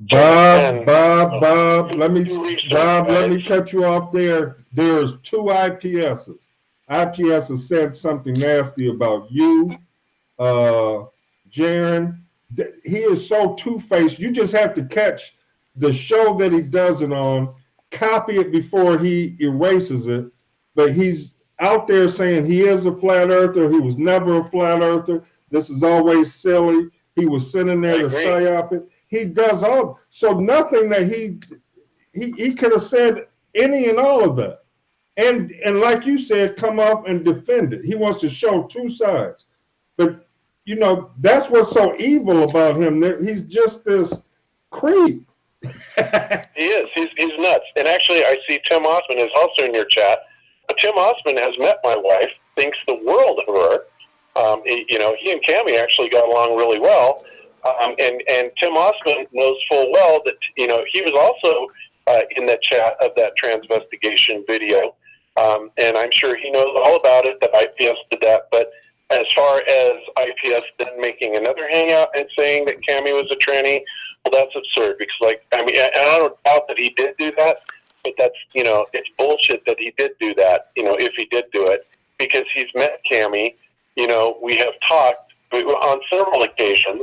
Bob, let me cut you off there. There's two IPSs. IPS has said something nasty about you, Jaron. He is so two-faced. You just have to catch the show that he does it on, copy it before he erases it. But he's out there saying he is a flat earther. He was never a flat earther. This is always silly. He was sitting there to psyop it. He does all. So nothing that he could have said any and all of that. And like you said, come up and defend it. He wants to show two sides. But, you know, that's what's so evil about him. He's just this creep. He is. He's nuts. And actually, I see Tim Osman is also in your chat. Tim Osman has met my wife, thinks the world of her. He and Cammie actually got along really well. And Tim Osman knows full well that, he was also in the chat of that transvestigation video. And I'm sure he knows all about it, that IPS did that. But as far as IPS then making another hangout and saying that Cammie was a tranny, well, that's absurd. Because, and I don't doubt that he did do that. But that's, it's bullshit that he did do that, if he did do it. Because he's met Cammie. We have talked on several occasions.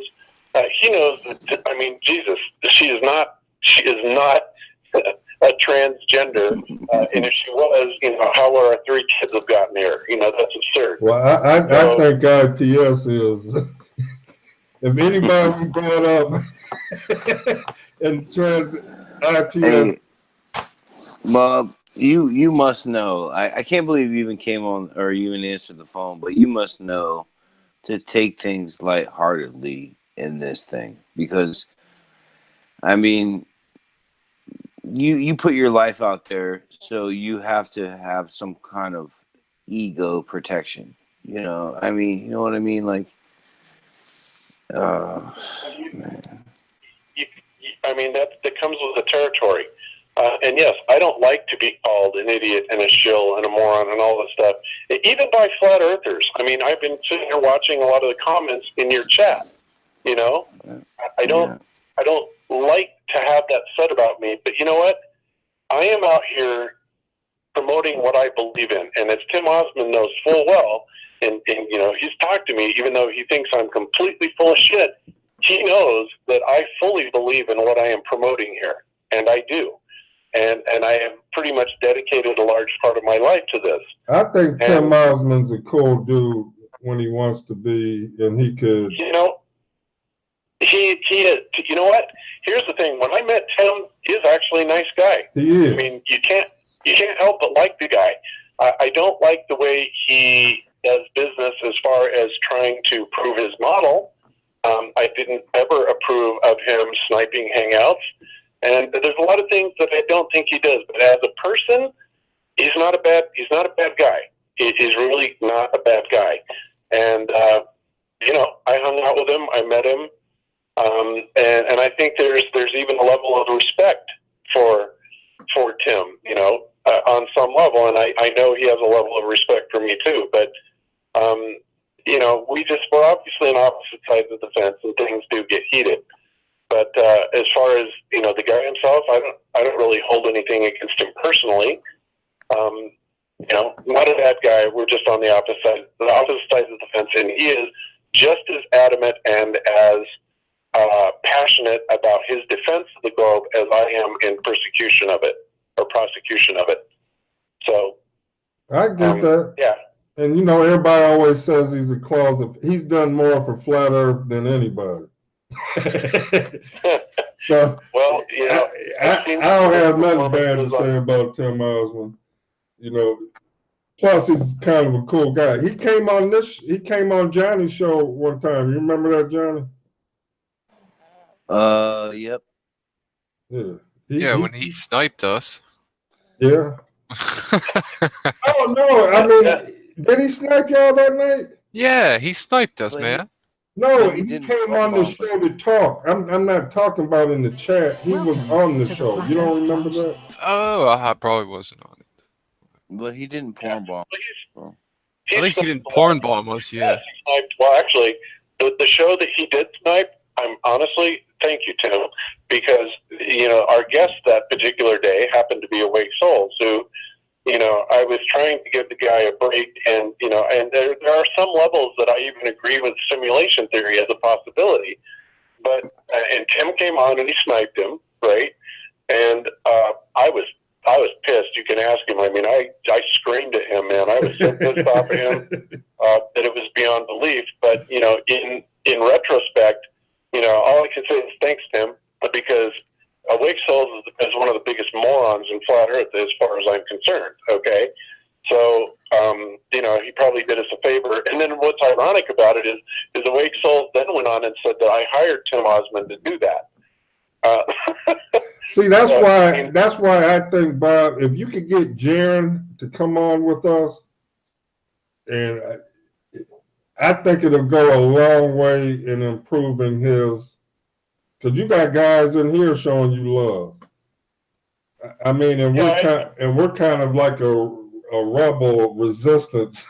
He knows that, Jesus, she is not a transgender. And if she was, how would our 3 kids have gotten here? That's absurd. Well, I think IPS is, if anybody brought up and trans IPS. Hey, Bob, you must know. I can't believe you even came on or you even answered the phone, but you must know to take things lightheartedly in this thing, because you put your life out there, so you have to have some kind of ego protection. You know what I mean? Like, man. That comes with the territory. And yes, I don't like to be called an idiot and a shill and a moron and all this stuff, even by flat earthers. I've been sitting here watching a lot of the comments in your chat. I don't like to have that said about me, but you know what? I am out here promoting what I believe in, and as Tim Osman knows full well, and he's talked to me, even though he thinks I'm completely full of shit, he knows that I fully believe in what I am promoting here, and I do. And I have pretty much dedicated a large part of my life to this. I think Tim Osman's a cool dude when he wants to be, and he could. He is. You know what? Here's the thing. When I met Tim, he's actually a nice guy. He is. You can't help but like the guy. I don't like the way he does business as far as trying to prove his model. I didn't ever approve of him sniping hangouts. And there's a lot of things that I don't think he does. But as a person, he's not a bad guy. He's really not a bad guy. And I hung out with him. I met him. And I think there's even a level of respect for Tim, on some level. And I know he has a level of respect for me too. But we're obviously on opposite sides of the fence, and things do get heated. But as far as the guy himself, I don't really hold anything against him personally. Not a bad guy. We're just on the opposite sides of the fence, and he is just as adamant and as passionate about his defense of the globe as I am in persecution of it or prosecution of it. So I get that. Yeah. And everybody always says he's a closet. He's done more for flat Earth than anybody. So well, I don't have nothing bad to say about Tim Osman. Plus he's kind of a cool guy. He came on Johnny's show one time. You remember that, Johnny? Yep. Yeah. When he sniped us. Yeah. Oh no! Did he snipe y'all that night? Yeah, he sniped us, man. No, he came on the show to talk. I'm not talking about in the chat. He was on the show. You don't remember that? Oh, I probably wasn't on it. But he didn't porn bomb. At least he didn't porn bomb us, yeah. Well, actually, the show that he did snipe, I'm honestly, thank you, Tim, because, our guest that particular day happened to be Awake Souls, who, I was trying to give the guy a break, and, and there are some levels that I even agree with simulation theory as a possibility. But, and Tim came on and he sniped him, right? And I was pissed. You can ask him. I mean, I screamed at him, man. I was so pissed off at him that it was beyond belief. But in retrospect, all I can say is thanks, Tim, because Awake Souls is one of the biggest morons in flat Earth as far as I'm concerned. Okay, so he probably did us a favor. And then what's ironic about it is Awake Souls then went on and said that I hired Tim Osmond to do that. See, that's why I think, Bob, if you could get Jaron to come on with us, and I think it'll go a long way in improving his, because you got guys in here showing you love. I mean, and we're kind of like a rebel resistance.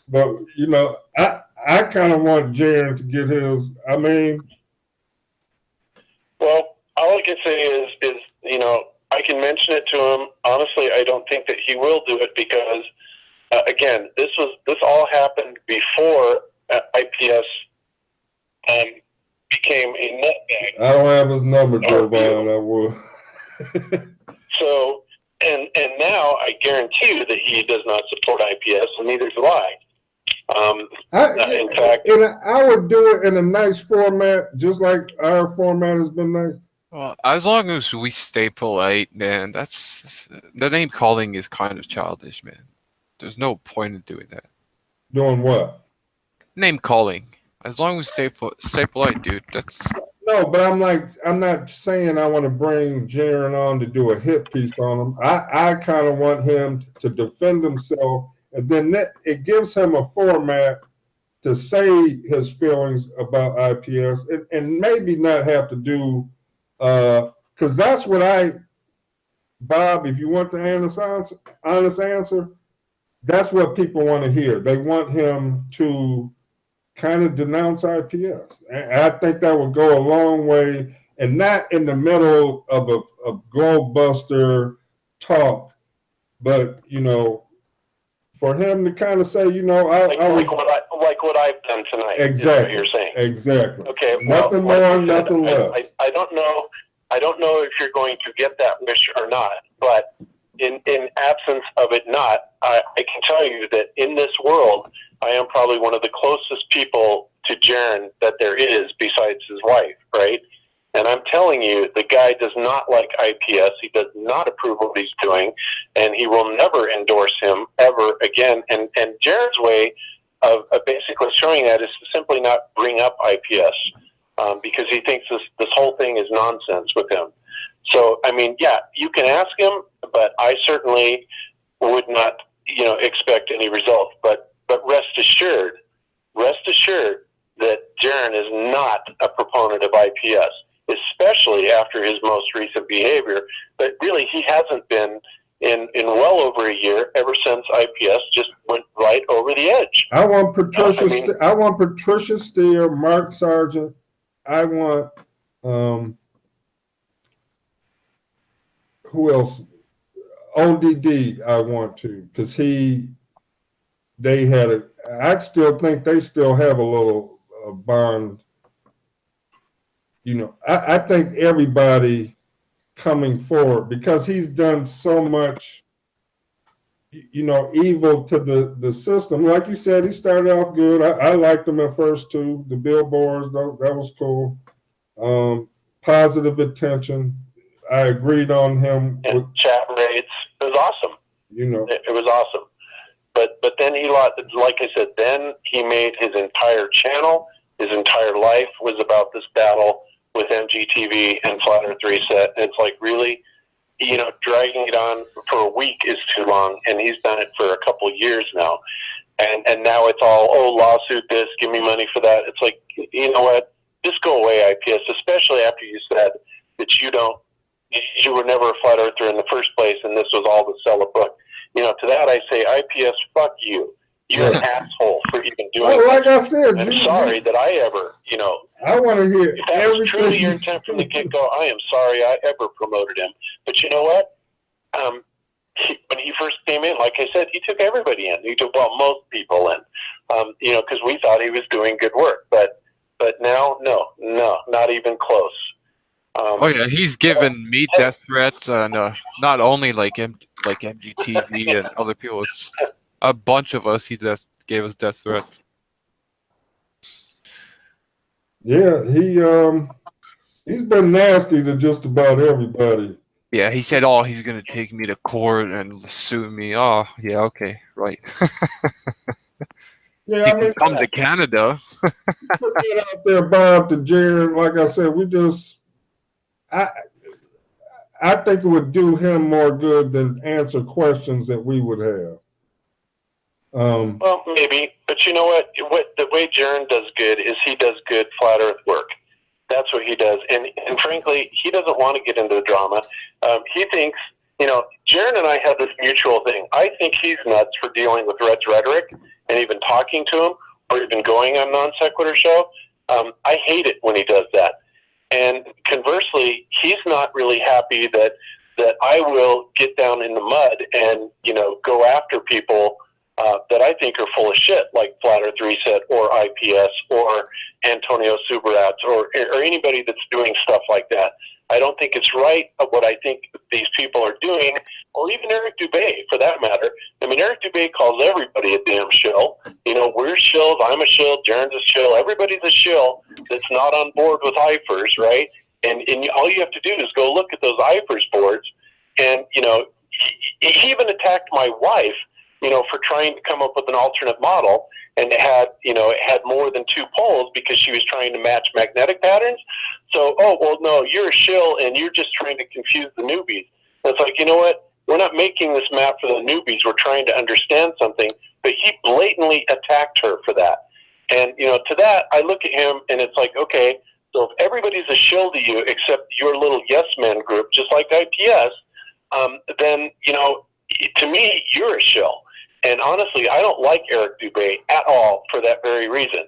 But I kind of want Jaron to get his. I mean. Well, all I can say is I can mention it to him. Honestly, I don't think that he will do it because, again, this all happened before IPS became a nutbag. I don't have his number, Jovan. I will. So, and now I guarantee you that he does not support IPS, and neither do I. In fact, I would do it in a nice format, just like our format has been nice. Well, as long as we stay polite, man, the name calling is kind of childish, man. There's no point in doing that. Doing what? Name calling. As long as we stay polite, dude. That's no, but I'm not saying I want to bring Jaron on to do a hit piece on him. I kind of want him to defend himself. And then it gives him a format to say his feelings about IPS and maybe not have to do, because that's what Bob, if you want the honest answer, that's what people want to hear. They want him to kind of denounce IPS. And I think that would go a long way, and not in the middle of a Globebuster talk, but, for him to kind of say, like what I've done tonight. Exactly. Is what you're saying. Exactly. Okay. Nothing more, nothing less. I don't know. I don't know if you're going to get that wish or not. But in absence of it not, I can tell you that in this world, I am probably one of the closest people to Jaron that there is besides his wife. Right. And I'm telling you, the guy does not like IPS. He does not approve of what he's doing, and he will never endorse him ever again. And Jared's way of basically showing that is to simply not bring up IPS because he thinks this whole thing is nonsense with him. So, I mean, yeah, you can ask him, but I certainly would not, expect any results. But rest assured that Jaron is not a proponent of IPS, especially after his most recent behavior. But really, he hasn't been in well over a year, ever since IPS just went right over the edge. I want Patricia. I want Patricia Steele, Mark Sargent. I want who else? ODD. I want to, because they had a. I still think they still have a little bond. I think everybody coming forward, because he's done so much, evil to the system. Like you said, he started off good. I liked him at first too. The billboards, that was cool. Positive attention. I agreed on him. And with chat rates. It was awesome. It was awesome. But then he lost, like I said, then he made his entire channel, his entire life was about this battle with MGTV and Flat Earth Reset. And it's like, really, dragging it on for a week is too long, and he's done it for a couple of years now. And now it's all, lawsuit this, give me money for that. It's like, you know what, just go away, IPS, especially after you said that you don't you were never a flat earther in the first place, and this was all to sell a book. To that I say, IPS, fuck you. You're an asshole for even doing Oh, like I said, I'm sorry that I ever, I want to hear if that was everything. truly your intent from the get-go, I am sorry I ever promoted him. But you know what? When he first came in, like I said, he took everybody in. He took, most people in, because we thought he was doing good work. But now, no, not even close. Oh yeah, he's given me death threats, and not only like MGTV and other people. It's a bunch of us. He just gave us death threats. Yeah, he's been nasty to just about everybody. Yeah, he said, "Oh, he's gonna take me to court and sue me." Oh, yeah, okay, right. Yeah, He I mean, can come to Canada. put that out there, Bob, to Jared. Like I said, I think it would do him more good than answer questions that we would have. Well, maybe, but you know what? The way Jaron does good is he does good flat Earth work. That's what he does, and frankly, he doesn't want to get into the drama. He thinks, Jaron and I have this mutual thing. I think he's nuts for dealing with Red's rhetoric and even talking to him or even going on Non Sequitur show. I hate it when he does that. And conversely, he's not really happy that I will get down in the mud and, go after people that I think are full of shit, like Flat Earth Reset or IPS or Antonio Subarats or anybody that's doing stuff like that. I don't think it's right of what I think these people are doing, or even Eric Dubé, for that matter. I mean, Eric Dubé calls everybody a damn shill. We're shills, I'm a shill, Jaren's a shill, everybody's a shill that's not on board with IFERS, right? And all you have to do is go look at those IFERS boards, and, he even attacked my wife, for trying to come up with an alternate model, and it had more than 2 poles because she was trying to match magnetic patterns. So, no, you're a shill and you're just trying to confuse the newbies. And it's like, you know what? We're not making this map for the newbies. We're trying to understand something. But he blatantly attacked her for that. And, to that, I look at him and it's like, okay, so if everybody's a shill to you except your little yes men group, just like IPS, then, to me, you're a shill. And honestly, I don't like Eric Dubé at all for that very reason.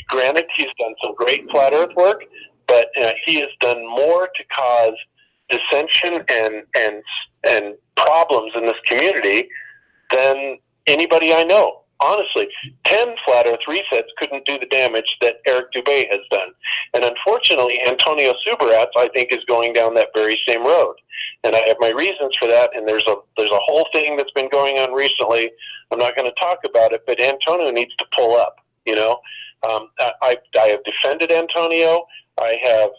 Granted, he's done some great flat Earth work, but he has done more to cause dissension and problems in this community than anybody I know. Honestly, 10 flat Earth resets couldn't do the damage that Eric Dubé has done. And unfortunately, Antonio Subarats, I think, is going down that very same road. And I have my reasons for that, and there's a whole thing that's been going on recently. I'm not going to talk about it, but Antonio needs to pull up, I have defended Antonio. I have,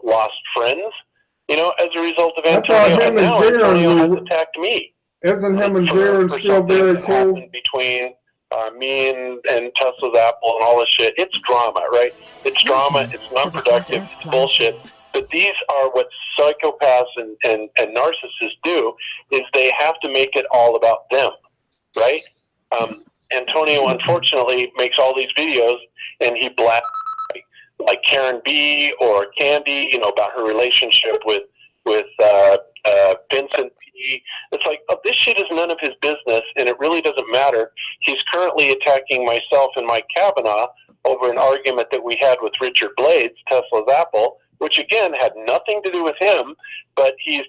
lost friends, as a result of Antonio. And now Antonio has attacked me. Isn't him and Jaron still very cool? Between me and Tesla's Apple and all this shit. It's drama, right? It's drama. It's non-productive. It's bullshit. But these are what psychopaths and narcissists do, is they have to make it all about them, right? Antonio, unfortunately, makes all these videos, and he blasts like Karen B or Candy, about her relationship with Vincent P. It's like, this shit is none of his business, and it really doesn't matter. He's currently attacking myself and Mike Kavanaugh over an argument that we had with Richard Blades, Tesla's Apple, which again had nothing to do with him, but he's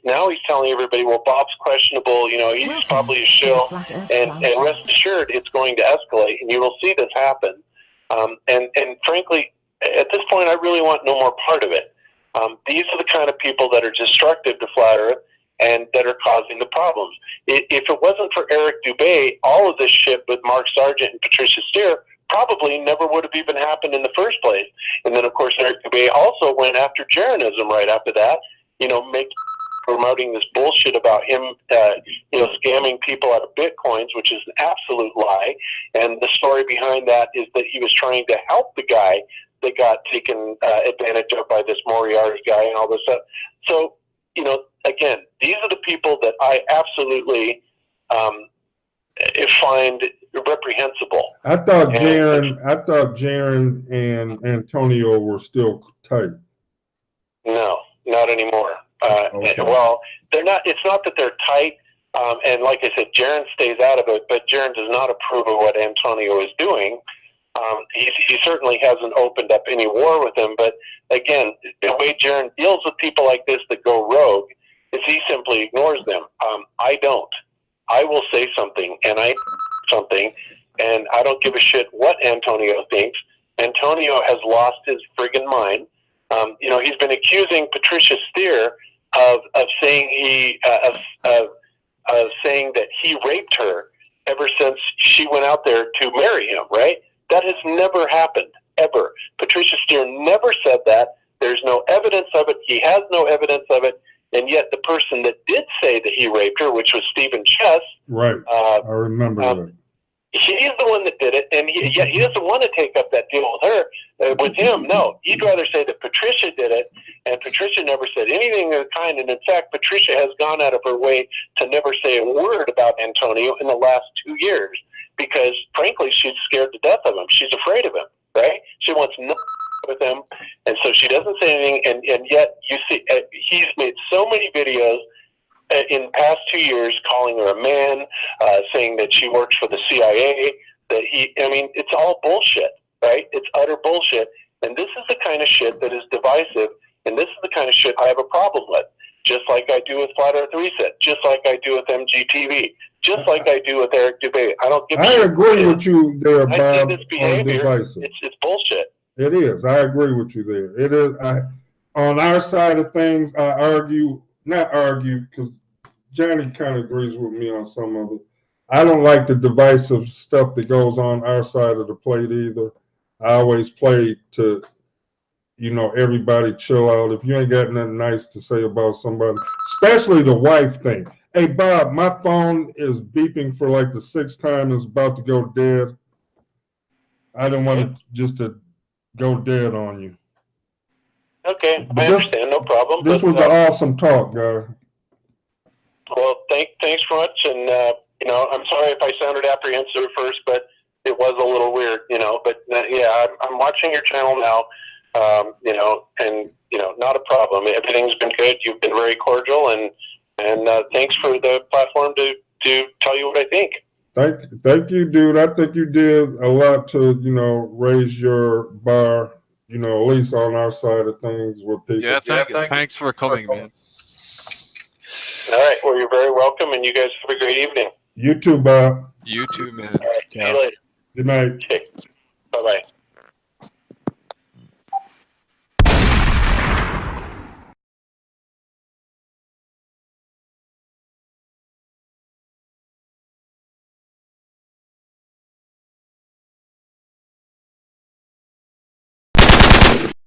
telling everybody, well, Bob's questionable, he's probably a shill, and rest assured it's going to escalate, and you will see this happen. And frankly, at this point, I really want no more part of it. These are the kind of people that are destructive to Flat Earth and that are causing the problems. If it wasn't for Eric Dubé, all of this shit with Mark Sargent and Patricia Steer probably never would have even happened in the first place. And then, of course, Eric Dubé also went after Jaronism right after that, promoting this bullshit about him, scamming people out of Bitcoins, which is an absolute lie. And the story behind that is that he was trying to help the guy that got taken advantage of by this Moriarty guy and all this stuff. So, again, these are the people that I absolutely find reprehensible. I thought Jaron and Antonio were still tight. No, not anymore. Okay. Well, they're not. It's not that they're tight. And like I said, Jaron stays out of it, but Jaron does not approve of what Antonio is doing. He certainly hasn't opened up any war with him. But again, the way Jaron deals with people like this that go rogue is he simply ignores them. I don't. I will say something, and and I don't give a shit what Antonio thinks. Antonio has lost his friggin' mind. He's been accusing Patricia Steer of saying saying that he raped her ever since she went out there to marry him, right? That has never happened, ever. Patricia Steer never said that. There's no evidence of it. He has no evidence of it. And yet the person that did say that he raped her, which was Stephen Chess. Right. I remember that. He's the one that did it, and he doesn't want to take up that deal with her, with him. No, he'd rather say that Patricia did it, and Patricia never said anything of the kind. And in fact, Patricia has gone out of her way to never say a word about Antonio in the last 2 years because, frankly, she's scared to death of him. She's afraid of him, right? She wants nothing with him, and so she doesn't say anything. And yet, you see, he's made so many videos in the past 2 years, calling her a man, saying that she works for the CIA, it's all bullshit, right? It's utter bullshit. And this is the kind of shit that is divisive, and this is the kind of shit I have a problem with, just like I do with Flat Earth Reset, just like I do with MGTV, just like I do with Eric Dubé. I don't give a shit. I agree with you there, Bob, I see this on behavior, divisive. it's bullshit. It is. I agree with you there. It is. On our side of things, not argue, because Johnny kind of agrees with me on some of it. I don't like the divisive stuff that goes on our side of the plate either. I always play to, everybody chill out. If you ain't got nothing nice to say about somebody, especially the wife thing. Hey, Bob, my phone is beeping for like the 6th time. It's about to go dead. I didn't want it just to go dead on you. Okay, I understand, no problem. This was an awesome talk, guy. Well, thanks very much, and I'm sorry if I sounded apprehensive at first, but it was a little weird, But yeah, I'm watching your channel now, and not a problem. Everything's been good. You've been very cordial, and thanks for the platform to tell you what I think. Thank you, dude. I think you did a lot to raise your bar, at least on our side of things with people. Yeah, thanks for coming, man. All right. Well, you're very welcome, and you guys have a great evening. You too, Bob. You too, man. All right. See you later. Good night. Okay. Bye-bye.